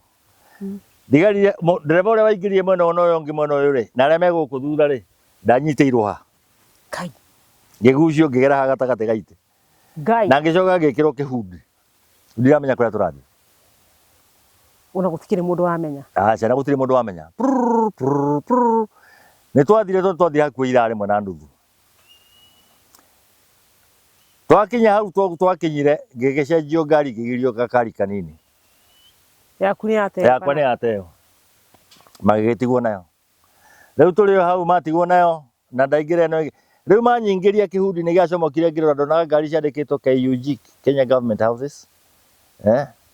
thigari ndereba uria waingirie mwena uyu ngi mwena uyu ri na aria meguku thutha ri ndanyitĩirwo ha kai ngigucio ngigera ha gatagati gaite na ngicoka ngikirwo kihundi ndiramenya kuria turathii una gutikire mundu wamenya na gutire mundu wamenya ni twathire twathire hakuhĩ ira rimwe na nuthu twakinya hau twakinyire ngigicenjio ngari ngigirio gakari kanini yakwa ni ateo magigitigwo nayo riu turi hau matigwo nayo na ndaingire no riu manyingiria kihundi ni giacomokire ngirora ndona ngari ciandikitwo KUG Kenya Government Houses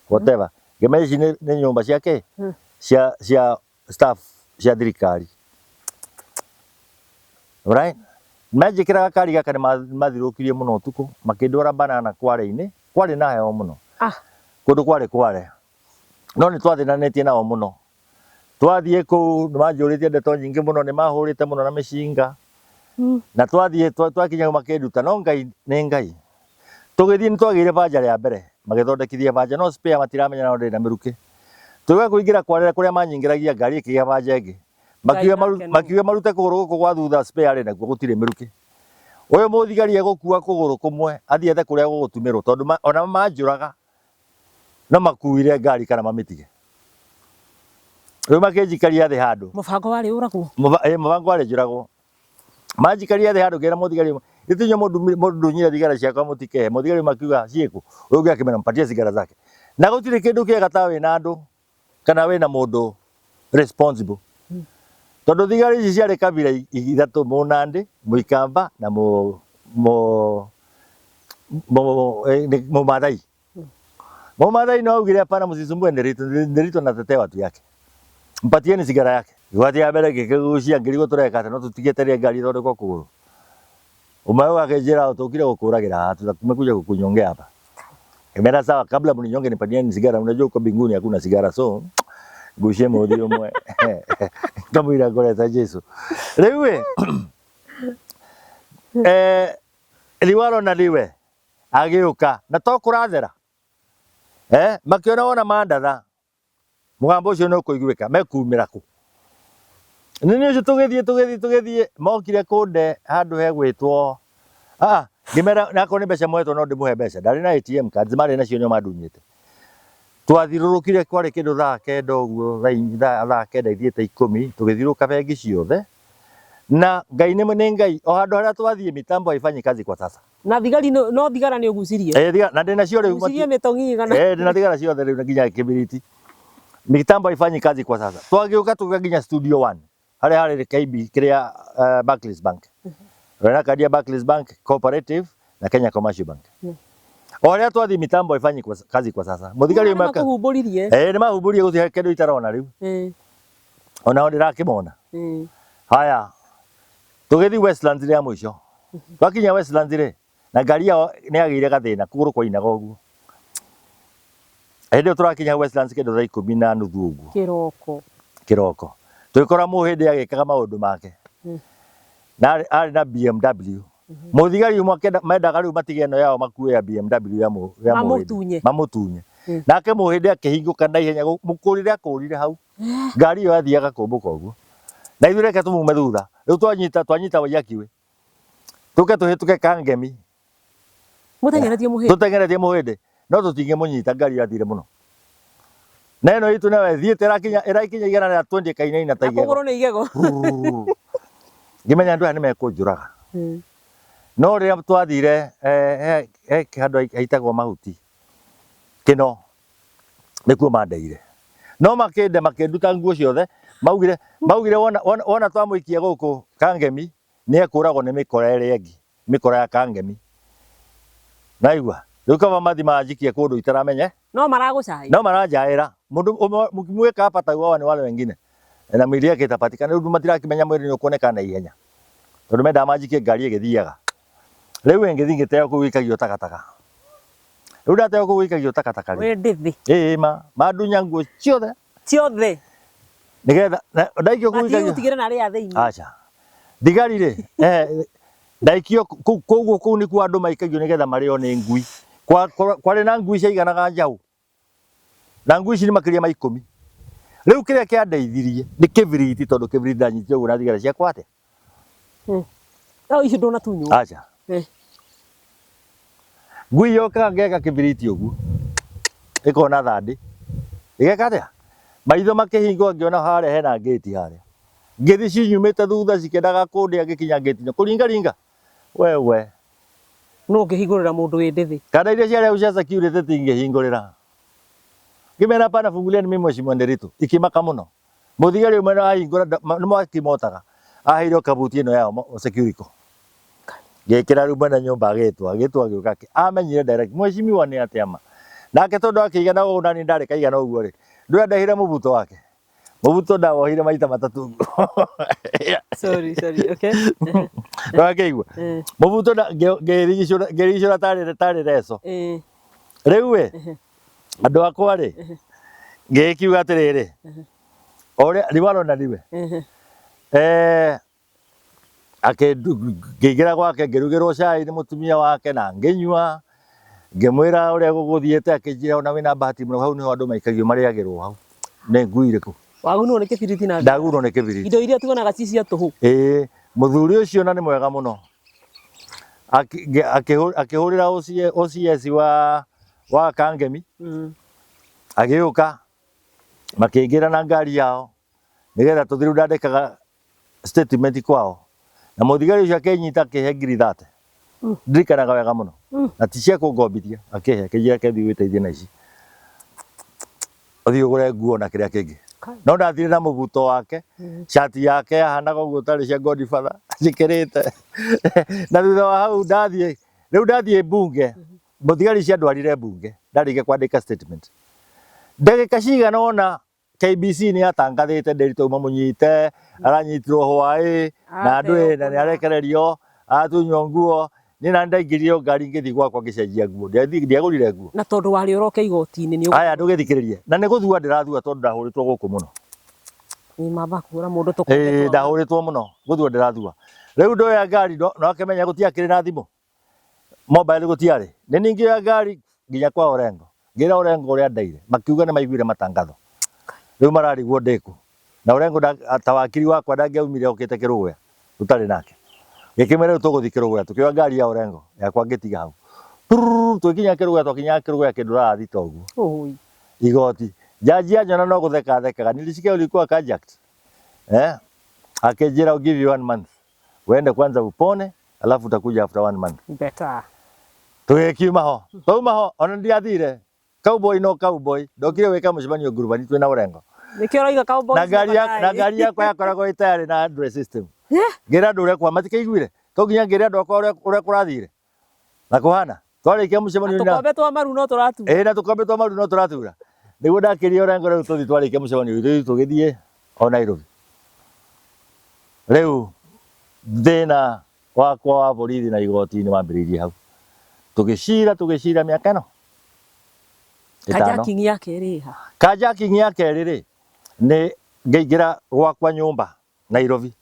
whatever gemeci ni nyumba ciake cia staff cia thirikari right majikira gakari gaka ni mathirukirie muno utuku makindwara banana kware-ini kwari na heho muno kundu kware no ni twathinanitie nao muno twathie ku manjuritie ndeto nyingi muno ni mahurite muno na micinga na twathie twakinya makenduta no Ngai ni Ngai tugithie ni twagire banja ya mbere magithondekithia banja no spare matiramenya no ndi na miruki tuga kuingira kwarera kuria manyingiragia ngari ikigia banja ingi makiuga marute kuguru guku gwa thutha spare ari naguo gutire miruki uyu muthigari egukua kuguru kumwe athiete kuria gugutumirwo tondu ona manjuraga no makuire ngari kana mamitige riu makinjikaria thi handu mubango wari uragwo mubango wari njuragwo manjikaria thi handu ngera muthigari itinyo mundu nyira thigara ciakwa mutike muthigari makiuga cieku uyu ungi akimena mpatie cigara zake na gutire kindu kiega ta wina andu kana wina mundu responsible tondu thigari ici ciari kabira ithatu Munandi Muikamba na Mumathai no augire hapana msisumbue Nderito na tete watu yake mpatieni sigara yake igwati ya mbere ngikigucia ngirigo tureka no tutigeteria ngari thondekwo kuguru umwe wakejera utukire gukuragira hatu tumekuja kukunyongea hapa imera sawa kabla mninyonge nipatieni sigara unajua uko mbinguni hakuna sigara so gushie modi umwe kamwira goreta Yesu riwe liwaro na liwe agiuka na to kurathera makiona wona mandatha mugambo ucio no kuiguika mekumira ku nini ucio tugithie mokire kunde handu hegwitwo ngimera nako ni mbeca mwetwo no ndimuhe mbeca ndari na ATM cards mari nacio nyo madunyite twathirurukire kwari kindu thaa kenda uguo thaa kenda ithiete 10 tugithiruka bengi ciothe na ngai ni ngai o handu haria twathie mitambo haifanyi kazi kwa sasa na thigari no thigara ni ugucirie thigara na ndina cio riu ugucirie mitongi kana ndina thigara ciothe riu nginya kibiriti mitambo haifanyi kazi kwa sasa twagiuka tukaginya studio 1 haria hari KB kiria Barclays Bank Rena kadia Barclays Bank Cooperative na Kenya Commercial Bank. Oria twathi mitambo haifanyi kazi kwa sasa. Muthigari umeka. Ni mahuburirie guthi kindu itarona riu. Ona ndirakimona. Haya. Tugithi Westlands ria mwisho. Twakinya Westlands ri na ngari yao ni agire gathina kuguru kwa inaga uguo. Hende turakinya Westlands kindu thaa 10:30 uguo. Kiroko. Twikora muhindi agikaga maundu make. Na ari na BMW muthigari umwe mendaga riu matige no yao makue ya BMW ya mamutunye nake muhindi akihinguka na ihenya mukurire akurire hau ngari yo athiaga kumbuka uguo na ithure ke tumume thutha riu twanyita wayakiwe tuhituke Kangemi tutengeretie muhindi no tutinge munyita ngari yathire muno neno itu nawe thiete irakinya igana rĩa 20 kainaina ta igego kuguru ni igego ngimenya andu aya ni mekunjuraga no riria twathire handu haitagwo mahuti kino nikuo mandeire no makinduta nguo ciothe maugire wona twamuikia guku Kangemi ni ekuragwo ni mikora ĩrĩa ĩngĩ mikora ya Kangemi naigua riu kaba mathi majikie kundu itaramenye no marajaira mundu mukimweka hapa taiwa ni wale wengine na mwili yake itapatikana riu matirakimenya mwili ni ukuoneka na ihenya tondu menda majikie ngari igithiaga riu ngithingite ku wikagio takataka riu ndateo ku wikagio takataka we ndithi madunya nguo ciothe nigetha ndaikio ku wikagio utigire na ria thiini acha thigari ri ndaikio ku ni ku andu maikagio nigetha mario ni ngui kwari na ngui ciaiganaga njau na ngui ici ni makiria ma 10 riu kiria kiandeithirie ni kibiriti tondu kibiriti ndanyitire uguo na thigara ciakwa atia ici ndona tunyu acha ngui yoka ngeka kibiriti uguo ikona thandi igeka atia maitho makihingo ngiona haria hena gate haria ngithi cinyumite thutha cikendaga kundia gikinya gate kuringa wewe no ngihingurira mundu wi ndithi kana iria ciaria ucia security tingihingurira ngimena pana fungulia ni mimi mheshimiwa Nderitu ikimaka muno muthigari umwe ahingura ni mwakimotaga ahiro kabuti ino yao security ngekira riu bana nyumba agitwa giuka amenyire direct mheshimiwa ni atema nake tondu akigana uguo nani ndari kaigana uguo ri ndu ndahira mubuto wake mubuto ndawohire maita matatu sorry okay wakeigua mubuto ngerigicura tari reso riu we andu akwa ri ngikiuga atiriri oria riwarona riwe ngigira gwake ngirugirwo cai ni mutumia wake na nginyua ngimwira uria guguthiete akinjira ona wina bahati muno hau niho andu maikagio mariagirwo hau ni ngui iriku wagunwo ni kibiriti na ndagunwo ni kibiriti indo iria tuonaga cicia tuhu muthuri ucio na ni mwega muno akihurira OCS wa Kangemi agiuka makiingira na ngari yao nigetha tuthiru ndandikaga statement kwao na muthigari ucio akinyita kihe ngiri 30 ndirikanaga wega muno na ti cia kungombithia akihe kijira kethi gwiteithia na ici uthio gure nguo na kiria kingi no ndathire na mubuto wake shati yake ahanaga uguo tari cia Godfather cikirite na thutha wa hau ndathie bunge muthigari cia ndwarire bunge ndarige kwandika statement ndagika cigana ona KBC ni atangathite Nderitu mamunyite aranyitirwo hwai na andu na ni arekererio atunywo nguo ni na ndaingirio ngari ngithi gwakwa ngicenjia nguo ndiagurire nguo na tondu wari uroke igoti-ini ni aya ndugithikiririe na ni guthua ndirathua tondu ndahuritwo guku muno ni mabakura mundu tukoretwo ndahuritwo muno guthua ndirathua riu ndoya ngari no akimenya gutia kiri na thimu mobile gutiarĩ nĩ ningĩ ngari nginya kwa Orengo ngira Orengo ũrĩa ndaire makiuga nĩ maiguire matangatho rĩu mararigwo ndĩku na Orengo ta wakiri wakwa ndangĩaumire okĩte Kĩrũgũya tutarĩ nake gĩkĩmere tũgũthiĩ Kĩrũgũya tũkĩoya ngari ya Orengo yakwa ngĩtiga hau tũkinya Kĩrũgũya twakinya Kĩrũgũya kĩndũ rathita ũguo igoti jaji yanyona no gũtheka thekaga nilisikia ulikuwa carjacked akijira I'll give you 1 month uende kwanza upone alafu utakuja after 1 month better tugekiuma ho tauma ho ona ndiathire cowboy no cowboy ndokire weka mũcemanio ngurubani twĩ na Orengo nikio roiga cowboy na ngari yakwa yakoragwo ĩtayarĩ na address system ngira andũ ũrĩa kwa matikaiguire to nginya ngĩre andũ akwa ũrĩa kũrathire na kũhana twarĩkia mũcemanio na tũkombe twa maru no tũratura na tũkombe twa maru no tũratura nĩguo ndakĩria Orengo rĩu tũthiĩ twarĩkia mũcemanio rĩu tũgĩthiĩ o Nairobi rĩu thĩna wakwa wa borithi na igoti-inĩ wambĩrĩirie hau tũgĩcira mĩaka ĩno kajaking yake ĩrĩ ha kajaking yake rĩrĩ nĩ ngĩingĩra gwakwa nyũmba Nairobi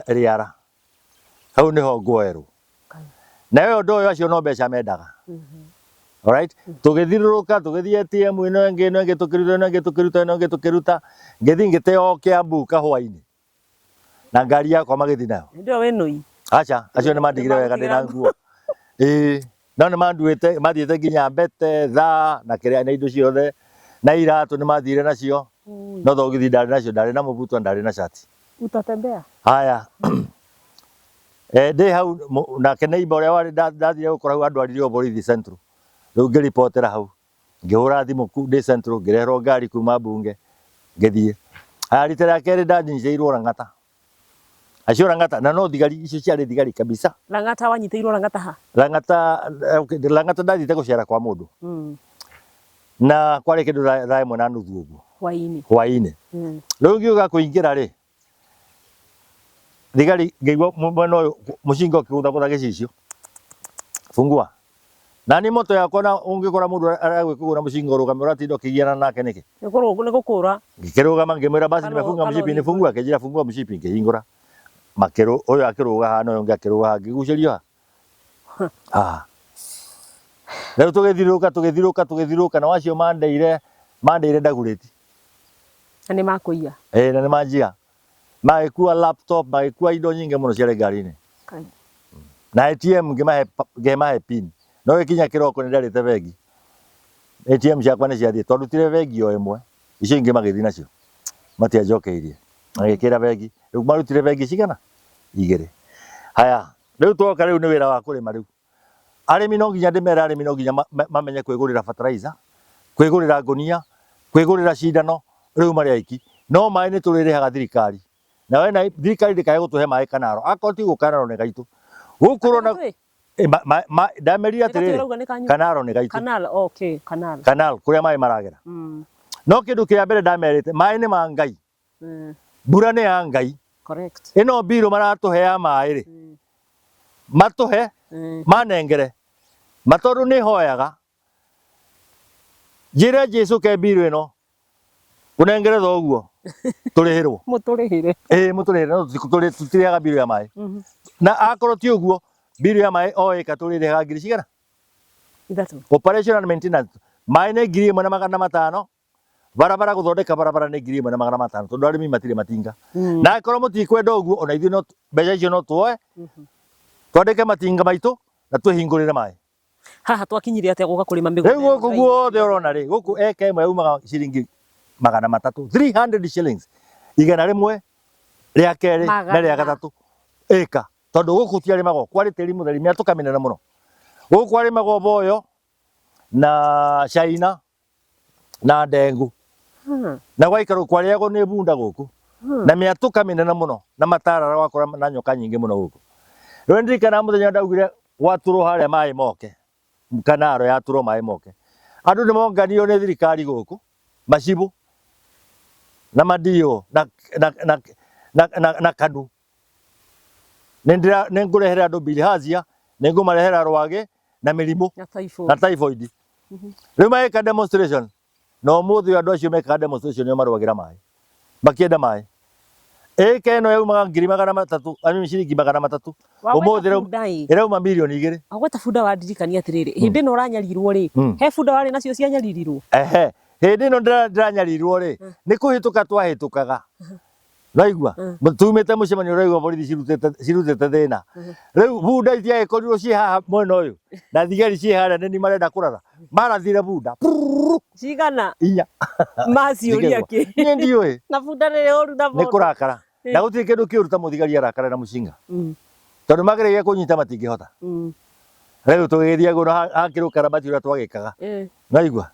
Riara hau nĩho nguoerwo nayo ũndũ ũyũ acio no mbeca mendaga alright tũgĩthiũrũrũka tũgĩthiĩ ATM ĩno ĩngĩ tũkĩruta ngĩthiĩ ngĩteo Kiambu kahũa-inĩ na ngari yakwa magĩthiĩ nayo ndio we nũi acha acio nĩ mandigire wega ndĩna nguo no nĩ manduĩte mathiĩte nginya mbete thaa na kĩrĩa na indo ciothe na iratũ nĩ mathire nacio no thogithi ndarĩ nacio ndarĩ na mũbuto ndarĩ na shati utatembea haya ndĩ hau nake neighbor ũrĩa warĩ ndathire gũkora hau andwarirwo borithi central rĩu ngĩripotera hau ngĩhũra thimũ ndĩ central ngĩreherwo ngari kuma mbunge ngĩthiĩ haya rita rĩa kerĩ ndanyiitĩirwo Lang'ata acio Lang'ata na no thigari icio ciarĩ thigari kabisa Lang'ata wanyitĩirwo Lang'ata ha Lang'ata ndathiĩte gũcera kwa mũndũ na kwarĩ kĩndũ thaa ĩmwe na nuthu ũguo hwaĩ-inĩ rĩu ngiuga kũingĩra rĩ thigari ngĩigua mwena ũyũ mũcinga ũkĩgũthagũtha gĩcicio fungua na nĩ moto yakwa na ũngĩkora mũndũ aragwĩkũgũra mũcinga ũrũgame ũratinda ũkĩgiana nake nĩkĩ nĩ gũkũra ngĩkĩrũgama ngĩmwĩra basi nimefunga mshipi nifungua akĩnjĩra fungua mshipi ngĩhingũra ũyũ akĩrũga haha na ũyũ ũngĩ akĩrũga haha ngĩgucĩrio ha rĩu tũgĩthiũrũrũka na wacio mandeire ndagurĩti na nĩ makũiya na nĩ manjia magĩkua laptop magĩkua indo nyingĩ mũno ciarĩ ngari-inĩ na ATM ngĩmahe pin no gĩkinya kĩroko nĩ ndarĩte bengi ATM ciakwa nĩ ciathiĩ tondũ tire bengi o ĩmwe icio ingĩ magĩthiĩ nacio matianjokeirie agĩkĩra bengi rĩu marutire bengi cigana 2 haya rĩu twoka rĩu nĩ wĩra wa kũrĩma rĩu arĩmi no nginya ndĩmera arĩmi no nginya mamenye kwĩgũrĩra fertilizer kwĩgũrĩra ngũnia kwĩgũrĩra cindano rĩu marĩ aiki no maĩ nĩ tũrĩrĩhaga thirikari na wena thirikari ndĩkae gũtũhe maĩ Kanaro akorwo ti Kanaro nĩ gaitũ gũkũrwo na ndamerire atĩrĩrĩ Kanaro nĩ gaitũ Kanaro kũrĩa maĩ maragera no kĩndũ kĩa mbere ndamerĩte maĩ nĩ ma Ngai mbura nĩ ya Ngai ĩno mbirũ maratũhe ya maĩ rĩ matũhe manengere matondũ nĩ hoyaga njĩre Jesũ ke mbirũ ĩno ũnengere thoguo tũrĩhĩrwo mũtũrĩhĩre no tũtirĩhaga mbirũ ya maĩ na akorwo ti ũguo mbirũ ya maĩ o ĩka tũrĩrĩhaga ngiri cigana 3 operation and maintenance maĩ nĩ 1,500 barabara gũthondeka barabara nĩ 1,500 tondũ arĩmi matirĩ matinga na akorwo mũtikwenda ũguo ona ithuĩ no mbeca icio no tuoe twandĩke matinga maitũ na twĩhingũrĩre maĩ haha twakinyire atĩa gũka kũrĩma mĩgũnda rĩu gũkũ guothe ũrona rĩ gũkũ eka ĩmwe yumaga ciringi 300 300 shillings igana rĩmwe rĩa kerĩ na rĩa gatatũ eka tondũ gũkũ tiarĩmagwo kwarĩ tĩri mũtheri mĩatũka mĩnene mũno gũkũ kwarĩmagwo Boyo na China na Ndengu na gwaikarwo kwarĩagwo nĩ bunda gũkũ na mĩatũka mĩnene mũno na matarara wakora na nyoka nyingĩ mũno gũkũ rĩu ndirikana mũthenya ndaugire gwatũrwo harĩa maĩ moke Kanaro yatũrwo maĩ moke andũ nĩ monganirio nĩ thirikari gũkũ macibũ na madio na Kanu nĩ ngũrehera andũ bilharzia nĩ ngũmarehera rwagĩ na mĩrimũ na typhoid rĩu magĩka demonstration no mũthĩ andũ acio mekaga demonstration nĩo marwagĩra maĩ makĩenda maĩ ĩka ĩno yaumaga 300,000 ani ciringi 300 ũmũthĩ ĩrauma milioni 2 agweta bunda wa ndirikania atiriri hindi no ranyarirwo ri he bunda wari nacio cia nyaririrwo hindi no ndiranyaririrwo ri ni kuhituka twahitukaga naigua tumite mucemanio raigua borithi cirutete thina riu bunda itia ikorirwo ci haha mwena uyu na thigari ci haria ni marenda kurara marathire bunda cigana 4 maciuria ki ni ndiwe na bunda riri oru na ni kurakara na gutiri kindu kiuruta muthigari arakara na mucinga tondu magereire kunyita matingihota riu tugithia guno hakiruka mati uria twagikaga naigua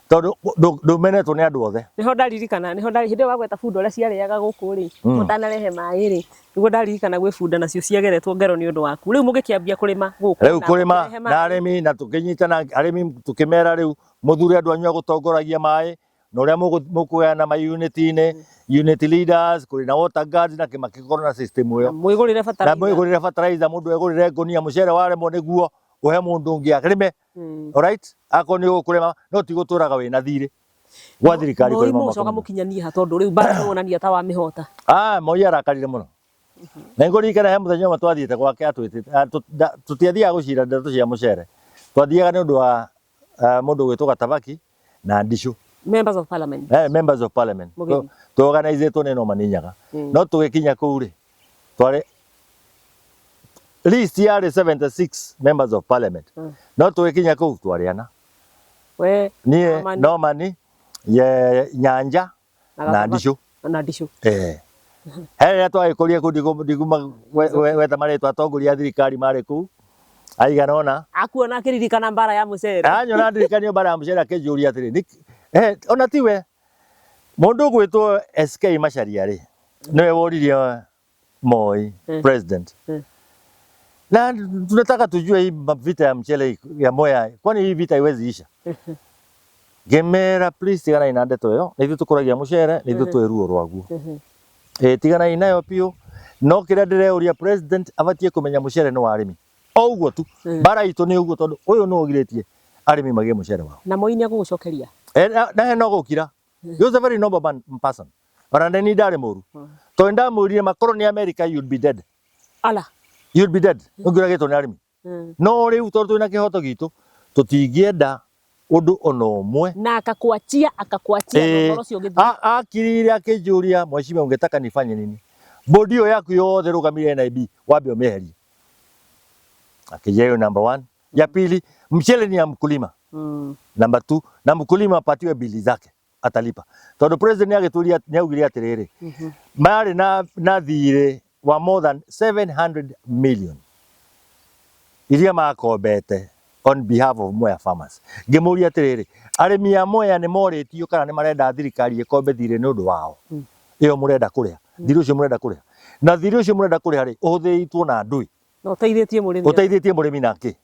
tondu ndumenetwo ni andu othe niho ndaririkana hindi wagweta bunda uria ciarĩaga guku ri mutanarehe mai ri niguo ndaririkana gwi bunda nacio ciageretwo ngero ni undu waku riu mugikiambia kurima guku riu kurima na arimi na tukinyitana arimi tukimera riu muthuri andu anyu agutongoragia mai na uria mukuheana ma unit leaders kuri na water guards na kimakikorwo na system iyo mwigurire fertilizer mundu egurire ngunia mucere waremo niguo uhe mundu ungi arime alright ako ni ukurima no ti guturaga wina thiri gwa thirikari kuri mama coka mukinyania ha tondu riu bado wonania ta wa mihota moi arakarire muno na ngurikana he muthenya umwe twathiite gwake atwitite tutiathiaga gucira ndeto cia mucere twathiaga ni undu wa mundu gwitwo Gatabaki na Ndishu members of parliament members of parliament to organize to no maninyaga no tugikinya kuu ri tware list ya 76 members of parliament no tugikinya kuu twariana we nie no mani ye Nyanja na Ndishu hele twagikuria ku ndiguma weta maritwa atongoria thirikari mari kuu aiganona akuona akiririkana mbara ya mucere anyona ndirikanio mbara ya mucere akinjuria atiri ona tiwe mundu gwitwo SK Macharia ri niwe woririe Moi president na tunataka tujue hii vita ya mchele ya Moi kwani hii vita iwezi isha gemera please tigana ina ndeto yo nithu tukuragia mucere nithu tweruo rwaguo tigana inayo pio no kira ndireuria president abatie kumenya mucere no arimi ouguo tu bara itu ni uguo tondu uyu no ogiritie arimi magie mucere wao na Moi ni agugucokeria na no gukira he was a very noble person but then he ndari muru to ndamurire makoro ni America you'd be dead ala you'd be dead ungira gitu ni arimi no riu tondu na kihoto gitu tutingienda undu ono mwe na akakuachia ngoro cio ngithii akirire akinjuria mheshimiwa ungetaka nifanye nini bodi yo yaku yothe rugamire NIB wambe umeherie akijeyo number 1 ya pili mchele ni ya mkulima number 2 na mkulima apatiwe bili zake atalipa tondu president agituria niaugire atiriri mari na thire wa more than 700 million iria makombete on behalf of Mwea farmers ngimuria atiriri arimi ya Mwea ni moritio kana ni marenda thirikari ikombe thire ni undu wao iyo murenda kuria thire ucio murenda kuria na thire ucio murenda kuria ri uhuthiitwo na ndui no teithĩtie murimi nake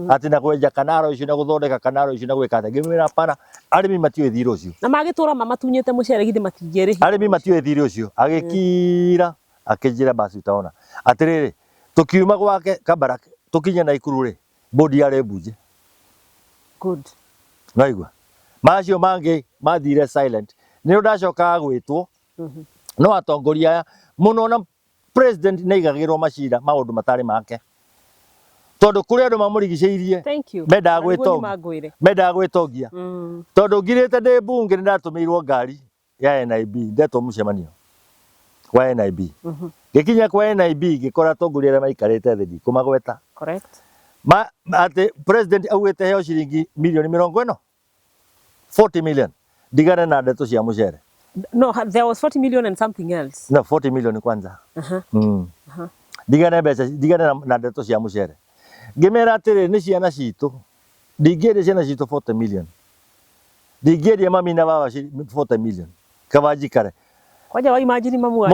ati na kwenja kanaro icio na guthondeka kanaro icio na gwika ngimira pana arimi matiwe thire ucio na magitura mamatunyite mucere githi matingeri arimi matiwe thire ucio agikira akinjira basi utaona atiriri tukiuma gwake Kabarak tukinya na Ikuru ri bodi ya rebuje good naigua macio mangi mathire silent ni ndacoka gwitwo no atongoria muno na president neigagirwo macira maundu matari make tondu kuri andu mamurigiceirie menda gwitongia tondu ngirite ndi bunge ndatumirwo ngari ya NIB ndeto mucemanio kwa NIB gikinya kwa NIB gikora atongoria aria maikarite thi kumagweta correct ati president augite heo ciringi milioni 40 million digana na ndeto cia mucere. No, there was 40 million and something else. No, 40 million kwanza. Digana na ndeto cia mucere. Ngimera atiri ni ciana citu. Ndingĩendia ciana citu 40 million. Ndingĩendia mami na baba 40 million. Kabaji kare. Kwaja wa imagine mamu.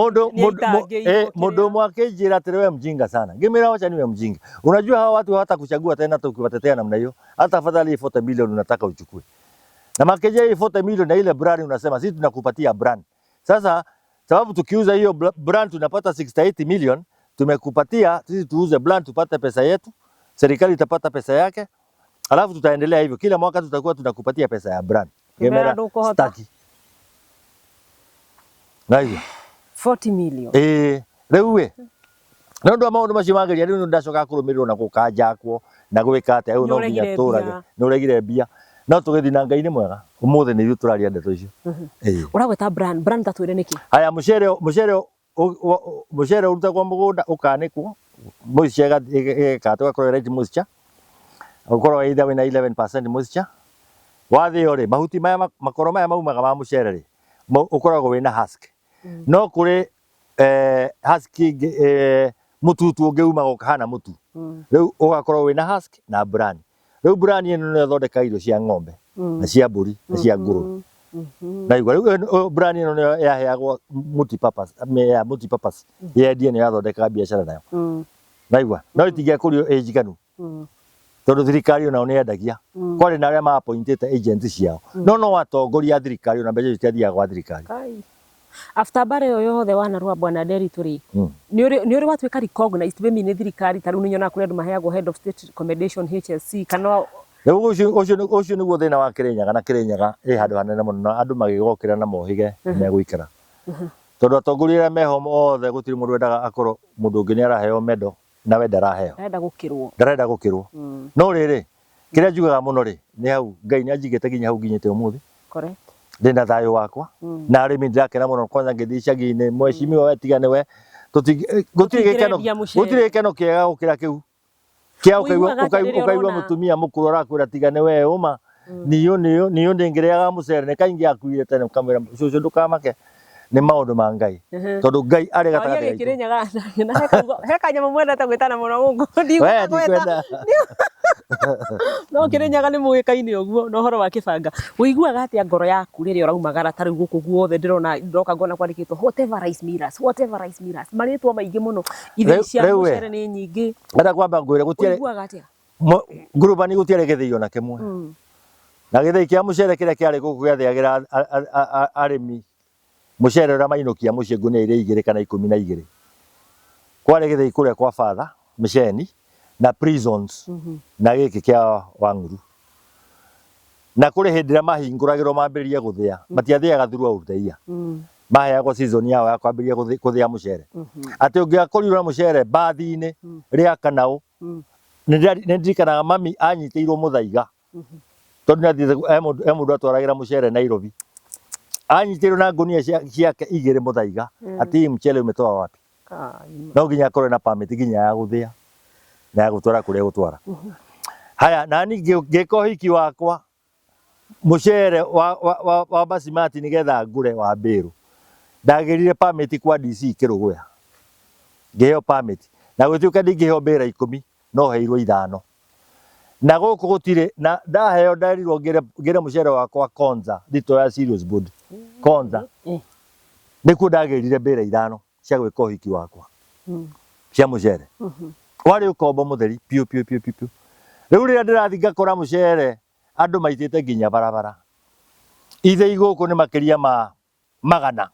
Mundu mwakinjira atiri we mjinga sana. Ngimera wacha niwe mjinga. Unajua hawa watu hata kuchagua tena tukiwatetea namna hiyo. Hata afadhali 40 million unataka uchukue. Na makeje hii 40 million na ile brand unasema sisi tunakupatia brand. Sasa sababu tukiuza hiyo brand tunapata 68 million, tumekupatia sisi tuuze brand tupate pesa yetu, serikali itapata pesa yake. Alafu tutaendelea hivyo. Kila mwaka tutakuwa tunakupatia pesa ya brand. Gemera staki. Naiyo. 40 million. Riu we. No ndo maundu macio mageria riu ndacoka kurumirwo na gukanja kwo na gwika ate riu no nginya turage no regire mbia no tugithi na Ngai ni mwega umuthi ni turaria ndeto icio. Uragweta brand tatwire niki? Haya mucere urutagwo mugunda ukanikwo mucega ikatwa kwa right moisture ukorwo either wina 11% moisture wathio ri mahuti maya makoro maya maumaga ma mucere ri ukoragwo wina husk no kuri husk mututu ungiuma gukahana mutu riu ugakorwo wina husk na bran riu bran ino no thondeka irio cia ng'ombe na cia mburi na cia nguru na igwa riu bran ino no yaheagwo multipurpose yendia ni yathondeka biashara nayo na igwa no itingia kurio ejiganu tondu thirikari ona ni yendagia kwari na aria ma appointed agents ciao no atongoria thirikari ona mbeca citiathiaga gwa thirikari. After bare yo yothe wanarua Bwana Nderitu ri ni uri watwika recognized bemi ni thirikari taru ninyona kuri andu maheagwo head of state recommendation HSC kana ucio niguo thina wa Kirinyaga na Kirinyaga handu hanene muno andu magigokira na mohige megwikara tondu atongoria aria meho othe gutiri mundu wendaga akorwo mundu ungi ni araheo medo na we ndaraheo ndarenda gukirwo no riri kiria njugaga muno ri ni hau Ngai ni anjigite ginya hau nginyite umuthi correct ndina thayo wakwa na arimi ndakena muno kwanza ngithi icagi-ini mweshimiwa we tigane we gutiri gikeno kiega gukira kiu kia ukaigua mutumia mukuru arakwira tigane we uma niyo ndingiriaga mucere ni kaingi akuire tene kamera cucu ndukamake ni maundu ma Ngai tondu Ngai ari gatagati ya Kirinyaga heka nyama mwendete gwitana muno mungu ndikwenda no Kirinyaga ni muikaini uguo no horo wa kibanga uiguaga atia ngoro yaku riria uraumagara tari guku guothe ndirona ndoka ngona kwandikitwo whatever rice millers maritwa maingi muno ithii cia mucere ni nyingi nda kwamba ngwire gutiere uiguaga atia grupa ni gutiere githio na kimwe na githii kia mucere kiria kiari guku giathiagira arimi mucere ura mainukia mucie ngunia iria 2 kana 12 kwari githii kuria kwa father Misheni na prisons na giki kia Wanguru na kuri hindira mahinguragirwo mambiririe guthia matiathiaga throughout the year maheagwo season yao ya kwambiria kuthia mucere ati ungiakorirwo mucere bathi-ini ria kanau ni ndikanaga mami anyitiirwo muthaiga tondu nathire mundu atwaragira mucere Nairobi anyitiirwo na ngunia ciake 2 muthaiga ati mchele umetoa wapi no nginya akorwo na permit nginya ya guthia na ya gutwara kuria gutwara haya nani ngiko hiki wakwa mucere wa basimati nigetha ngure wa Mbiru ndagirire permit kwa DC Kiruguya ngiheo permit na gutuika ndingiheo mbira 10 no heirwo 5 na guku gutire na ndaheo ndarirwo ngire mucere wakwa Konza thito ya serious board Konza niku ndagirire mbira 5 cia gwika hiki wakwa cia mucere wari ukombo mutheri piu riu riria ndirathinga kora mucere andu maitite nginya barabara ithe iguku ni makiria ma magana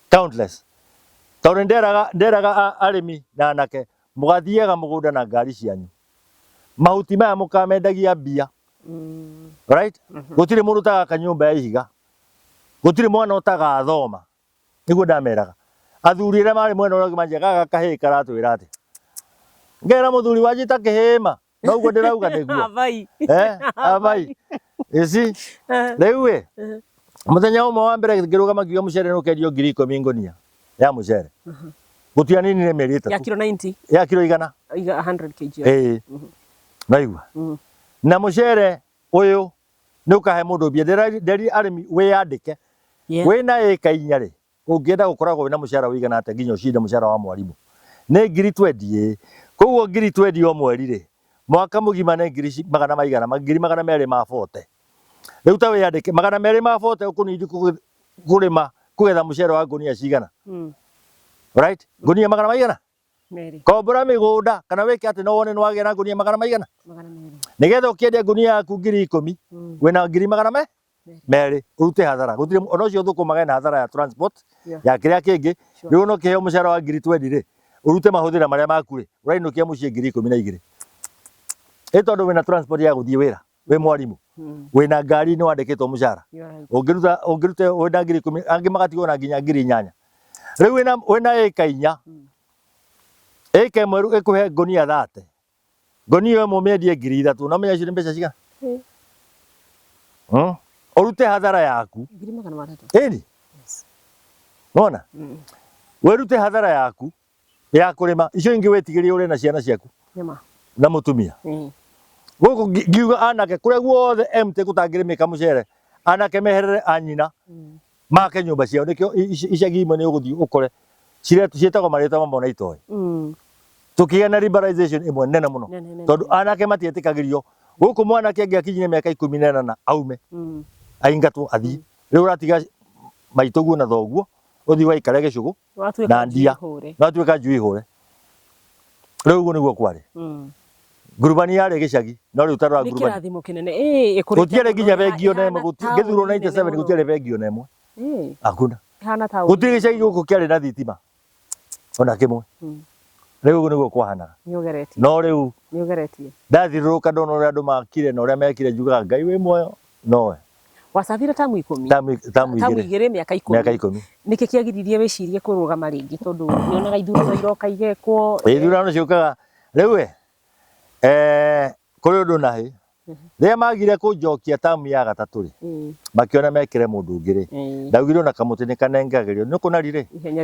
countless tondu nderaga arimi na anake mugathiaga mugunda na ngari cianyu mahuti maya mukamendagia mbia right gutiri mundu taga kanyumba ya ihiga gutiri mwana utaga thoma niguo ndameraga athuri aria mari mwena uria manjia gaga kahii karatwira ati ngera muthuri wajita kihima no uguo ndirauga niguo abai isi riu we muthenya umwe wa mbere ngirugama kiuga mucere nukendio 10,000 ngunia ya mucere gutianinire mieri 3 ya kilo 90 ya kilo 100 kg naigua na mucere uyu ni ukahe mundu mbia nderi arimi wiyandike wina eka 4 ri ungienda gukoragwo wina mucara wigana ate nginya ucinde mucara wa mwarimu ni 20 koguo 20 o mweri ri mwaka mugima ni 240 riu ta wiyandike 240 ukunidi kurima kugetha mucere wa ngunia cigana right ngunia 200 kombora migunda kana wiki ati no wone nwagia na ngunia 200 nigetha ukiendia ngunia yaku 10,000 wina 200 urute hathara gutire ono cio thukumaga na hathara ya transport ya kiria kingi riu no kiheo mucara wa 20 ri urute mahuthira maria maku ri urainukia mucie 12,000 tondu wina transport ya guthie wira we mwarimu wina ngari ni wandikitwo mucara ungiruta wina 10,000 angi magatigwo na nginya 8,000 Riu wina eka 4. Eka mweru ikuhe ngonia 30. Ngonia ĩmwe ũmĩendie 3,000 no menya icio nĩ mbeca cigana? Urute hadhara yaku 300. ĩni nona werute hadhara yaku ya kurima icio ingi wetigĩrie ure na ciana ciaku na mutumia guku ngiuga anake kuria guothe empty gutangĩrĩmĩka mũcere anake meherere anyina make nyũmba ciao nikio icagi imwe nĩ ũgũthiĩ ũkore cietagwo marĩtwa mamwe na itoĩ tukigĩa na liberalization imwe nene mũno tondũ anake matietĩkagĩrio guku mwanake angĩakinyire mĩaka 18 aume aingatwo athii riu uratiga maitoguo na thoguo uthi waikare gĩcũgũ na ndia watuĩka njui hũre riu ũguo nĩguo kwari ngurubani yarĩ gĩcagi no riu tarwa ngurubani kĩrathimo kĩnene gũtiarĩ nginya bengio na ĩmwe gĩthurwo 97 gũtiarĩ bengio na ĩmwe hakuna gũtirĩ gĩcagi gũkũ kĩarĩ na thitima ona kĩmwe riu ũguo nĩguo kwahanaga no riu ndathiũrũrũka ndona ũrĩa andũ makire na ũrĩa mekire njugaga Ngai wĩ muoyo nowe wasabira tamu 10 tamu 2 miaka 10 niki kiagiririe wicirie kurugama ringi tondu nionaga ithurano iroka igekwo ithurano ciukaga riu kuri undu nahi ria magire kunjokia tamu ya gatatu ri makiona mekire mundu ungi ri ndaugire na kamuti ni kanengagirio ni kunarire ihenya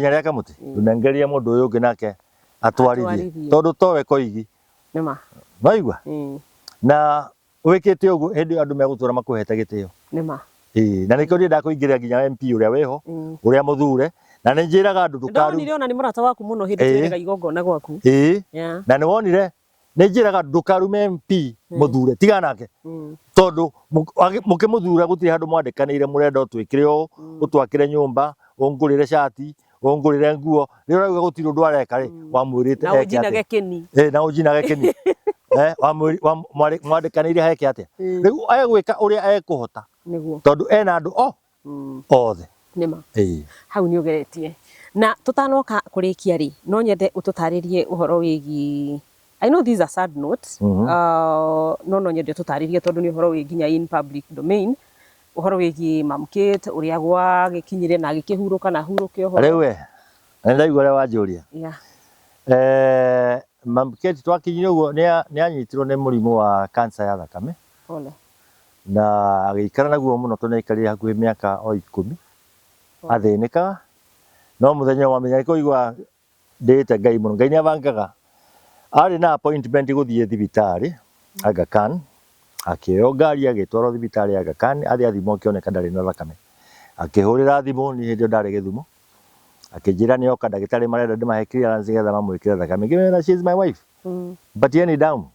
ria kamuti tunengeria mundu uyu ungi nake atwarithie tondu towe koigi nima waigua na wikite uguo hindi andu megutura makuhete gitio nima na nikio ndi ndakuingiria nginya MP uria weho uria muthure na ni njiraga andu tukaru ndonire ona ni murata waku muno hindi twirega igongona gwaku na ni wonire ni njiraga ndukarume MP muthure tiga nake tondu mukimuthura gutiri handu mwandikanire murenda utwikire o utwakire nyumba ungurire shati ungurire nguo riurauga gutiri undu areka ri wamwirite na ujinage kini na ujinage kini mwandikanire heke atia riu agwika uria ekuhota niguo tondu ena andu othe nima hau ni ugeretie na tutanoka kurikia ri no nyende ututaririe uhoro wigi I know these are sad notes no nyende tutaririe tondu ni uhoro wigi nya in public domain uhoro wigi mamkit uria gwa gikinyire na gikihuruka na huruke uhoro riu ndaigua uria wanjuria mamkit twakinyire uguo ni anyitirwo ni murimu wa cancer ya thakame na agikara naguo muno tunaikarire hakuhi miaka 10 athinikaga no muthenya wa menya kuigua ndite Ngai muno Ngai ni abangaga ari na appointment guthie thibitari Aga Khan akio ngari agitwaro thibitari Aga Khan athi athimo kioneka ndari na thakame akihurira thimu ni hindi ndari githumo akijira ni oka ndagitari marenda ndimahe clearance getha mamwikire thakame ngimena she is my wife but yeni down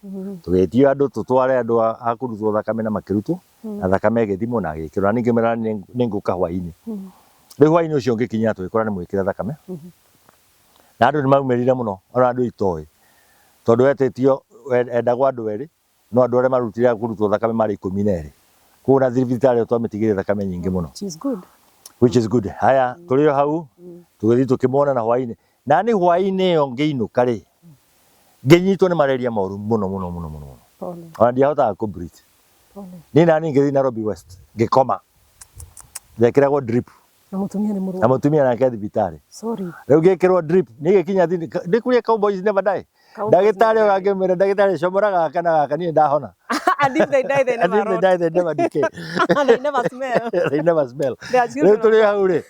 tugitio andu tutware andu akurutwo thakame na makirutwo na thakame githimo na gikirwa ningi mera ninguka hwaini riu hwaini ucio ngikinya twikora ni mwikire thakame na andu ni maumerire muno ona andu itoi tondu etetio endagwo andu eri no andu aria marutire kurutwo thakame mari 12 kuna thibitari twamitigire thakame nyingi muno which is good haya tulio hau tugithi tukimona na hwaini na ni hwaini yo ngiinuka ri nginyitwo ni malaria moru muno ona ndiahota ku breathe ni nani ngithi Nairobi West ngikoma ngekiragwo drip na mutumia ni muru na mutumia nake thibitari riu ngikirwo drip ni gikinya ndi kuria cowboys never die ndagitari ogakimira ndagitari comoraga kana gaka ni ndahona and if they die they never decay they never smell riu tuli hau ri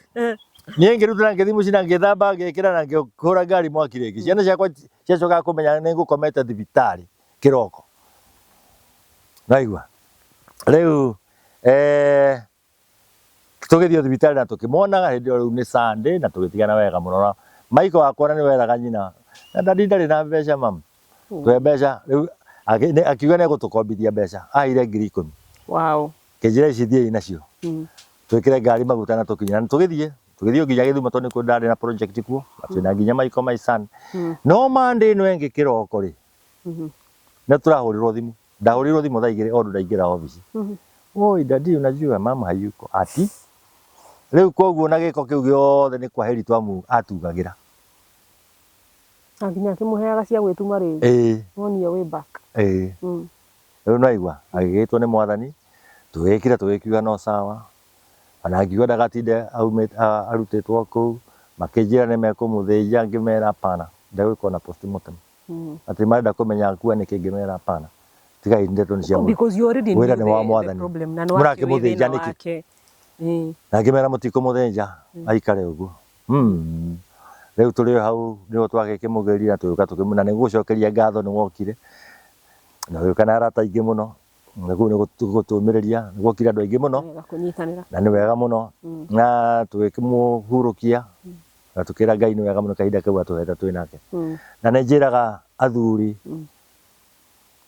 ni ngiruta ngithi mucina ngithamba ngikira na ngikura ngari mwaki ringi ciana ciakwa ciacoka kumenya ni ngukomete thibitari kiroko naigua riu tugithio thibitari na tukimona hindi riu ni Sunday na tugitigana wega muno maiko wakwa ni weraga nyina na ndadi ndari na mbeca mam twe mbeca riu akiuga ni gutukombithia mbeca aire 10,000 wow kijira cithie inacio twikire ngari maguta na tukinya tugithie nginya Githumo tondu ku ndari na project kuo atwina nginya maiko my son no Monday no engi kiroko ri na turahurirwo thimu ndahurirwo thimu thaa 2 ondu ndaingira office oi dadi unajua mama hayuko ati riu koguo na giko kiu giothe ni kwaheri twamu atugagira nginya kimuheaga cia gwituma ri wonia way back riu naigua agigitwo ni mwathani tugikira tugikiuga no sawa ana ngiuga ndagatinde arutitwo kuu makĩnjĩra nĩmekũmũthĩnja, ngĩmera hapana, ndegwĩkwo na postmortem. Atĩ marenda kũmenya akua nĩkĩ, ngĩmera hapana, tigai ndeto nĩ cia mũndũ. Because you already knew the problem na mũrakĩmũthĩnja nĩkĩ? Na ngĩmera mũtikũmũthĩnja, aikare ũguo. Rĩu tũrĩ hau nĩho twagĩkĩmũgeria, tũgĩũka tũkĩmwĩra nĩ gũgũcokeria ngatho nĩ wokire, na gũgĩũka na arata aingĩ mũno, na kũu nĩ gũtũmĩrĩria, nĩ gwokire andũ aingĩ mũno na nĩ wega mũno, na tũgĩkĩmũhurũkia na tũkĩra Ngai nĩ wega mũno kahinda kau atũhete twĩ nake. Na nĩ njĩraga athuri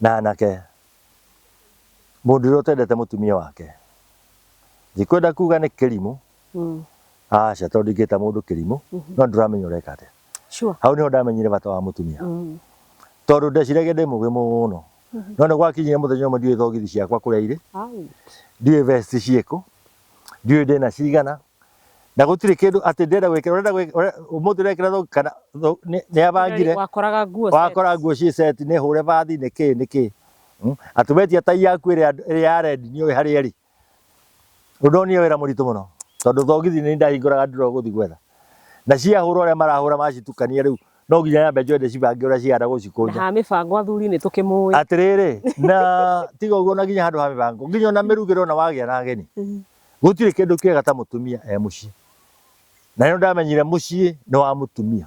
na anake, mũndũ ũrĩa ũtendete mũtumia wake, ndikwenda kuga nĩ kĩrimũ, aca tondũ ndingĩta mũndũ kĩrimũ, no ndũramenya ũreka atĩa. Hau nĩho ndamenyire bata wa mũtumia, tondũ ndeciragia ndĩ mũgĩ mũno, no nĩ gwakinyire mũthenya ũmwe ndiũĩ thogithi ciakwa kũrĩa irĩ, ndiũĩ vest ciĩkũ, ndiũĩ ndĩna cigana, na gũtirĩ kĩndũ atĩ ndĩrenda gwĩkĩra, ũmũthĩ ũrekĩra thogithi kana nĩ abangire, wakora nguo ciĩ set, nĩ hũre bathi, nĩkĩ atĩ wetia tai yaku ĩrĩa ya red nĩũĩ harĩa ĩrĩ, ũndonire wĩra mũritũ mũno, tondũ thogithi nĩ ndahingũraga ndĩro gũthiĩ gwetha, na ciahũra ũrĩa marahũra macitukania rĩu no nginya nyambe njoe ndĩcibange ũrĩa cihana gũcikũnja. Na mĩbango athuri nĩ tũkĩmũĩ. Atĩrĩrĩ, na tiga ũguo na nginya handũ ha mĩbango, nginya ona mĩrugĩre ona wagĩa na ageni, gũtirĩ kĩndũ kĩega ta mũtumia mũciĩ, na nĩ ndamenyire mũciĩ nĩ wa mũtumia.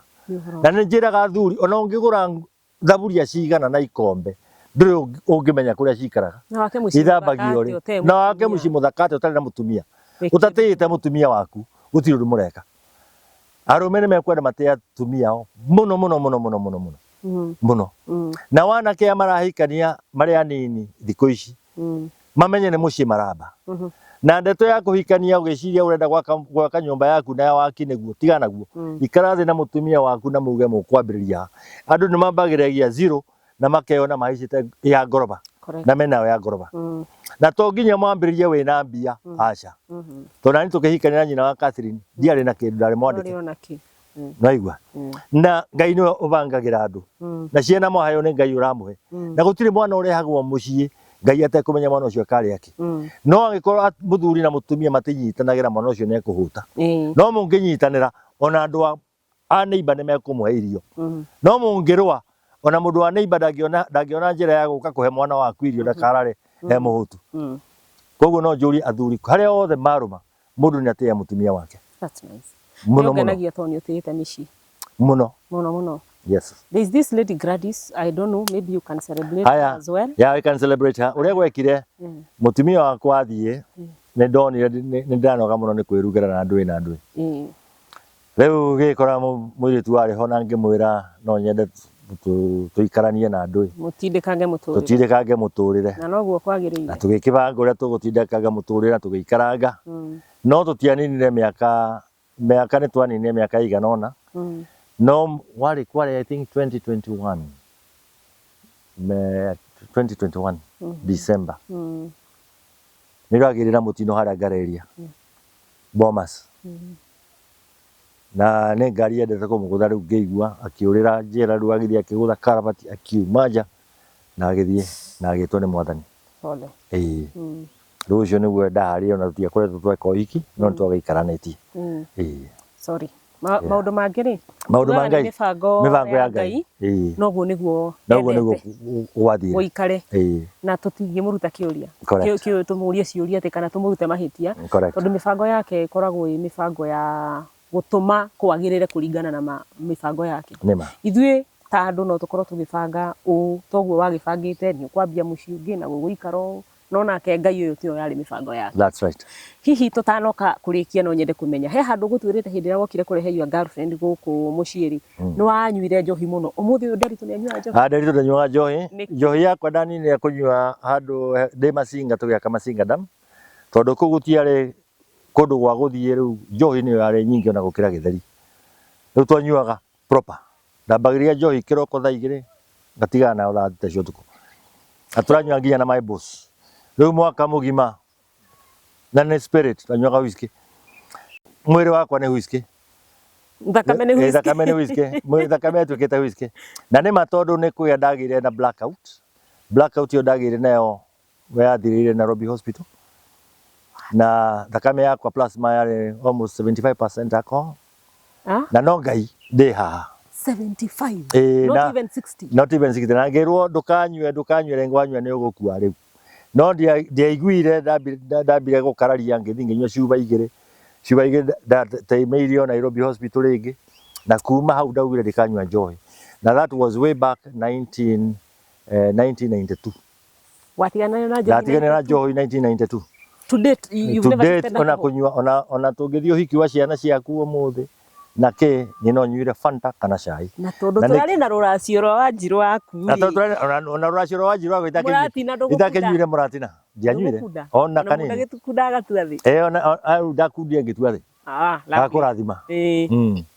Na nĩ njĩraga athuri ona ũngĩgũra thaburia cigana na ikombe, ndũrĩ ũngĩmenya kũrĩa cikaraga, ithambagio rĩ, na wake mũciĩ mũthaka atĩ ũtarĩ na mũtumia, ũtatĩĩte mũtumia waku, gũtirĩ ũndũ mũreka. Arũme nĩ mekwenda matĩe atumia ao mũno mũno mũno mũno mũno mũno mũno, na wanake aya marahikania marĩ anini thikũ ici mamenye nĩ mũciĩ maramba, na ndeto ya kũhikania ũgĩciria ũrenda gwaka nyũmba yaku na ya waki nĩguo, tiga naguo, ikara thĩ na mũtumia waku na muge mũkwambĩrĩria. Andũ nĩ mambagĩrĩria zero na makeyona mahaicĩte ya ngoroba na menayo ya ngoroba, na to nginya mwambĩrĩrie wĩna mbia, aca. Tondũ nani tũkĩhikania na nyina wa Catherine ndiarĩ na kĩndũ, ndarĩ mwandĩke, naigua, na Ngai nĩwe ũbangagĩra andũ, na ciana mwaheyo nĩ Ngai ũramũhe, na gũtirĩ mwana ũrehagwo mũciĩ Ngai atekũmenya mwana ũcio akarĩ akĩ. No angĩkorwo mũthuri na mũtumia matinyitanagĩra, mwana ũcio nĩ ekũhũta. No mũngĩnyitanĩra ona andũ a neighbor nĩ mekũmũhe irio, no mũngĩrũa ona mũndũ wa neighbor ndangĩona njĩra ya gũka kũhe mwana waku irio, ndakarare mũhũtu. Koguo no njũrie athuri harĩa othe marũma, mũndũ nĩ atĩe mũtumia wake. That's nice. Mũno mũno. Ngenagia tondũ nĩ ũtĩĩte mĩciĩ. Mũno. Mũno mũno. Yes. There is this lady Gladys, I don't know, maybe you can celebrate her as well. Yeah, I can celebrate her. Ũrĩa gwekire mũtumia wakwa athiĩ, nĩ ndonire nĩ ndanoga mũno nĩ kwĩrugĩra na ndũĩ. Rĩu gĩkora mũirĩtu warĩ ho na ngĩmwĩra no nyende tũikaranie na ndũĩ, tũtindĩkange mũtũrĩre, na noguo kwagĩrĩire, na tũgĩkĩbanga ũrĩa tũgũtindĩkanga mũtũrĩre na tũgĩikaranga, no tũtianinire mĩaka nĩ twaninire mĩaka ĩigana ũna, no kwarĩ I think 2021 December, nĩ rwagĩrĩra mũtino harĩa Ngareria Bomas, na nĩ ngari yendete kũmũgũtha, rĩu ngĩigua akĩũrĩra njĩra, rĩu agĩthiĩ akĩgũtha karabati akiuma nja na agĩthiĩ na agĩtwo nĩ Mwathani. Rĩu ũcio nĩguo ndaharĩria, ona tũtiakoretwo tweka ũhiki no nĩ twagĩikaranĩtie. Sorry. Maũndũ mangĩ-rĩ, maũndũ ma Ngai, mĩbango ya Ngai, noguo nĩguo gwathiĩ gũikare, na tũtingĩmũruta kĩũria, tũmũrie ciũria atĩ kana tũmũrute mahĩtia, tondũ mĩbango yake ĩkoragwo ĩ mĩbango ya gũtũma kwagĩrĩre kũringana na mĩbango yake. Ithuĩ ta andũ no tũkorwo tũgĩbanga ũũ, toguo wagĩbangĩte nĩ ũkwambia mũciĩ ũngĩ na gũgũikara, no nake Ngai ũyũ tiyo yarĩ mĩbango yake. That's right. Hihi tũtanoka kũrĩkia no nyende kũmenya, he handũ gũtwĩrĩte hĩndĩ ĩrĩa wokire kũrehe your girlfriend gũkũ mũciĩ-rĩ, nĩ wanyuire njohi mũno, ũmũthĩ ũyũ Nderitu nĩ anyuaga njohi? Nderitu ndanyuaga njohi, njohi yakwa ndaninire kũnyua handũ ndĩ Masinga, tũgĩaka Masinga Dam, tondũ kũu gũtiarĩ kũndũ gwa gũthiĩ, rĩu njohi nĩyo yarĩ nyingĩ ona gũkĩra gĩtheri, rĩu twanyuaga proper, ndambagĩrĩria njohi kĩroko thaa 2 ngatigana nayo thaa 3 cia ũtukũ, na tũranyua nginya na my boss. Rĩu mwaka mũgima na nĩ spirit twanyuaga whisky, mwĩrĩ wakwa nĩ whisky, thakame nĩ whisky, thakame nĩ whisky, thakame ĩtuĩkĩte whisky, na nĩ ma tondũ nĩ kũgĩa ndagĩire na blackout ĩyo ndagĩire nayo yathirĩire Nairobi Hospital, na thakame yakwa plasma yarĩ almost 75% alcohol, na no ngai ndi haha 75 not even 60 not even 60 na ngerwo ndukanywe rengo wanywa ni ugukua riu no ndiaiguire ndambire gukararia ngithi nginywa cuba igire teimeirio Nairobi hospital ringi na kuma hau ndaugire ndikanywa njohi na that was way back 1992 watigana na njohi 1992 to date you've never tasted ona kunywa ona tungithio hiki wa ciana ciaku umuthi na ke nino nyuire Fanta kana cai na tondu turari na ruracio rwa Wanjiru waku na tondu ona ruracio rwa Wanjiru waku itakenyuire muratina ndianyuire ona kanini ngitukundaga tuathi ona ndakundia ngitua thi akurathima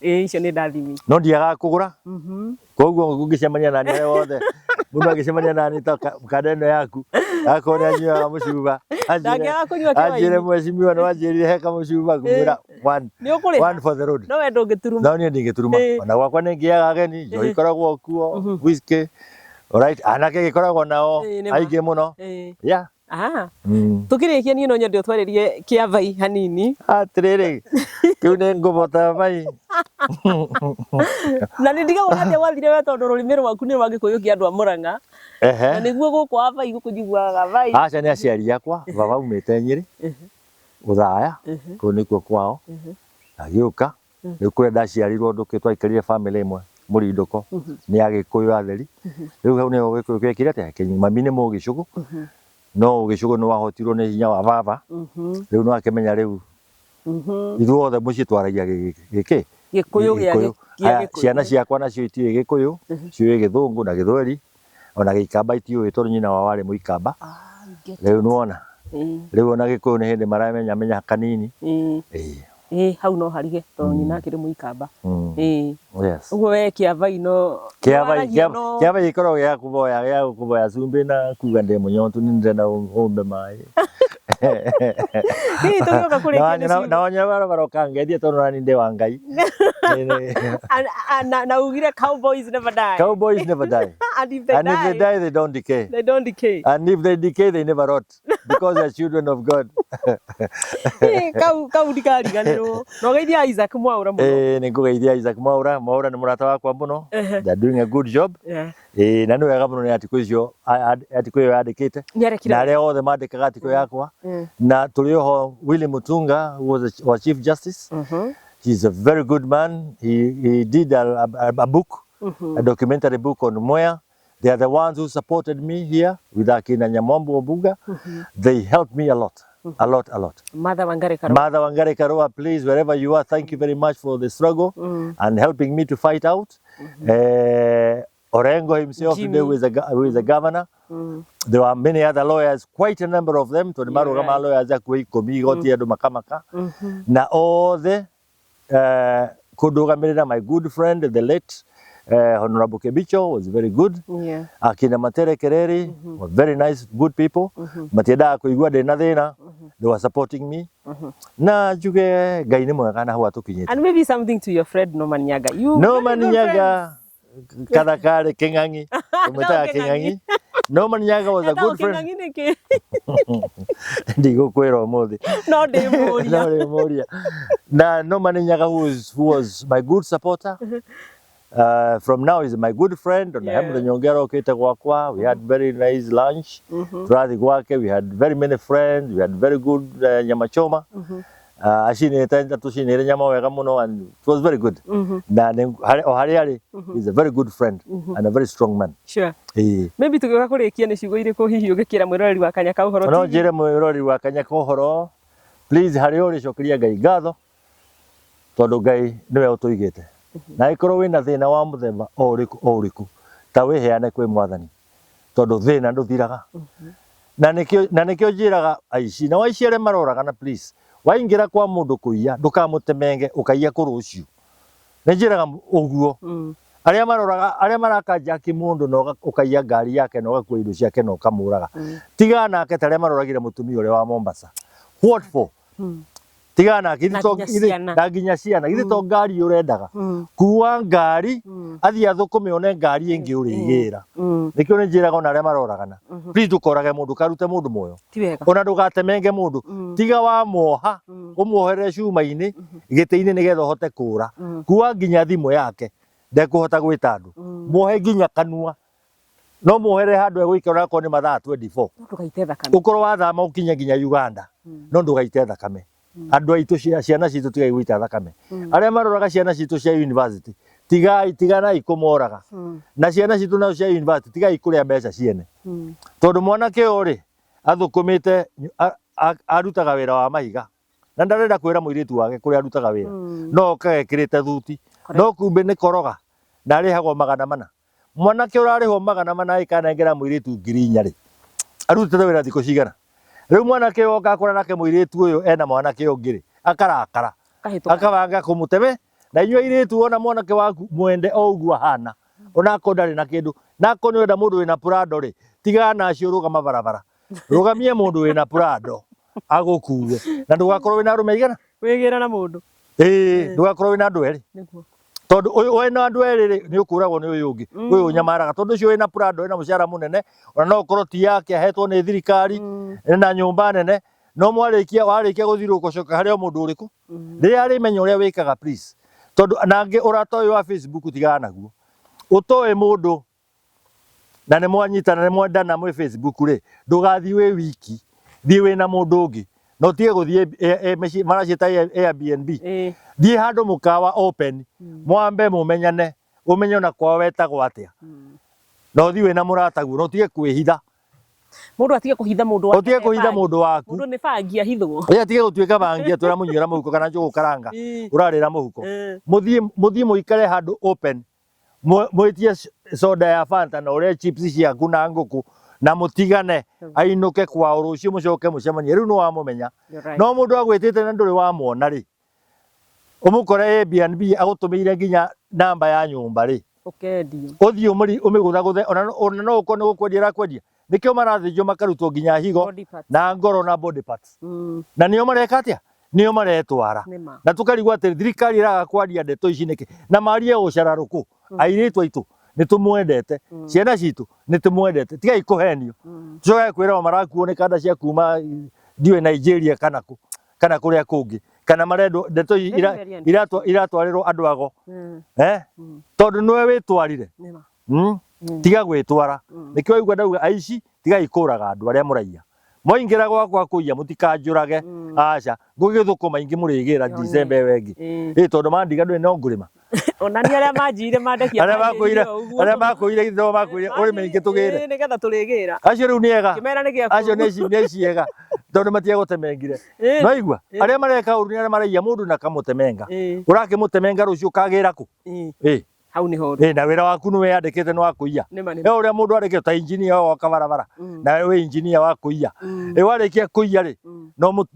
icio ni ndathimi no ndiaga kugura koguo ngicemania na niwe wothe mundu agicemania na ni ta kadeno yaku akona anywa mucuba anjire mwecimiwa no anjirire heka mucuba kumira one for the road no wendo ngituruma no ni ndingituruma ona gwakwa ningiaga ageni njo ikoragwo kuo whisky alright anake gikoragwo nao aingi muno yeah tukirikia ni no nyende utwaririe kia vai hanini atiriri kiu ni ngubota vai na nindiga wonate wathire we tondu rurimi rwaku ni rwagikuyu andu a Murang'a na niguo guku avai gukujiguaga vai aca ni aciari akwa baba umite Nyeri Uthaya ku nikuo kwao agiuka riu kuria ndaciarirwo nduki twaikarire family imwe Muriduko ni agikuyu atheri riu hau ni ugikuyu gwekire ate mami ni mugicugu no gicugu no wahotirwo ni hinya wa baba riu no akimenya riu ithuothe mucii twaragia giki gikuyu gia ciana ciakwa nacio itiũĩ gikuyu ciũĩ githungu na githweri ona gikamba itiũĩ tondu nyina wao arĩ Mũikamba riu nuona riu ona gikuyu ni hindi maramenya kanini hau no harige tondu nyina akĩrĩ Mũikamba yes uguo we Kĩavai no Kĩavai ikoragwo gĩa kuvoya cumbi na kuga ndi mũnyontu ni ndĩrenda ũmbe maĩ tũgĩũka kũrĩkia na onye baroka ngethie tondu nani ndi wa Ngai na ugire cowboys never die and if they die they don't decay and if they decay they never rot because they're children of God kau ndikariganĩrwo no geithia Isaac Mwaura muno ni ngugeithia Isaac Mwaura ni murata wakwa muno they're doing a good job na ni wega muno ni atiku icio atiku iyo yandikite na aria othe mandikaga atiku yakwa na turi ho Willy Mutunga who was Chief Justice he's a very good man he did a book a documentary book on Mwea. They are the ones who supported me here with akina Nyamwambu Obuga. They helped me a lot. Mother Wangari Karua, please, wherever you are, thank you very much for the struggle and helping me to fight out. Orengo himself Jimmy. today, who is a governor. There were many other lawyers, quite a number of them. Right. Lawyers makamaka. Na all the kudugamirira my good friend, the late Honorable Kebicho was very good. Akina Matere Kereri were very nice, good people. Matienda kuigua ndina thina, they were supporting me. Na juge Ngai ni mwega na hau atukinyite. And maybe something to your friend Norman Nyaga. Norman Nyaga kada kare King'ang'i. Umetaga King'ang'i. Norman Nyaga was a good friend. Ndigukwira umuthi. No ndimuria. Na Norman Nyaga who was my good supporter. From now is my good friend. We had very nice lunch. We had very many friends. We had very good nyama choma. And it was very good. Ohariari is a very good friend and a very strong man. Sure. Maybe tugiuka kurikia ni ciugo iriku hihi ugikira mwirori wa Kanyaka Uhoro. No njire mwirori wa Kanyaka Uhoro. Please hari uri cokiria Ngai ngatho. Tondu Ngai niwe utuigite. Na ikorwo wina thina wa muthemba oriku ta wiheane kwi mwathani tondu thina nduthiraga na nikio njiraga aici na waici aria maroraga na please waingira kwa mundu kuiya ndukamutemenge ukaiya kurucio ni njiraga uguo aria maroraga aria marakanja ki mundu no ukaiya ngari yake no gakua indo ciake no kamuraga tiga nake taria maroragire mutumia uria wa Mombasa what for tigana kidi to na ginya ciana githĩ to ngari ũrendaga kuwa ngari athie athukume one ngari ingĩ ũrĩgĩra nikĩo nĩ njĩraga ona arĩa maroragana please ndũkorage mũndũ karute mũndũ muoyo ona ndũgatemenge mũndũ tiga wa moha ũmuohere cuma-inĩ gĩtĩ-inĩ nĩgetha ũhote kũra kuwa nginya thimũ yake ndekũhota gwĩta andũ muohe nginya kanua no muohere handũ egũikara akorwo nĩ mathaa 24 ũkorwo wathama ũkinye nginya Uganda no ndũgaite thakame andũ aitũ ciana citũ tigai gũita thakame arĩa maroraga ciana citũ cia university tiganai kũmoraga na ciana citũ nacio cia university tigai kũrĩa mbeca ciene tondũ mwanake ũyũ rĩ athũkũmĩte arutaga wĩra wa mahiga na ndarenda kwĩra mũirĩtu wake kũrĩa arutaga wĩra no okagekĩrĩte thuti no kumbe nĩ koroga na arĩhagwo 400 mwanake ũrarĩhwo 400 ĩkanengera mũirĩtu 4,000 rĩ arutĩte wĩra thikũ cigana rĩu mwanake ũyũ oka akora nake mũirĩtu ũyũ ena mwanake ũngĩ rĩ akarakara akabanga kũmũteme na inyuĩ airĩtu ona mwanake waku mwende o ũguo ahana onako ndarĩ na kĩndũ nako nĩ wenda mũndũ wĩna Prado rĩ tigana acio rũgama barabara rũgamie mũndũ wĩna Prado agũkuue na ndũgakorwo wĩna arũme igana wĩgĩra na mũndũ ndũgakorwo wĩna andũ erĩ tondu wena andu eriri ni ukuragwo ni uyu ungi uyu nyamaraga tondu ucio wina Prado wina mucara munene ona no ukorwo ti yake ahetwo ni thirikari na nyumba nene no warikia guthiruka coka haria mundu uriku riria arimenya uria wikaga please tondu nangi urata uyu wa Facebook tigana naguo utoe mundu na ni mwanyitana ni mwendana mwi Facebook ri ndugathi wi wiki thie wina mundu ungi no tie guthie maracita Airbnb thie handu mukawa open mwambe mumenyane umenye na kwa wetagwo atia no thie wina murata guo no tie kwihitha mundu atige kuhitha mundu waku utige kuhitha mundu waku mundu ni bangia hithwo atige gutuika bangia twira munyira muhuko kana njugu karanga urarira muhuko muthie muikare handu open mwitie soda ya Fanta na ure chips ciaku na nguku na mutigane ainuke kwao rucio mucoke mucemanie riu no wamumenya no mundu agwitite na nduri wa muona ri umukore Airbnb agutumiire nginya namba ya nyumba ri ukendio uthio umigutha ona no uko ni gukwendia rakwendia nikio marathinjo makarutwo nginya higo na ngoro na body parts na nio mareka atia nio maretwara na tukarigwa ati thirikari iraga kwaria ndeto ici niki na marie ucararuku airitu aitu nitumwendete ciana citu nitumwendete tigai kuhenio coe kwira marakuo ni kanda cia kuma ndiwe Nigeria kana kuria kungi kana marendo ndeto iratwarirwo andu ago tondu niwe witwarire tiga gwitwara nikio igwa ndauga aici tigai kuraga andu aria muraia moingira gwakwa kuiya mutikanjurage aca ngugithukuma ingi murigira December wengi tondu mandiga ndwe no ngurima onani aria manjire mandekia aria makuire ndo makuire urime ingi tugire nigetha turigira acio riu niega kimera ni giaku acio ni ciega tondu matia gutemengire no igwa aria mareka uru ni aria maraiya mundu na kamutemenga urakimutemenga rucio kagira ku hau ni horu na wira waku ni weyandikite ni wa kuiya uria mundu arikio ta engineer wa kabarabara na we engineer wa kuiya warikia kuiya ri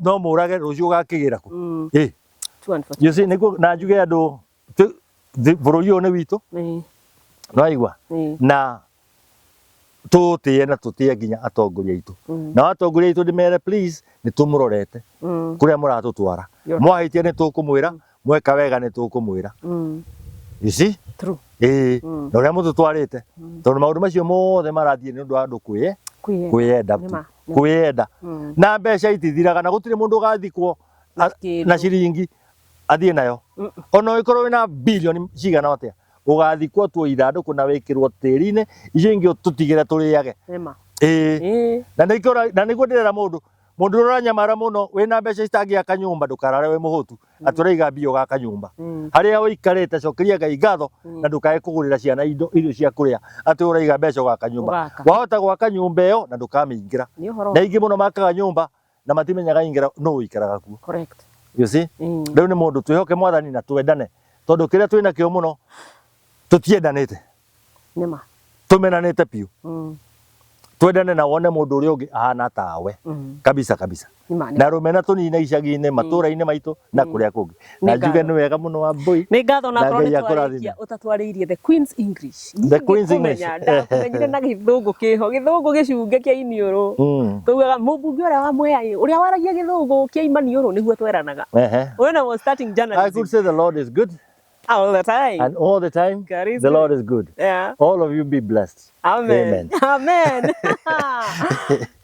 no murage rucio gakigira ku you see niguo na njuge andu bururi uyu ni witu no igwa na tutie na tutie nginya atongoria itu na atongoria itu ndimere please ni tumurorete kuria muratutwara mwahitie ni tukumwira mweka wega ni tukumwira you see true na uria mututwarite tondu maundu macio mothe marathie ni undu wa andu kwiyenda na mbeca itithiraga na gutire mundu ugathikwo na ciringi athie nayo ona ikorwo wina bilioni cigana atia ugathikwo tu ithanduku na wikirwo tiri-ini icio ingi tutigire turiage na niguo ndirera mundu uranyamara muno wina mbeca itangiaka nyumba ndukarare we muhutu aturiga mbia ugaka nyumba haria uikarite cokeria Ngai ngatho na ndukae kugurira ciana irio cia kuria ati uraiga mbeca ugaka nyumba wahota gwaka nyumba iyo na ndukamiingira na ingi muno makaga nyumba na matimenyaga ingira no uikaraga kuo correct you see riu ni mundu twihoke mwathani na twendane tondu kiria twina kio muno tutiendanite nima tumenanite piu twendane na wone mundu uria ungi ahana tawe kabisa kabisa na rumena tunina icagi-ini matura-ini maitu na kuria kungi na njuge ni wega muno wa mbui ni ngatho na twarĩkia utatwarĩirie the Queen's English the Queen's English ndakumenyire na githungu kiho githungu gicunge kia iniuru tugaga mubunge uria wa Mwea uria waragia githungu kia imaniuru niguo tweranaga when I was starting journalism I could say the Lord is good all the time. And all the time, the Lord is good. Yeah. All of you be blessed. Amen. Amen.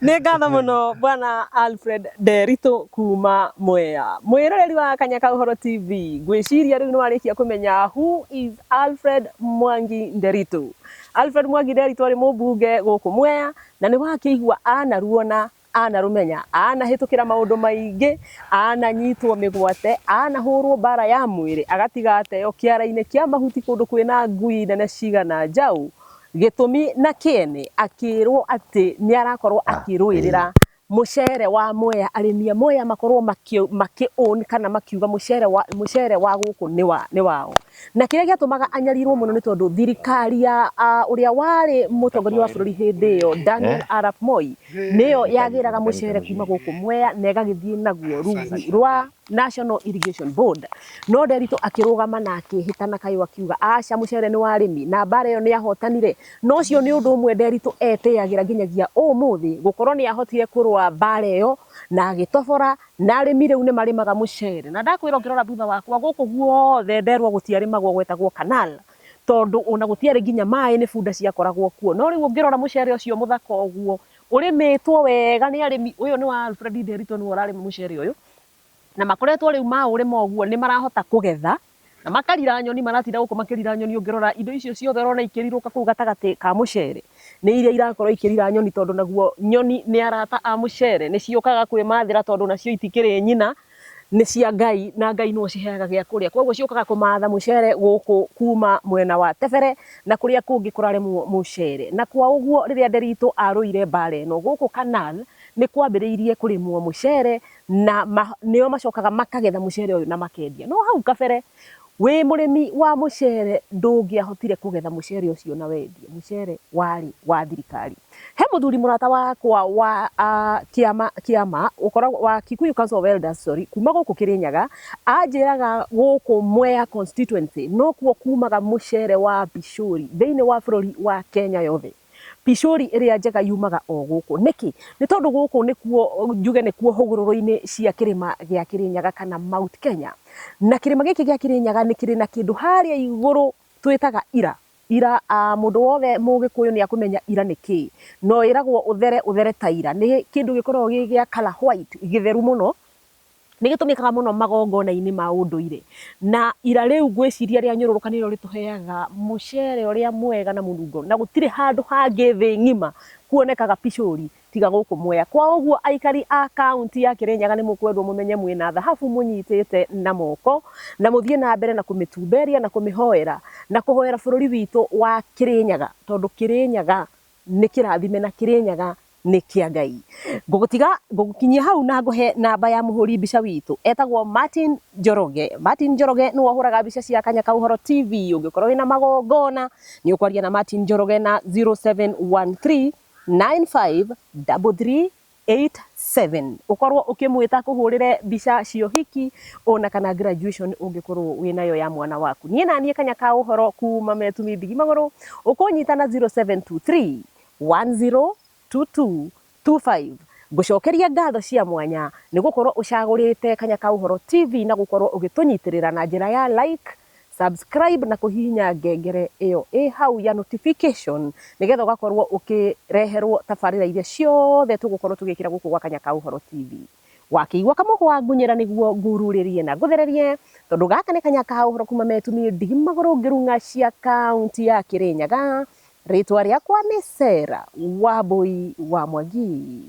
Nĩ ngatho mũno Bwana Alfred Nderitu kuma Mwea. Mwĩroreri wa Kanyaka Ũhoro TV. Ngwĩciria rĩu nĩ warĩkia kũmenya who is Alfred Mwangi Nderitu. Alfred Mwangi Nderitu arĩ mũmbunge gũkũ Mwea na nĩ wakĩigua anaruona anarumenya anahitukira maundu maingi ananyitwo migwate anahurwo bara ya mwiri agatiga ateo kiara-ini kia mahuti kundu kwina ngui nene cigana njau gitumi na kiene akirwo ati ni arakorwo akirwirira mucere wa Mwea arimia Mwea makorwo maki-own kana makiuga mucere wa guku ni wao na kiria giatumaga anyarirwo muno ni tondu thirikari ya uria wari mutongoria wa bururi hindi yo Daniel Arap Moi niyo yagiraga mucere kuma guku Mwea na igagithie naguo rungu rwa National Irrigation Board no Nderitu akirugama na akihitana kayo akiuga aca mucere ni wa arimi na bara yo ni ahotanire no cio ni undu umwe Nderitu eteagira nginyagia umuthi gukorwo ni ahotire kurwa bara yo na agitobora na arimi riu ni marimaga mucere na ndakwira ngirora thutha wakwa guku guothe nderwo gutiarimagwo gwetagwo canal tondu ona gutiari nginya mai ni bunda ciakoragwo kuo no riu ngirora mucere ucio muthaka uguo urimitwo wega ni arimi uyu ni wa Alfred Nderitu ni urarima mucere uyu na makoretwo riu maurima uguo ni marahota kugetha na makarira nyoni maratira guko makirira nyoni ungirora indo icio ciothe rona ikirirũka kuu gatagati ka mucere ni iria irakorwo ikirira nyoni tondu naguo nyoni ni arata a mucere ni ciukaga kwimathira tondu nacio itikiri nyina ni cia Ngai na Ngai no ciheaga gya kuria koguo ciukaga kumatha mucere guku kuma mwena wa Tebere na kuria kungi kuraremwo mucere na kwa uguo riria Nderitu aruire bare no guku canal ni kwambiriirie kurimwo mucere na nio macokaga makagetha mucere uyu na makendia no hau kabere we murimi wa mucere ndungiahotire kugetha mucere ucio na wendie mucere wari wa thirikari he muthuri murata wakwa wa kiama ukoragwo wa Kikuyu Council of Elders kuma guku Kirinyaga anjiraga guku Mwea constituency no kuo kumaga mucere wa Pishori thiini wa bururi wa Kenya yothe Pishori iria njega yumaga o guku niki ni tondu guku nikuo njuge nikuo hugururu-ini cia kirima gia Kirinyaga kana Mount Kenya na kirima giki gia Kirinyaga ni kiri na kindu haria iguru twitaga ira mundu wothe mugikuyu ni akumenya ira niki no iragwo uthere ta ira ni kindu gikorwo gia color white githeru muno ni gitumikaga muno magongona-ini ma unduire na ira riu ngwiciria ria nyururukaniro rituheaga mucere uria mwega na munungo na gutire handu hangi thi ngima kuonekaga Pishori tiga guku Mwea kwa uguo aikari a county ya Kirinyaga ni mukwendwo mumenye mwina thahabu munyitite na moko na muthie na mbere na kumitumberia na kumihoera na kuhoera bururi witu wa Kirinyaga tondu Kirinyaga ni kirathime na Kirinyaga ni kia Ngai ngugukinyia hau na nguhe namba ya muhuri mbica witu etagwo Martin Njoroge ni wahuraga mbica cia Kanyaka Ũhoro TV ungikorwo wina magongona ni ukwaria na Martin Njoroge na 0713 953387 ukorwo ukimwita kuhurire mbica cio hiki ona kana graduation ungikorwo winayo ya mwana waku nie nanie Kanyaka Ũhoro kuma metumi Bigi Magũrũ ukunyita na 0723 102225 ngucokeria ngatho cia mwanya ni gukorwo ucagurite Kanyaka Ũhoro TV na gukorwo ugitunyitirira na njira ya like subscribe na kuhihinya ngengere iyo hau ya notification nigetha ugakorwo ukireherwo tabarira iria ciothe tugukorwo tugikira guku gwa Kanyaka Ũhoro TV wakiigua kamũhwa ngunyira niguo ngururirie na nguthererie tondu gaka ni Kanyaka Ũhoro kuma metumi Bigi Magũrũ ngirunga cia county ya Kirinyaga ritwa riakwa ni Sarah Wambui wa Mwangi.